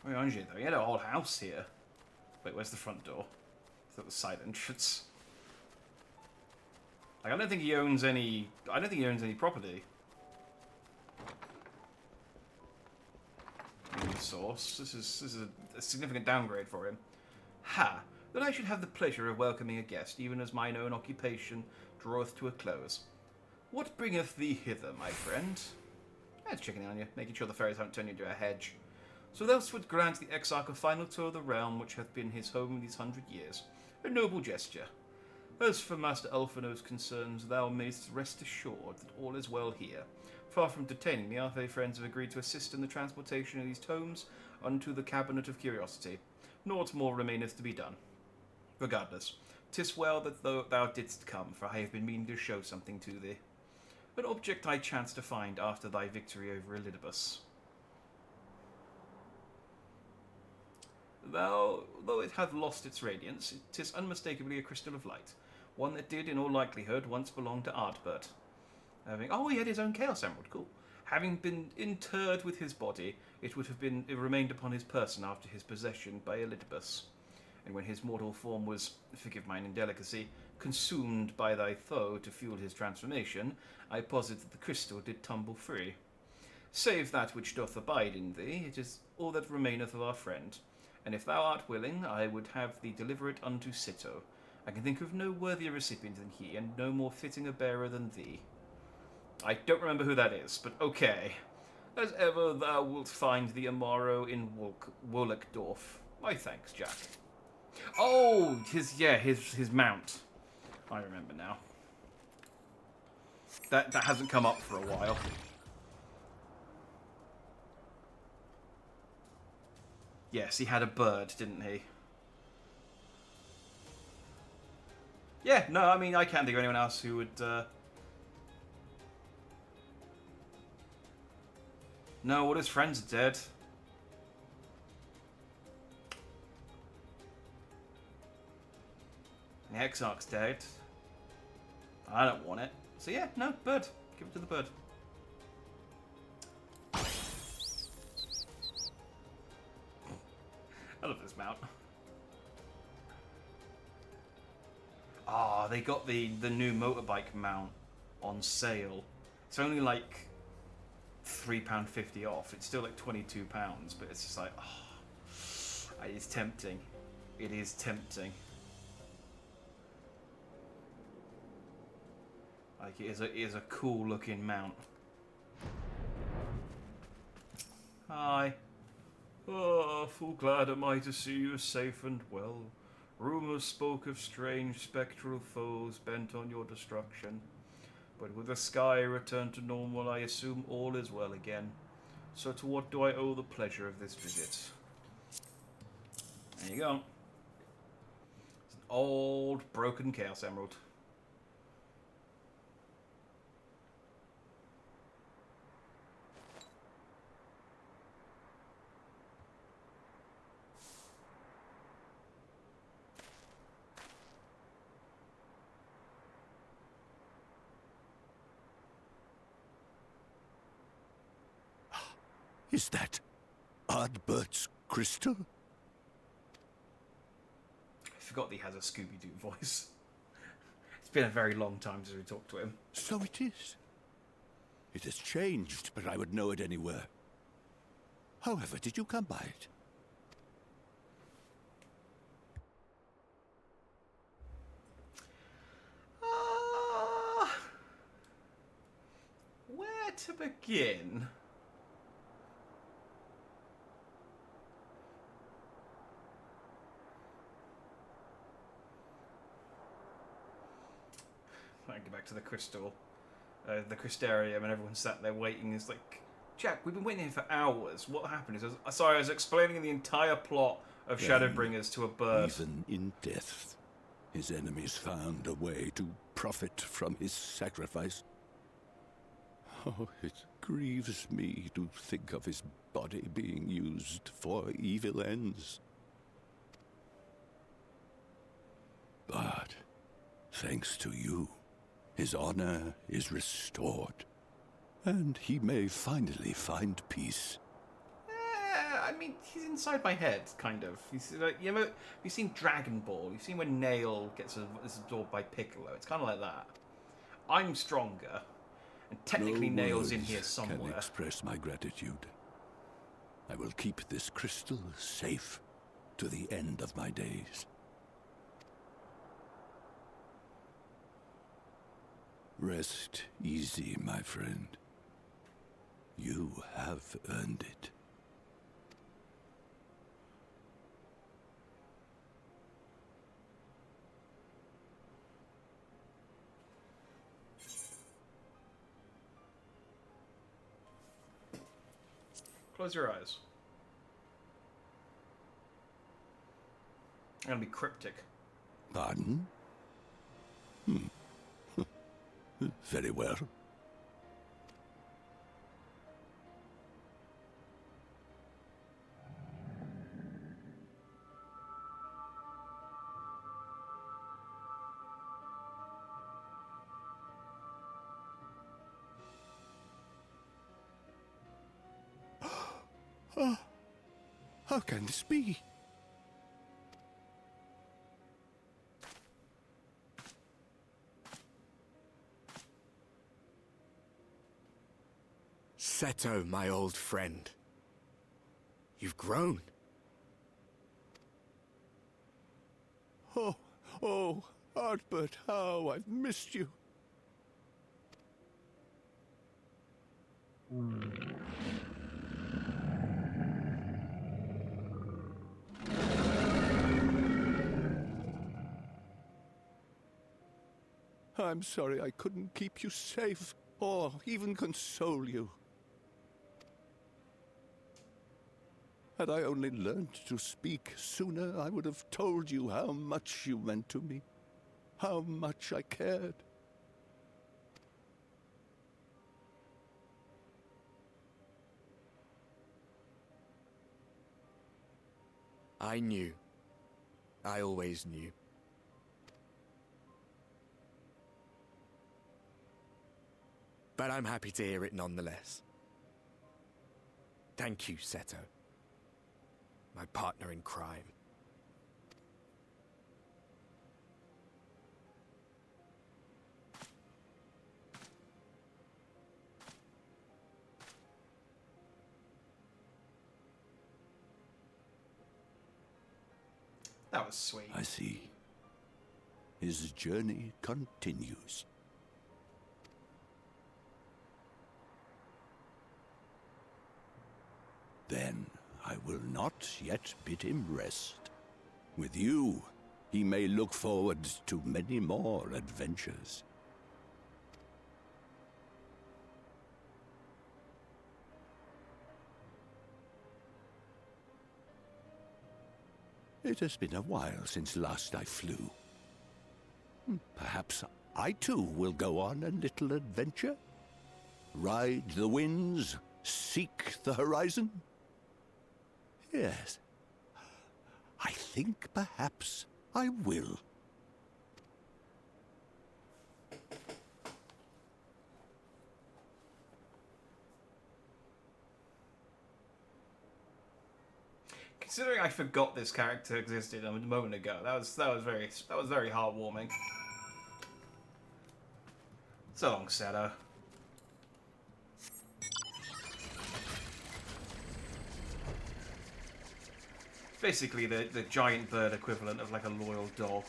Urianger, though, he had a whole house here. Wait, where's the front door? Is that the side entrance? Like, I don't think he owns any property. Source. This is a significant downgrade for him. Ha! That I should have the pleasure of welcoming a guest, even as mine own occupation draweth to a close. What bringeth thee hither, my friend? Just checking on you, making sure the fairies haven't turned you into a hedge. So thou would grant the Exarch a final tour of the realm which hath been his home these 100 years. A noble gesture. As for Master Alphino's concerns, thou mayst rest assured that all is well here. Far from detaining me, our Fey friends have agreed to assist in the transportation of these tomes unto the Cabinet of Curiosity. Naught more remaineth to be done. Regardless, 'tis well that thou didst come, for I have been meaning to show something to thee. An object I chanced to find after thy victory over Elidibus. Though it hath lost its radiance, 'tis unmistakably a crystal of light, one that did, in all likelihood, once belong to Ardbert. He had his own Chaos Emerald, cool. Having been interred with his body, it remained upon his person after his possession by Elidibus. And when his mortal form was, forgive mine indelicacy, consumed by thy foe to fuel his transformation, I posit that the crystal did tumble free. Save that which doth abide in thee, it is all that remaineth of our friend. And if thou art willing, I would have thee deliver it unto Sito. I can think of no worthier recipient than he, and no more fitting a bearer than thee. I don't remember who that is, but okay. As ever, thou wilt find the Amaro in Wolleckdorf. My thanks, Jack. Oh, his mount. I remember now. That hasn't come up for a while. Yes, he had a bird, didn't he? Yeah, no, I mean, I can't think of anyone else who would, No, all his friends are dead. The Exarch's dead. I don't want it. So yeah, no, bird. Give it to the bird. I love this mount. Ah, they got the new motorbike mount on sale. It's only like £3.50 off. It's still like £22, but it's just like, oh, it's tempting. It is tempting. Like, it is a cool looking mount. Hi. Oh, full glad am I to see you safe and well. Rumours spoke of strange spectral foes bent on your destruction. But with the sky returned to normal, I assume all is well again. So to what do I owe the pleasure of this visit? There you go. It's an old, broken Chaos Emerald. Is that Ardbert's crystal? I forgot that he has a Scooby-Doo voice. It's been a very long time since we talked to him. So it is. It has changed, but I would know it anywhere. However, did you come by it? Where to begin? I go back to the crystal, the crystarium, and everyone sat there waiting. It's like, Jack, we've been waiting here for hours. What happened? I was explaining the entire plot of Shadowbringers to a bird. Even in death, his enemies found a way to profit from his sacrifice. Oh, it grieves me to think of his body being used for evil ends. But, thanks to you, his honor is restored, and he may finally find peace. I mean, he's inside my head, kind of. He's like, you've seen Dragon Ball. You've seen when Nail gets absorbed by Piccolo. It's kind of like that. I'm stronger, and technically No Nail's in words here somewhere. Can express my gratitude. I will keep this crystal safe to the end of my days. Rest easy, my friend. You have earned it. Close your eyes. I'm gonna be cryptic. Pardon? Very well. How can this be? Seto, my old friend. You've grown. Oh, Ardbert, how I've missed you. I'm sorry I couldn't keep you safe, or even console you. Had I only learned to speak sooner, I would have told you how much you meant to me, how much I cared. I knew. I always knew. But I'm happy to hear it nonetheless. Thank you, Seto. My partner in crime. That was sweet. I see. His journey continues. Then I will not yet bid him rest. With you, he may look forward to many more adventures. It has been a while since last I flew. Perhaps I too will go on a little adventure? Ride the winds, seek the horizon? Yes, I think perhaps I will. Considering I forgot this character existed a moment ago, that was very heartwarming. So long, Seto. Basically the giant bird equivalent of like a loyal dog.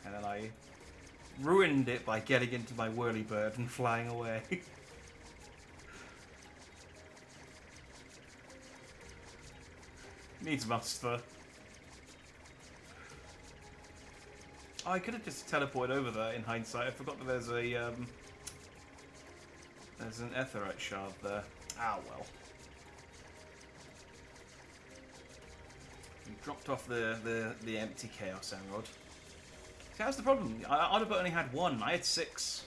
And then I ruined it by getting into my whirlybird and flying away. Needs must though. Oh, I could have just teleported over there in hindsight. I forgot that there's an Aetheryte shard there. Ah well. You dropped off the empty Chaos Emerald. See, that's the problem. I'd have only had one. I had 6.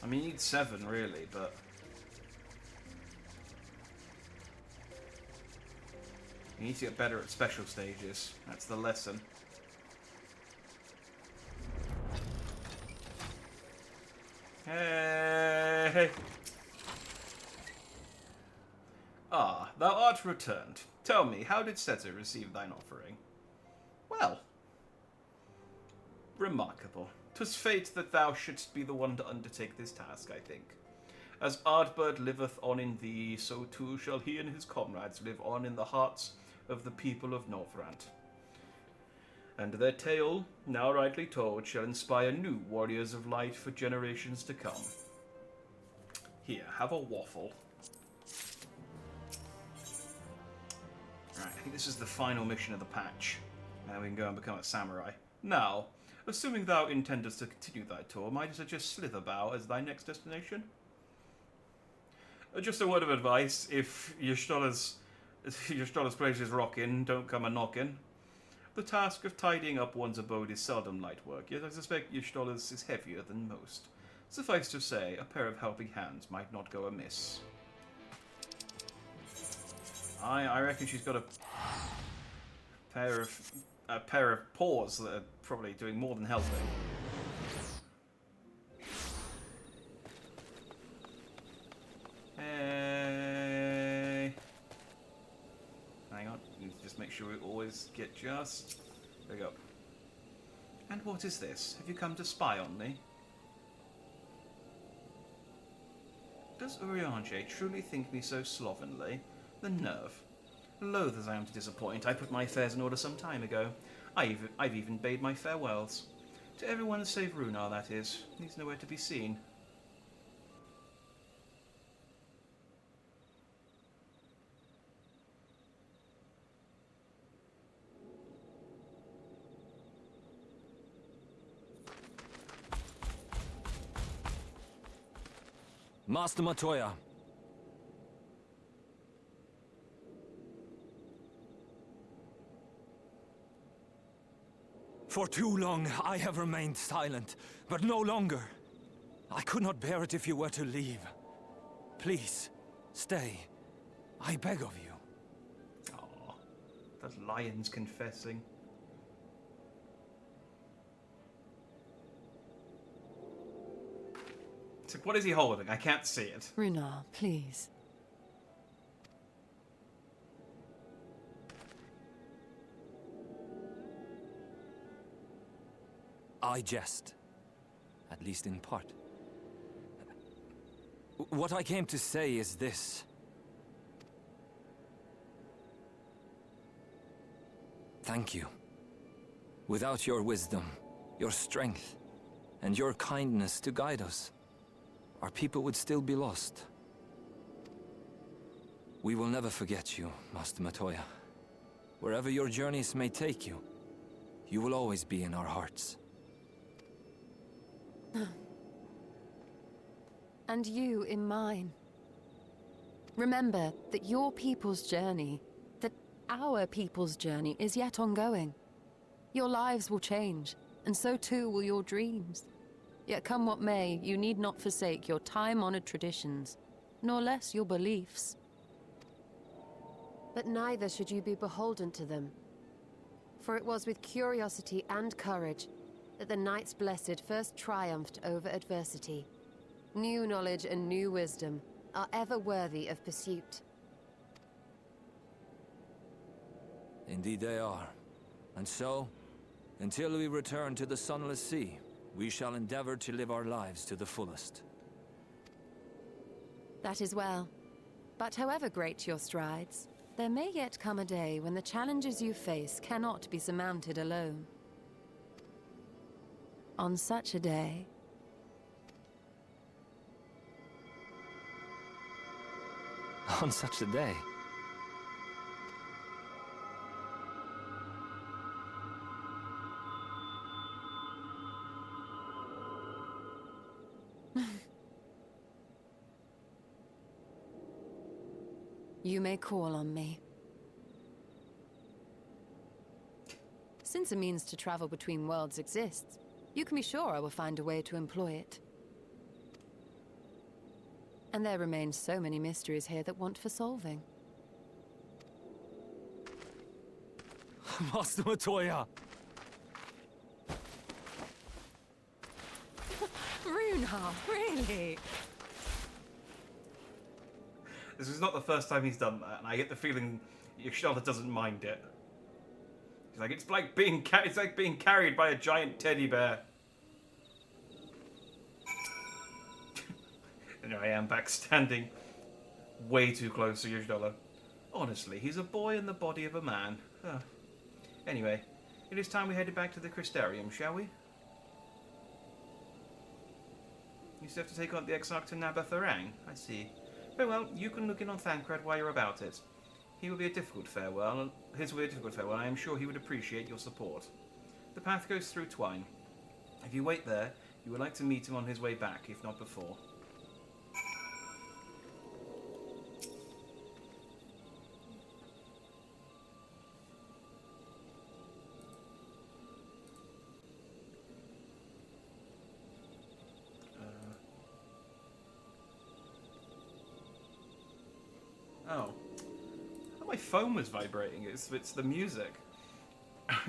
I mean, you need 7 really, but you need to get better at special stages. That's the lesson. Hey! Ah, thou art returned. Tell me, how did Seto receive thine offering? Well, remarkable. 'Twas fate that thou shouldst be the one to undertake this task, I think. As Ardbird liveth on in thee, so too shall he and his comrades live on in the hearts of the people of Northrant. And their tale, now rightly told, shall inspire new warriors of light for generations to come. Here, have a waffle. Alright, I think this is the final mission of the patch. And then we can go and become a samurai. Now, assuming thou intendest to continue thy tour, might I suggest Slitherbow as thy next destination? Just a word of advice, if Y'shtola's place is rockin', don't come a-knockin'. The task of tidying up one's abode is seldom light work, yet I suspect Y'shtola's is heavier than most. Suffice to say, a pair of helping hands might not go amiss. I reckon she's got a pair of paws that are probably doing more than helping. Hey. Hang on, need to just make sure we always get just... There we go. And what is this? Have you come to spy on me? Does Urianger truly think me so slovenly? The nerve. Loath as I am to disappoint, I put my affairs in order some time ago. I've even bade my farewells. To everyone save Runar, that is. He's nowhere to be seen. Master Matoya. For too long I have remained silent, but no longer. I could not bear it if you were to leave. Please, stay. I beg of you. Aww, those lions confessing. So what is he holding? I can't see it. Runar, please. I jest. At least in part. What I came to say is this. Thank you. Without your wisdom, your strength, and your kindness to guide us, our people would still be lost. We will never forget you, Master Matoya. Wherever your journeys may take you, you will always be in our hearts. And you in mine. Remember that your people's journey, that our people's journey is yet ongoing. Your lives will change, and so too will your dreams. Yet come what may, you need not forsake your time-honored traditions, nor less your beliefs. But neither should you be beholden to them. For it was with curiosity and courage that the Knights Blessed first triumphed over adversity. New knowledge and new wisdom are ever worthy of pursuit. Indeed they are. And so, until we return to the Sunless Sea, we shall endeavor to live our lives to the fullest. That is well. But however great your strides, there may yet come a day when the challenges you face cannot be surmounted alone. On such a day... On such a day? You may call on me. Since a means to travel between worlds exists, you can be sure I will find a way to employ it. And there remain so many mysteries here that want for solving. Master Matoya! Runehar, really? This is not the first time he's done that, and I get the feeling Charlotte doesn't mind it. He's like, it's like being carried by a giant teddy bear. And here I am back standing way too close to Yoshdolo. Honestly, he's a boy in the body of a man. Anyway, it is time we headed back to the Crystarium, shall we? You still have to take on the Exarch to Nabatharang, I see. Very well, you can look in on Thancred while you're about it. His will be a difficult farewell, and I am sure he would appreciate your support. The path goes through Twine. If you wait there, you would like to meet him on his way back, if not before. Oh. My phone was vibrating. It's the music.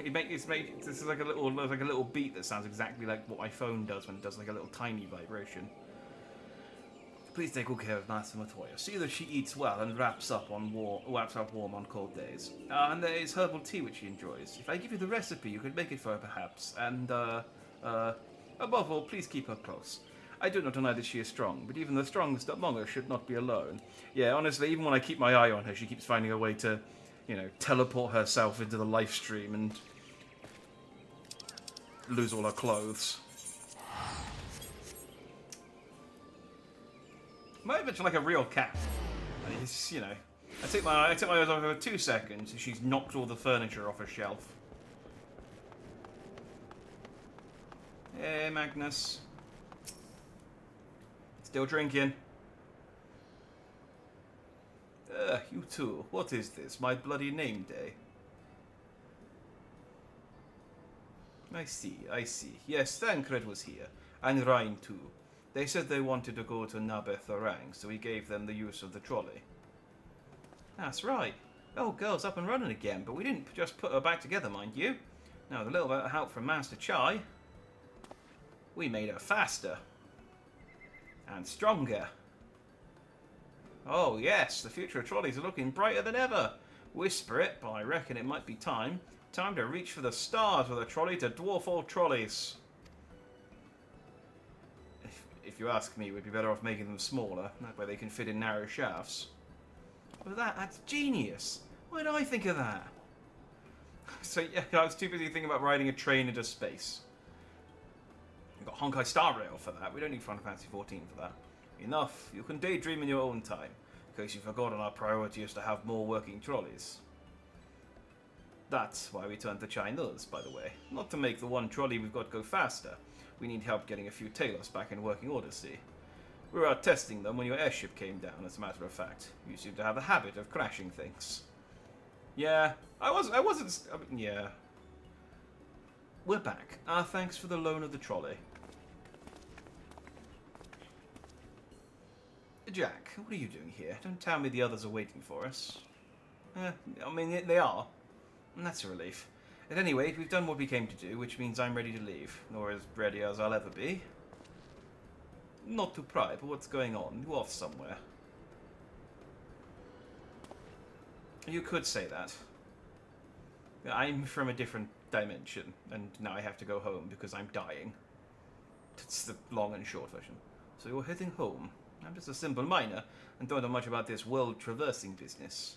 This is like a little beat that sounds exactly like what my phone does when it does like a little tiny vibration. Please take good care of Master Matoya. See that she eats well and wraps up warm on cold days. And there is herbal tea which she enjoys. If I give you the recipe, you could make it for her perhaps. And above all, please keep her close. I do not deny that she is strong, but even the strongest among us should not be alone. Yeah, honestly, even when I keep my eye on her, she keeps finding a way to, teleport herself into the live stream and lose all her clothes. Might have been like a real cat. I mean, it's, I took my eyes off her for 2 seconds, and she's knocked all the furniture off her shelf. Hey, Magnus. Still drinking. You two. What is this? My bloody name day? I see. Yes, Thancred was here. And Rhine too. They said they wanted to go to Nabatharang, so we gave them the use of the trolley. That's right. Oh, girl's up and running again, but we didn't just put her back together, mind you. Now, with a little bit of help from Master Chai, we made her faster. And stronger. Oh yes, the future of trolleys are looking brighter than ever. Whisper it, but I reckon it might be time. Time to reach for the stars with a trolley to dwarf all trolleys. If you ask me, we'd be better off making them smaller. That way they can fit in narrow shafts. But that's genius. Why did I think of that? So yeah, I was too busy thinking about riding a train into space. We've got Honkai Star Rail for that. We don't need Final Fantasy XIV for that. Enough. You can daydream in your own time. In case you've forgotten our priority is to have more working trolleys. That's why we turned to Chinese, by the way. Not to make the one trolley we've got go faster. We need help getting a few tailors back in working order, see. We were out testing them when your airship came down, as a matter of fact. You seem to have the habit of crashing things. Yeah, yeah. We're back. Thanks for the loan of the trolley. Jack, what are you doing here? Don't tell me the others are waiting for us. I mean, they are. And that's a relief. At any rate, we've done what we came to do, which means I'm ready to leave. Nor as ready as I'll ever be. Not to pry, but what's going on? You off somewhere? You could say that. I'm from a different dimension, and now I have to go home because I'm dying. It's the long and short version. So you're heading home. I'm just a simple miner, and don't know much about this world-traversing business.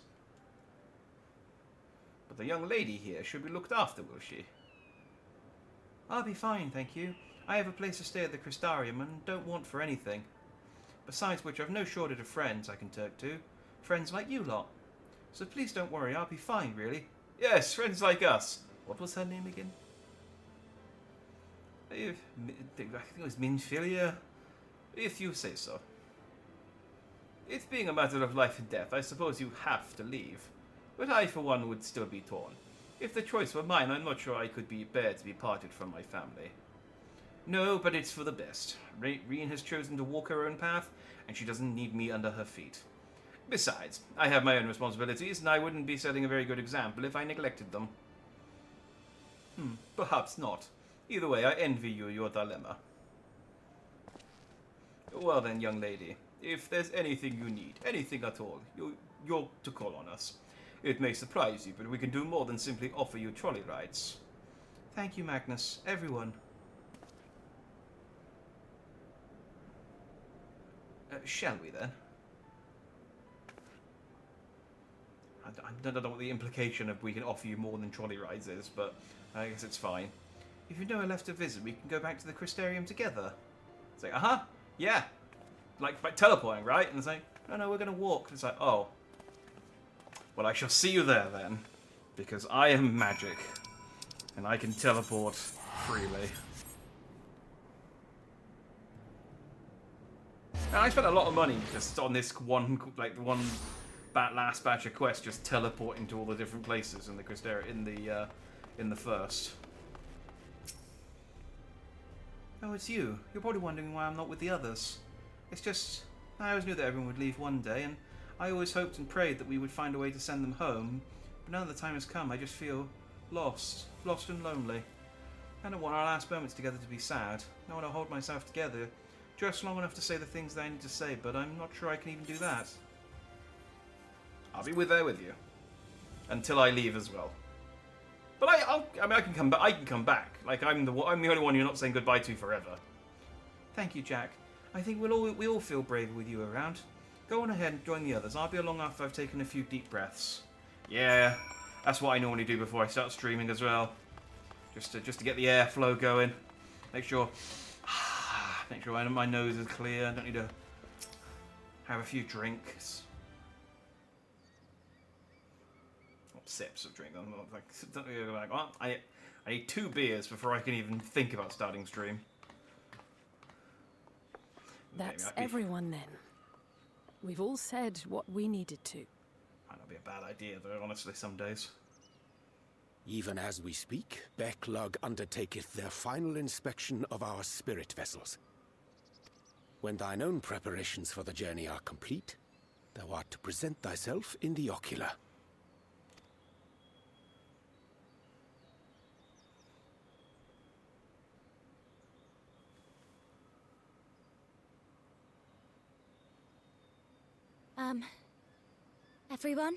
But the young lady here should be looked after, will she? I'll be fine, thank you. I have a place to stay at the Crystarium and don't want for anything. Besides which, I've no shortage of friends I can turn to. Friends like you lot. So please don't worry, I'll be fine, really. Yes, friends like us. What was her name again? I think it was Minfilia. If you say so. It being a matter of life and death, I suppose you have to leave. But I, for one, would still be torn. If the choice were mine, I'm not sure I could bear to be parted from my family. No, but it's for the best. Reen has chosen to walk her own path, and she doesn't need me under her feet. Besides, I have my own responsibilities, and I wouldn't be setting a very good example if I neglected them. Perhaps not. Either way, I envy you your dilemma. Well then, young lady, if there's anything you need, anything at all, you're to call on us. It may surprise you, but we can do more than simply offer you trolley rides. Thank you, Magnus. Everyone. Shall we, then? I don't know what the implication of we can offer you more than trolley rides is, but I guess it's fine. If you're nowhere left to visit, we can go back to the Crystarium together. It's like, yeah. Like teleporting, right? And it's like, no, we're going to walk. It's like, oh. Well, I shall see you there, then. Because I am magic. And I can teleport freely. And I spent a lot of money just on this one, last batch of quests, just teleporting to all the different places in the Crystarium, in the first. Oh, it's you. You're probably wondering why I'm not with the others. It's just, I always knew that everyone would leave one day, and I always hoped and prayed that we would find a way to send them home. But now that the time has come, I just feel lost and lonely. I don't want our last moments together to be sad. I want to hold myself together just long enough to say the things that I need to say, but I'm not sure I can even do that. I'll be there with you until I leave as well. But I can come back. I can come back. Like I'm the only one you're not saying goodbye to forever. Thank you, Jack. I think we all feel braver with you around. Go on ahead and join the others. I'll be along after I've taken a few deep breaths. Yeah, that's what I normally do before I start streaming as well. Just to get the airflow going. Make sure my nose is clear. I don't need to have a few drinks. Sips of drink. I'm not like well, I need 2 beers before I can even think about starting stream. That's everyone then. We've all said what we needed to. Might not be a bad idea, though, honestly, some days. Even as we speak, Backlog undertaketh their final inspection of our spirit vessels. When thine own preparations for the journey are complete, thou art to present thyself in the ocular. Everyone?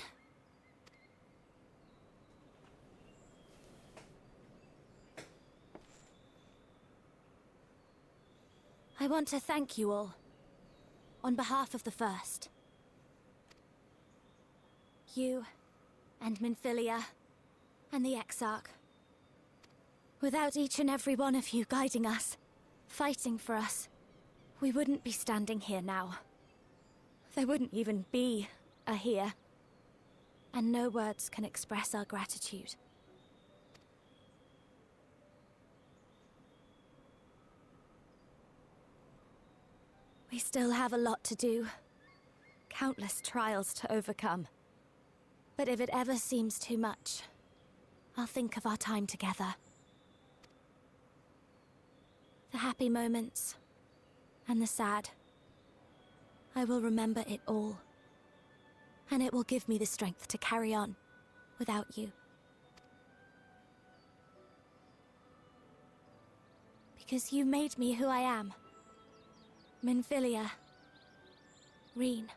I want to thank you all, on behalf of the First. You, and Minfilia, and the Exarch. Without each and every one of you guiding us, fighting for us, we wouldn't be standing here now. There wouldn't even be a here. And no words can express our gratitude. We still have a lot to do. Countless trials to overcome. But if it ever seems too much, I'll think of our time together. The happy moments, and the sad. I will remember it all. And it will give me the strength to carry on without you. Because you made me who I am. Minfilia. Reen.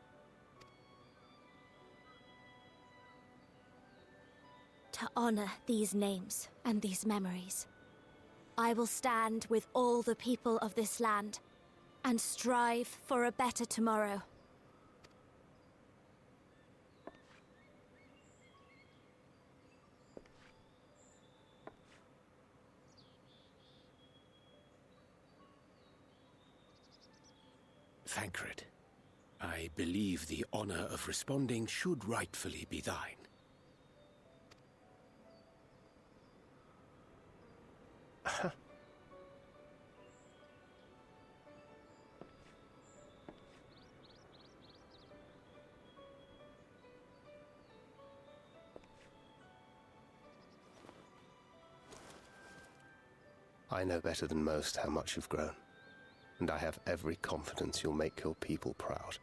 to honor these names and these memories. I will stand with all the people of this land and strive for a better tomorrow. Thancred, I believe the honor of responding should rightfully be thine. I know better than most how much you've grown, and I have every confidence you'll make your people proud.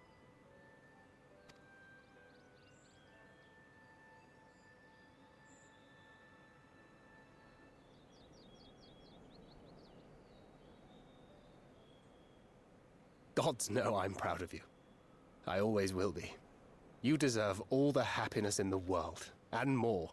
Gods know I'm proud of you. I always will be. You deserve all the happiness in the world, and more.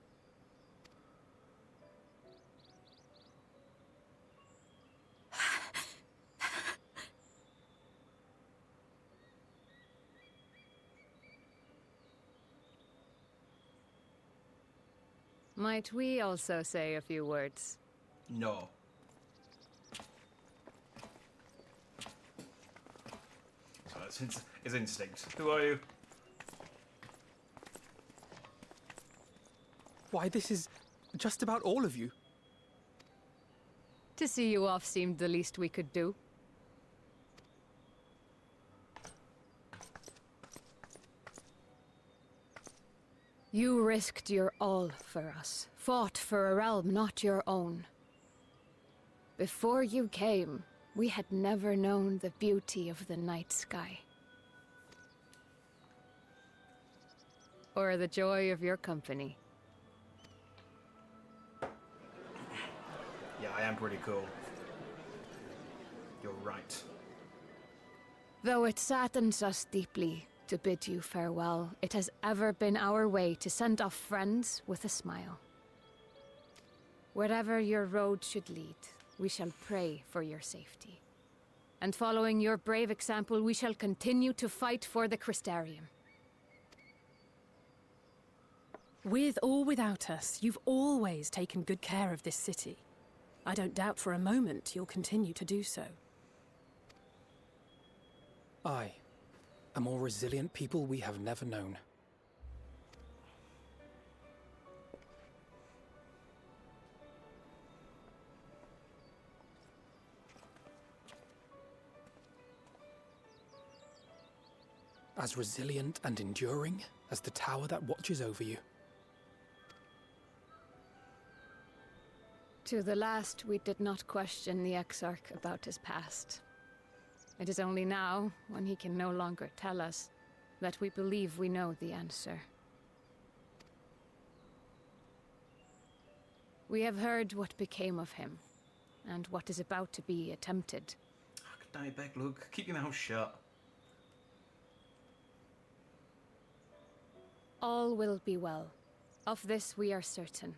Might we also say a few words? No. So that's his instinct. Who are you? Why, this is just about all of you. To see you off seemed the least we could do. You risked your all for us, fought for a realm not your own. Before you came, we had never known the beauty of the night sky. Or the joy of your company. Yeah, I am pretty cool. You're right. Though it saddens us deeply to bid you farewell, it has ever been our way to send off friends with a smile. Wherever your road should lead, we shall pray for your safety. And following your brave example, we shall continue to fight for the Crystarium. With or without us, you've always taken good care of this city. I don't doubt for a moment you'll continue to do so. Aye. A more resilient people we have never known. As resilient and enduring as the tower that watches over you. To the last, we did not question the Exarch about his past. It is only now, when he can no longer tell us, that we believe we know the answer. We have heard what became of him, and what is about to be attempted. Damn it, Beck, look. Keep your mouth shut. All will be well. Of this we are certain.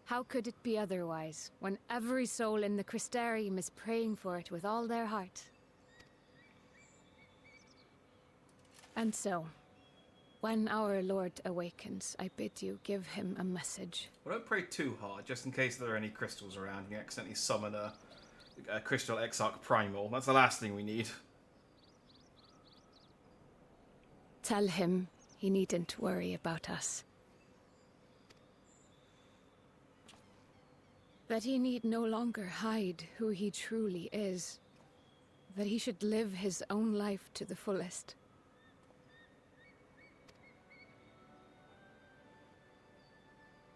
How could it be otherwise, when every soul in the Crystarium is praying for it with all their heart? And so, when our Lord awakens, I bid you give him a message. Well, don't pray too hard, just in case there are any crystals around and you accidentally summon a Crystal Exarch Primal. That's the last thing we need. Tell him he needn't worry about us. That he need no longer hide who he truly is. That he should live his own life to the fullest.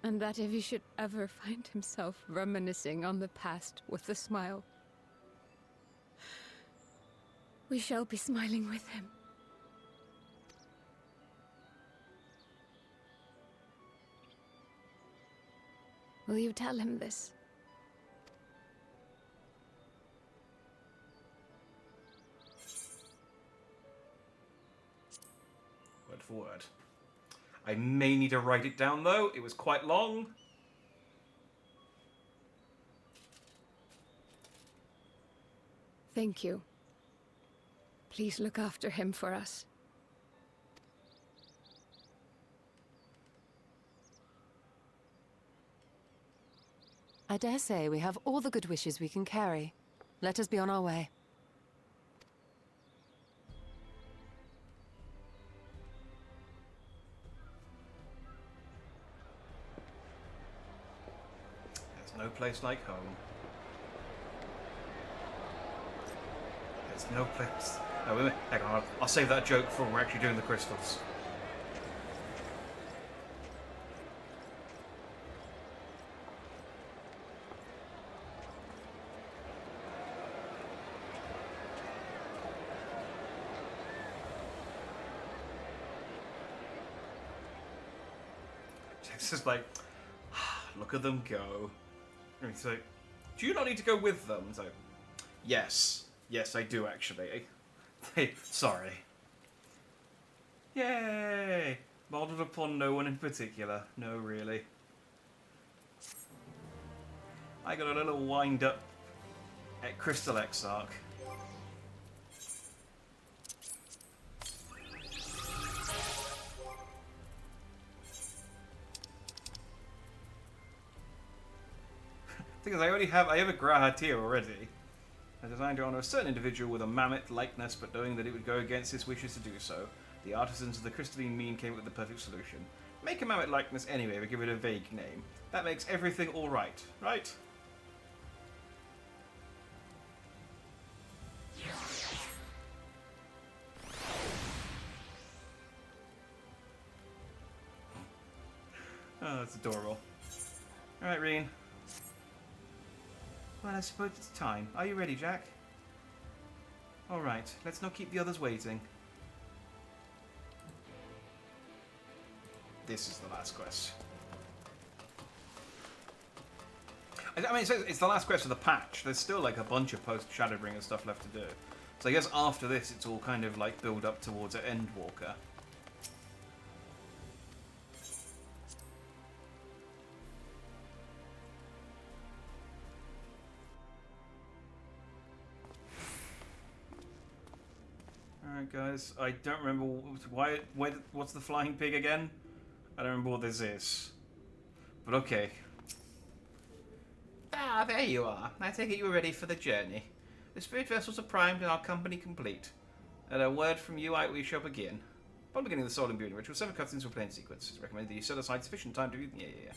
And that if he should ever find himself reminiscing on the past with a smile, we shall be smiling with him. Will you tell him this? Word for word. I may need to write it down, though. It was quite long. Thank you. Please look after him for us. I dare say we have all the good wishes we can carry. Let us be on our way. There's no place like home. There's no place... No, wait a minute. Hang on, I'll save that joke for when we're actually doing the crystals. It's just like, look at them go. And it's like, do you not need to go with them? So, yes. Yes, I do actually. Sorry. Yay! Modeled upon no one in particular. No, really. I got a little wind up at Crystal Exarch. Thing is, I have a Grahat here already. I designed to honor a certain individual with a mammoth likeness, but knowing that it would go against his wishes to do so, the artisans of the crystalline mean came up with the perfect solution. Make a mammoth likeness anyway, but give it a vague name. That makes everything alright, right? Oh, that's adorable. Alright, Reen. Well, I suppose it's time. Are you ready, Jack? Alright, let's not keep the others waiting. This is the last quest. I mean, it's the last quest of the patch. There's still like a bunch of post-Shadowbringer stuff left to do. So I guess after this, it's all kind of like build up towards an Endwalker. Alright guys, I don't remember what's the flying pig again? I don't remember what this is. But okay. Ah, there you are. I take it you were ready for the journey. The spirit vessels are primed and our company complete. At a word from you, we shall begin. Upon beginning the soul imbuing ritual, 7 cutscenes will play in sequence. It's recommended that you set aside sufficient time to do... Yeah.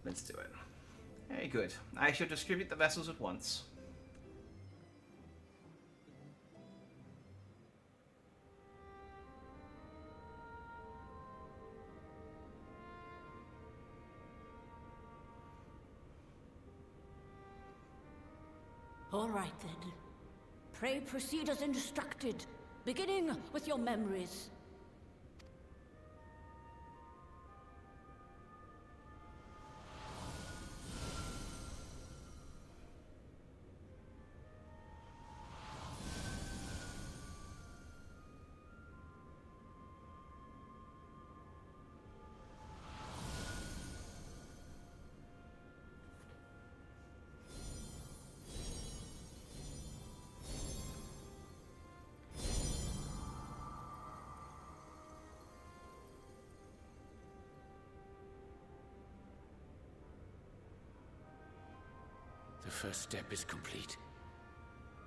Let's do it. Very good. I shall distribute the vessels at once. All right, then. Pray proceed as instructed, beginning with your memories. The first step is complete,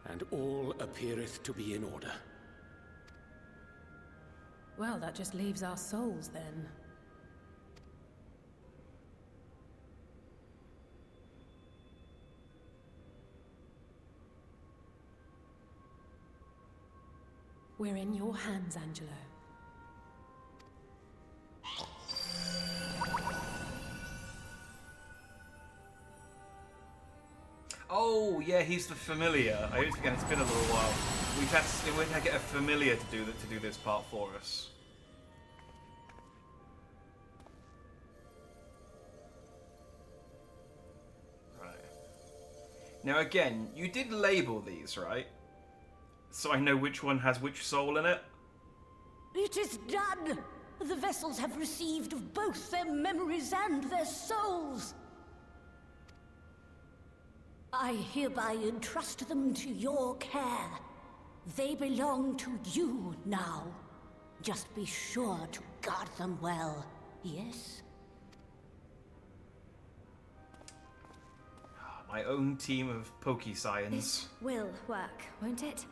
and all appeareth to be in order. Well, that just leaves our souls, then. We're in your hands, Angelo. Oh, yeah, he's the familiar. I always forget, it's been a little while. We've had to get a familiar to do this part for us. Right. Now again, you did label these, right? So I know which one has which soul in it. It is done! The vessels have received of both their memories and their souls. I hereby entrust them to your care. They belong to you now. Just be sure to guard them well, yes? My own team of Poke-Science. It will work, won't it?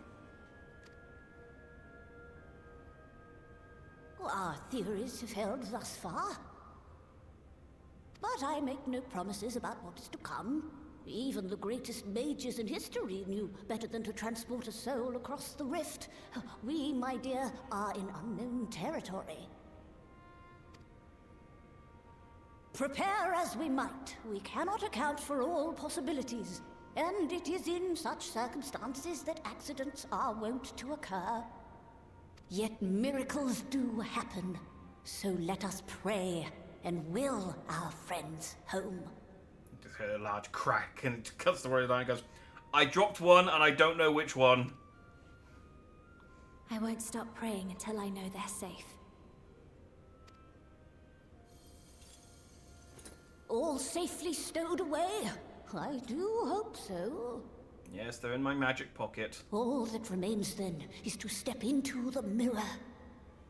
Our theories have held thus far. But I make no promises about what is to come. Even the greatest mages in history knew better than to transport a soul across the rift. We, my dear, are in unknown territory. Prepare as we might, we cannot account for all possibilities. And it is in such circumstances that accidents are wont to occur. Yet miracles do happen. So let us pray and will our friends home. Just heard a large crack and it cuts the word line and goes, I dropped one and I don't know which one. I won't stop praying until I know they're safe. All safely stowed away? I do hope so. Yes, they're in my magic pocket. All that remains then is to step into the mirror.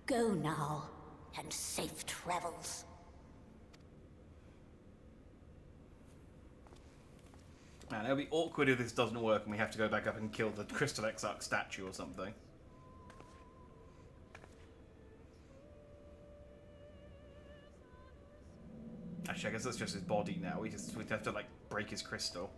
Go now, and safe travels. Man, it'll be awkward if this doesn't work and we have to go back up and kill the Crystal Exarch statue or something. Actually, I guess that's just his body now. We'd have to, like, break his crystal.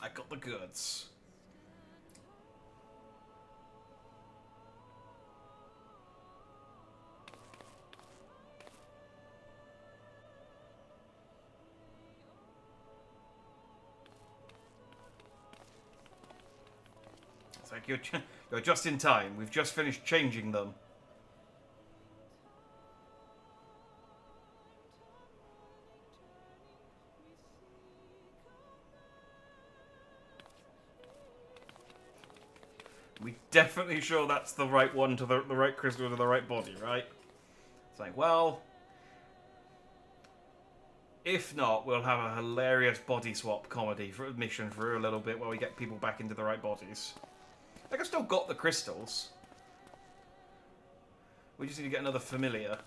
I got the goods. It's like you're just in time. We've just finished changing them. We definitely sure that's the right one to the right crystal to the right body, right? It's like, well, if not, we'll have a hilarious body swap comedy for mission for a little bit where we get people back into the right bodies. Like, I've still got the crystals. We just need to get another familiar.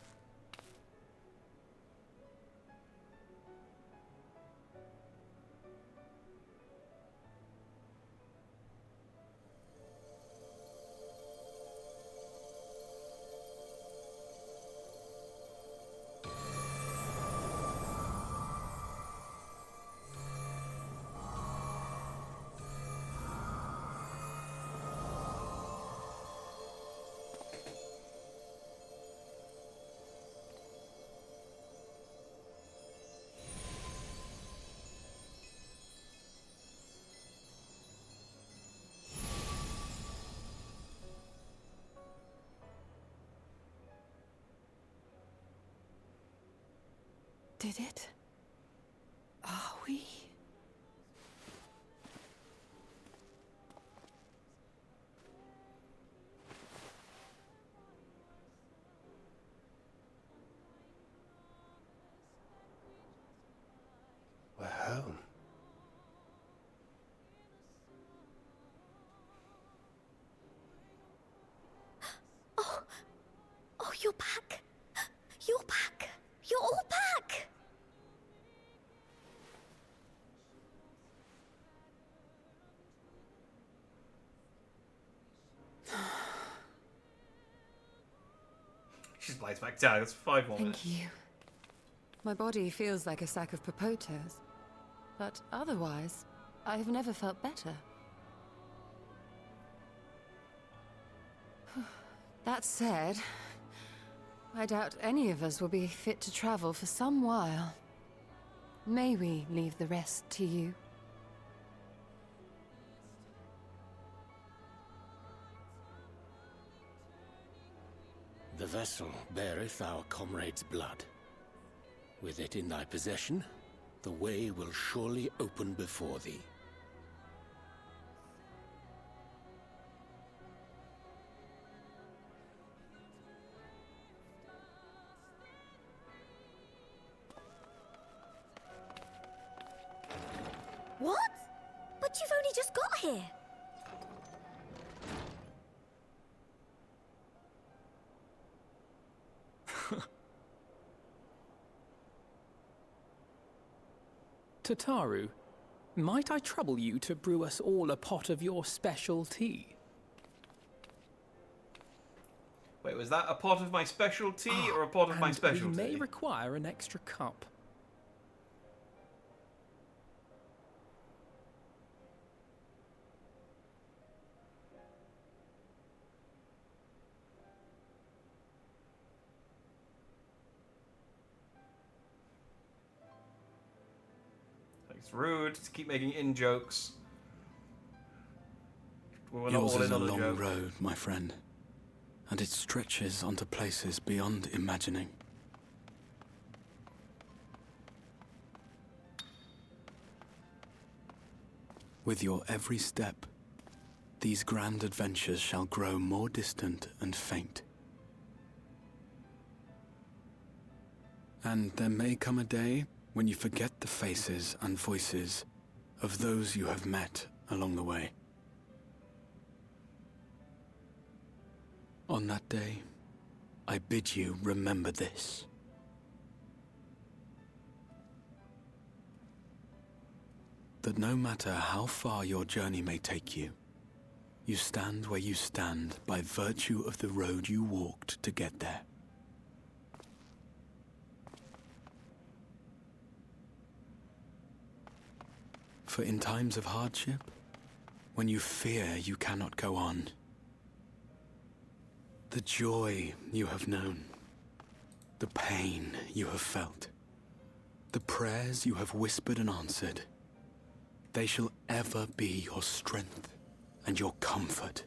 Did it? Are we? We're home. Oh, you're back. You're back. You're all back. She lies back down. It's 5 more minutes. Thank you. My body feels like a sack of popotos, but otherwise, I've never felt better. That said, I doubt any of us will be fit to travel for some while. May we leave the rest to you? The vessel beareth our comrade's blood. With it in thy possession, the way will surely open before thee. What? But you've only just got here. Tataru, might I trouble you to brew us all a pot of your special tea? Wait, was that a pot of my specialty or a pot of my specialty? We may require an extra cup. It's rude to keep making in-jokes. We're not Yours all is in a on the long joke. road, my friend, and it stretches onto places beyond imagining. With your every step, these grand adventures shall grow more distant and faint. And there may come a day when you forget the faces and voices of those you have met along the way. On that day, I bid you remember this. That no matter how far your journey may take you, you stand where you stand by virtue of the road you walked to get there. For in times of hardship, when you fear you cannot go on, the joy you have known, the pain you have felt, the prayers you have whispered and answered, they shall ever be your strength and your comfort.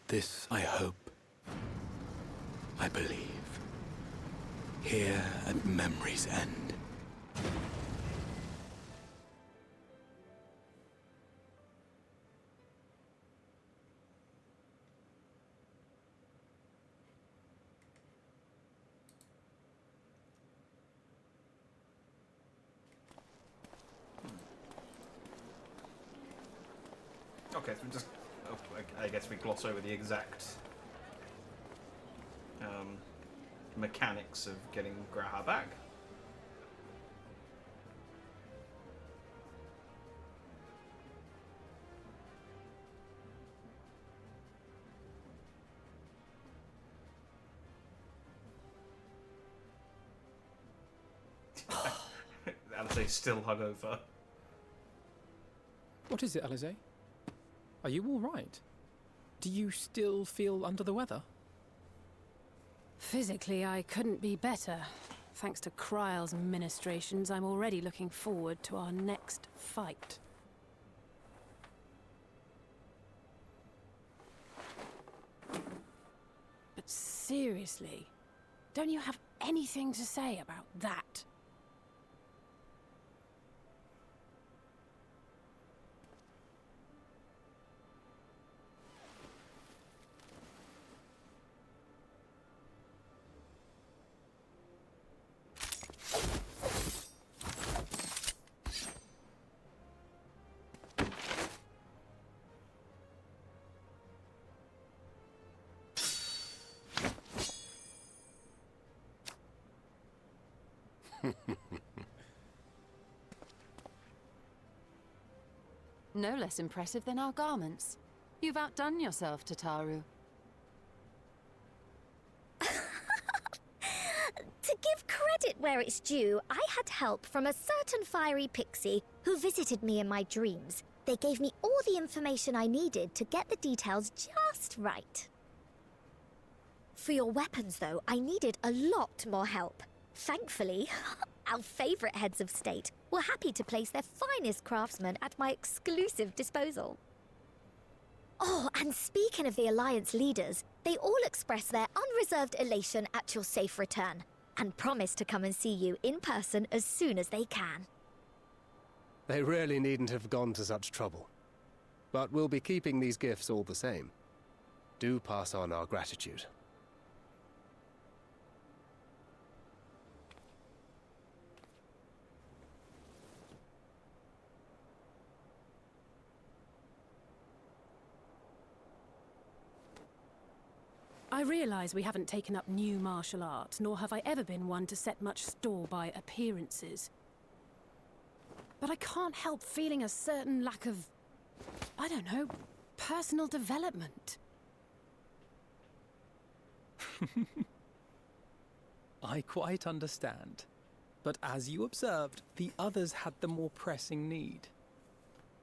This I hope, I believe, here at memory's end. Okay, so we just... Oh, I guess we gloss over the exact mechanics of getting Graha back. Alize's still hungover. What is it, Alize? Are you all right? Do you still feel under the weather? Physically, I couldn't be better. Thanks to Kryle's ministrations, I'm already looking forward to our next fight. But seriously, don't you have anything to say about that? No less impressive than our garments. You've outdone yourself, Tataru. To give credit where it's due, I had help from a certain fiery pixie who visited me in my dreams. They gave me all the information I needed to get the details just right. For your weapons, though, I needed a lot more help. Thankfully, our favourite heads of state were happy to place their finest craftsmen at my exclusive disposal. Oh, and speaking of the Alliance leaders, they all expressed their unreserved elation at your safe return, and promise to come and see you in person as soon as they can. They really needn't have gone to such trouble. But we'll be keeping these gifts all the same. Do pass on our gratitude. I realise we haven't taken up new martial arts, nor have I ever been one to set much store by appearances. But I can't help feeling a certain lack of, I don't know, personal development. I quite understand. But as you observed, the others had the more pressing need.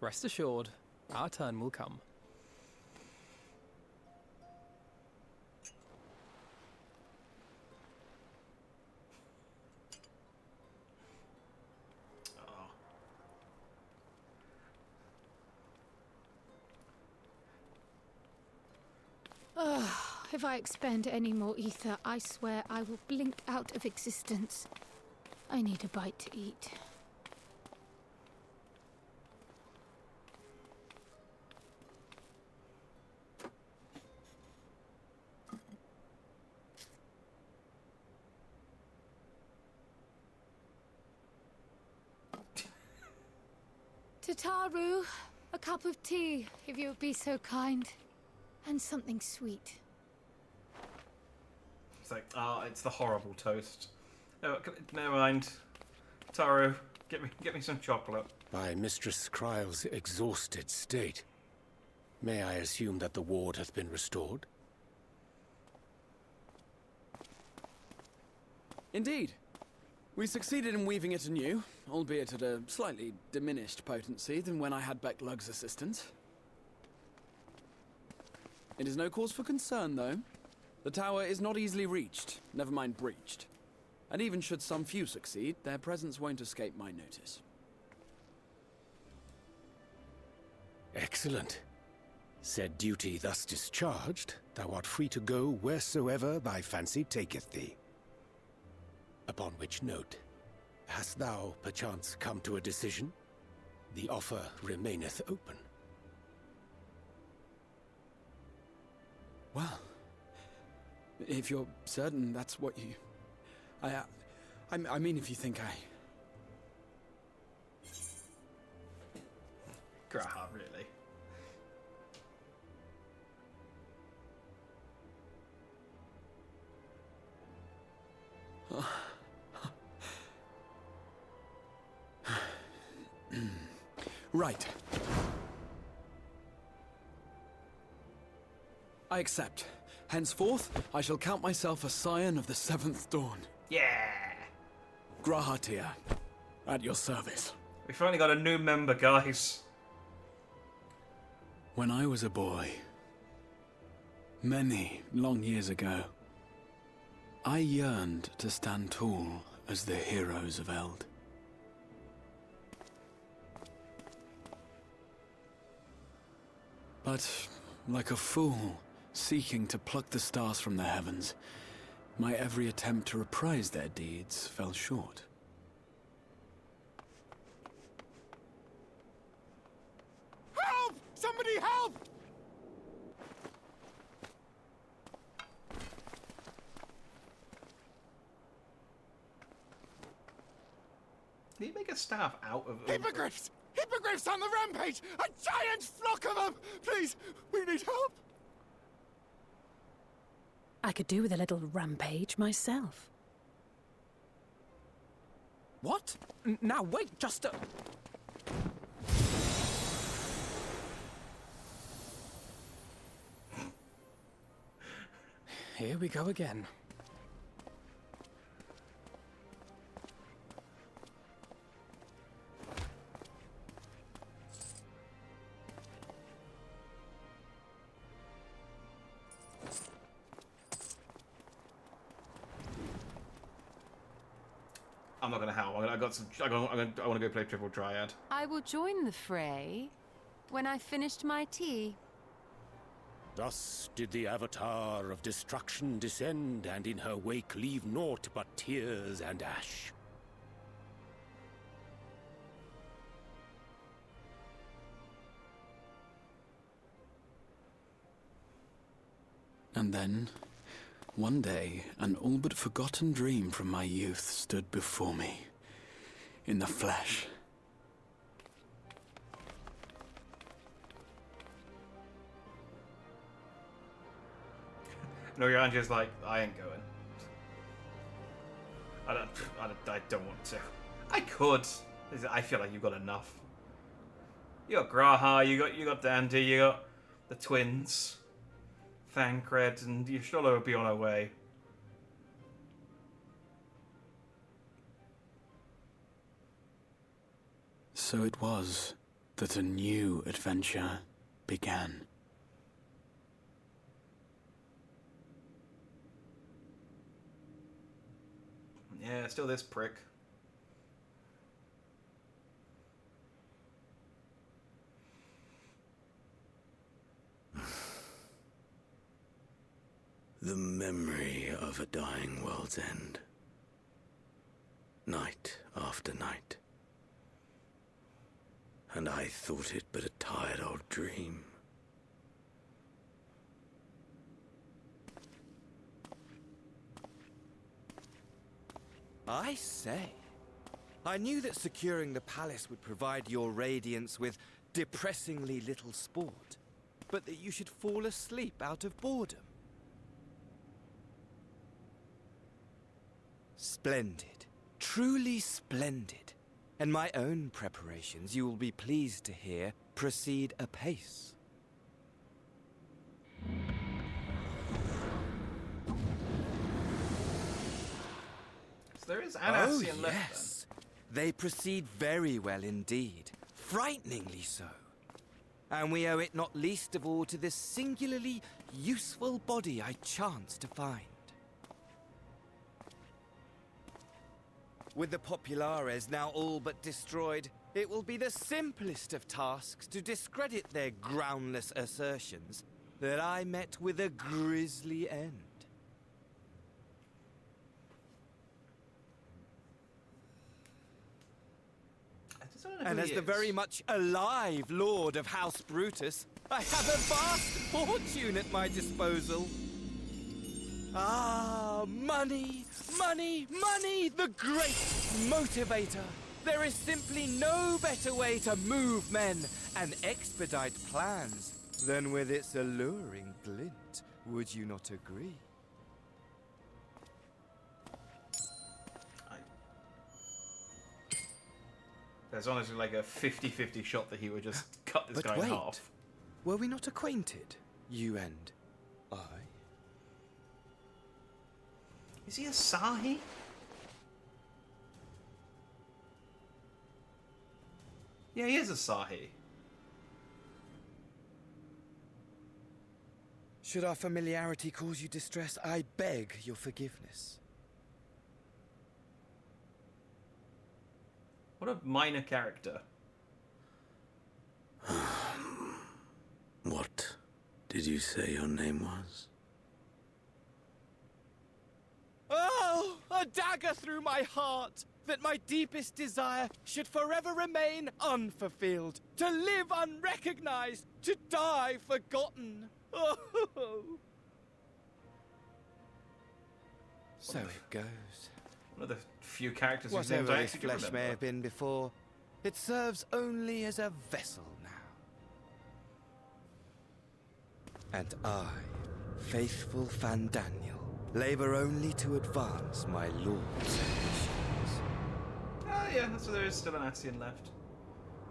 Rest assured, our turn will come. If I expend any more ether, I swear I will blink out of existence. I need a bite to eat. Tataru, a cup of tea, if you would be so kind. And something sweet. It's like, it's the horrible toast. Oh, never mind. Taru, get me some chocolate. By Mistress Kryle's exhausted state, may I assume that the ward hath been restored? Indeed. We succeeded in weaving it anew, albeit at a slightly diminished potency than when I had Becklug's assistance. It is no cause for concern, though. The tower is not easily reached, never mind breached. And even should some few succeed, their presence won't escape my notice. Excellent. Said duty thus discharged, thou art free to go wheresoever thy fancy taketh thee. Upon which note, hast thou perchance come to a decision? The offer remaineth open. Well, if you're certain that's what you... I mean, if you think I... Graha, really? Right. I accept. Henceforth, I shall count myself a scion of the Seventh Dawn. Yeah! Grahatia, at your service. We finally got a new member, guys. When I was a boy, many long years ago, I yearned to stand tall as the heroes of Eld. But, like a fool seeking to pluck the stars from the heavens, my every attempt to reprise their deeds fell short. Help! Somebody help! Can you make a staff out of... Hippogriffs! Hippogriffs on the rampage! A giant flock of them! Please, we need help! I could do with a little rampage myself. What? Now wait, just a... Here we go again. I'm not gonna help. I want to go play Triple Triad. I will join the fray when I've finished my tea. Thus did the Avatar of Destruction descend, and in her wake leave naught but tears and ash. And then, one day, an all but forgotten dream from my youth stood before me, in the flesh. Norianja's like, I ain't going. I don't want to. I could. I feel like you've got enough. You got Graha, you got Dandy, you got the twins, Thancred, and you should be on our way. So it was that a new adventure began. Yeah, still this prick. The memory of a dying world's end. Night after night. And I thought it but a tired old dream. I say, I knew that securing the palace would provide your radiance with depressingly little sport, but that you should fall asleep out of boredom. Splendid. Truly splendid. And my own preparations, you will be pleased to hear, proceed apace. There is Anassian left, yes. They proceed very well indeed. Frighteningly so. And we owe it not least of all to this singularly useful body I chanced to find. With the Populares now all but destroyed, it will be the simplest of tasks to discredit their groundless assertions that I met with a grisly end. And as the very much alive Lord of House Brutus, I have a vast fortune at my disposal. Ah, money, money, money, the great motivator. There is simply no better way to move men and expedite plans than with its alluring glint. Would you not agree? There's honestly like a 50-50 shot that he would just cut this guy in half. Were we not acquainted, you and I? Is he a Sahi? Yeah, he is a Sahi. Should our familiarity cause you distress, I beg your forgiveness. What a minor character. What did you say your name was? Oh, a dagger through my heart! That my deepest desire should forever remain unfulfilled. To live unrecognized, to die forgotten. Oh. So it goes. One of the few characters whose names Whatever I this actually flesh remember. may have been before, it serves only as a vessel now. And I, faithful Fandaniel, labor only to advance my lord's ambitions. yeah, so there is still an Ascian left.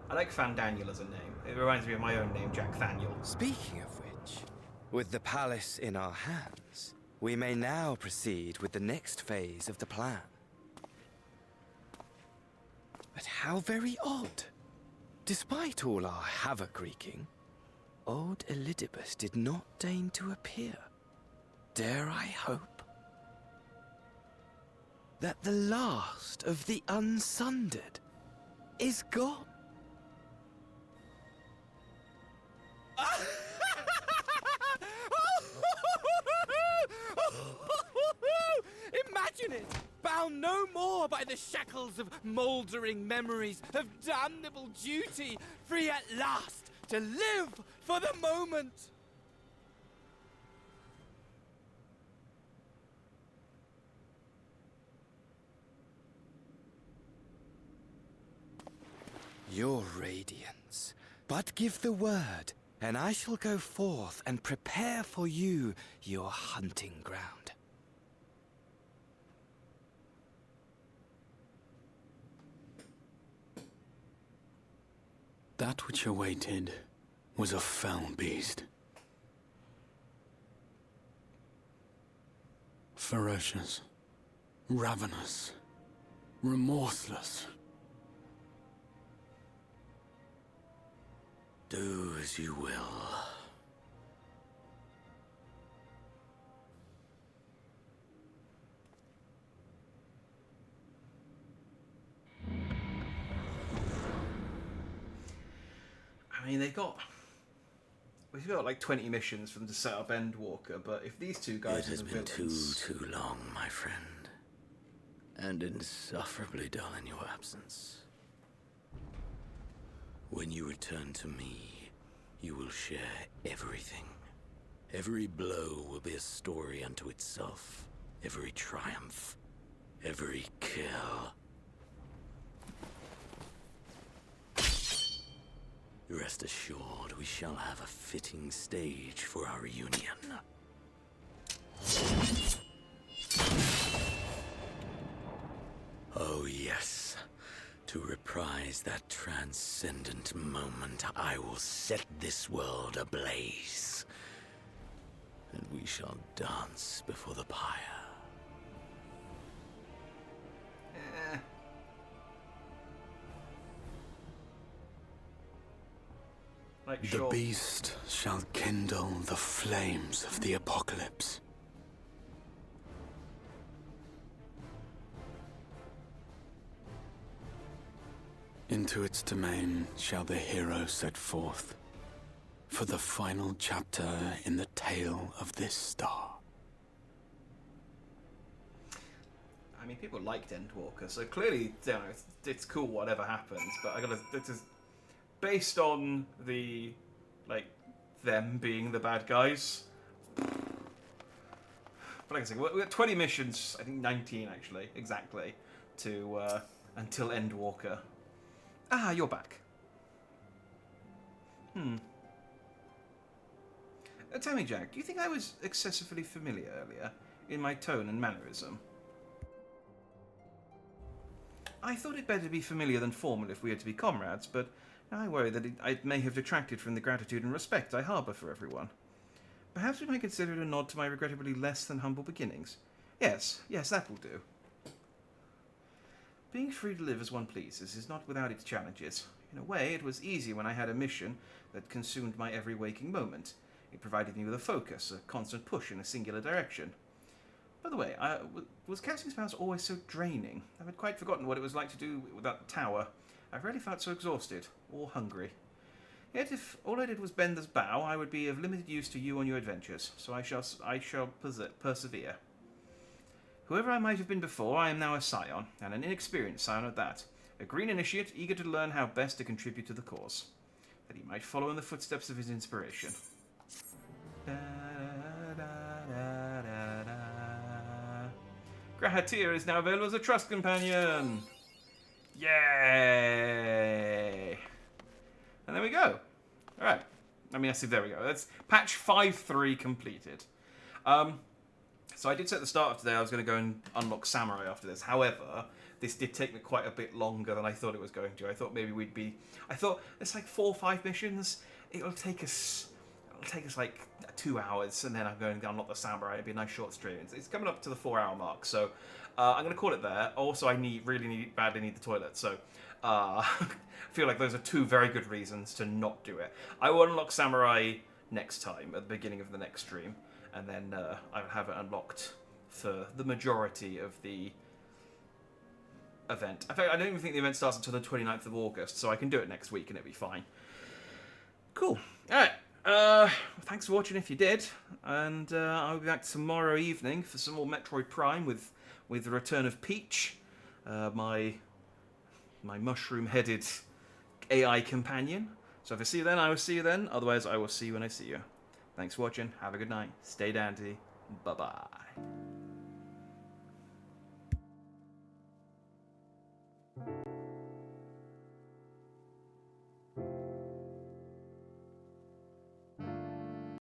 I like Fandaniel as a name. It reminds me of my own name, Jack Thaniel. Speaking of which, with the palace in our hands, we may now proceed with the next phase of the plan. But how very odd. Despite all our havoc wreaking, old Elidibus did not deign to appear. Dare I hope that the last of the Unsundered is gone? Imagine it! Bound no more by the shackles of mouldering memories of damnable duty, free at last to live for the moment! Your radiance. But give the word, and I shall go forth and prepare for you your hunting ground. That which awaited was a fell beast. Ferocious, ravenous, remorseless. Do as you will. I mean, we've got like 20 missions for them to set up Endwalker, but if these two guys It has are the been villains... too long, my friend. And insufferably dull in your absence. When you return to me, you will share everything. Every blow will be a story unto itself. Every triumph. Every kill. Rest assured, we shall have a fitting stage for our reunion. Oh yes. To reprise that transcendent moment, I will set this world ablaze. And we shall dance before the pyre. The beast shall kindle the flames of the apocalypse. Into its domain shall the hero set forth, for the final chapter in the tale of this star. I mean, people liked Endwalker, so clearly, you know, it's cool whatever happens, but I gotta... This is based on the, like, them being the bad guys. But like I said, we got 20 missions, I think 19 actually, exactly, to, until Endwalker. Ah, you're back. Tell me, Jack, do you think I was excessively familiar earlier in my tone and mannerism? I thought it better be familiar than formal if we are to be comrades, but I worry that I may have detracted from the gratitude and respect I harbour for everyone. Perhaps we might consider it a nod to my regrettably less than humble beginnings. Yes, that will do. Being free to live as one pleases is not without its challenges. In a way, it was easy when I had a mission that consumed my every waking moment. It provided me with a focus, a constant push in a singular direction. By the way, was casting spells always so draining? I had quite forgotten what it was like to do without the tower. I rarely felt so exhausted, or hungry. Yet if all I did was bend this bow, I would be of limited use to you on your adventures, so I shall persevere. Whoever I might have been before, I am now a scion, and an inexperienced scion at that. A green initiate, eager to learn how best to contribute to the cause, that he might follow in the footsteps of his inspiration. Grahatir is now available as a trust companion! Yay! And there we go. Alright. I mean, there we go. That's patch 5.3 completed. So I did say at the start of today I was going to go and unlock Samurai after this. However, this did take me quite a bit longer than I thought it was going to. I thought maybe I thought it's like 4 or 5 missions. It'll take us like 2 hours, and then I'm going to unlock the samurai. It'll be a nice short stream. It's coming up to the 4-hour mark, so I'm going to call it there. Also, I badly need the toilet, so I feel like those are 2 very good reasons to not do it. I will unlock samurai next time at the beginning of the next stream, and then I'll have it unlocked for the majority of the event. In fact, I don't even think the event starts until the 29th of August, so I can do it next week and it'll be fine. Cool. Alright. Thanks for watching if you did, and I'll be back tomorrow evening for some more Metroid Prime with the return of Peach, my mushroom-headed AI companion. So if I see you then, I will see you then. Otherwise, I will see you when I see you. Thanks for watching. Have a good night. Stay dandy. Bye-bye.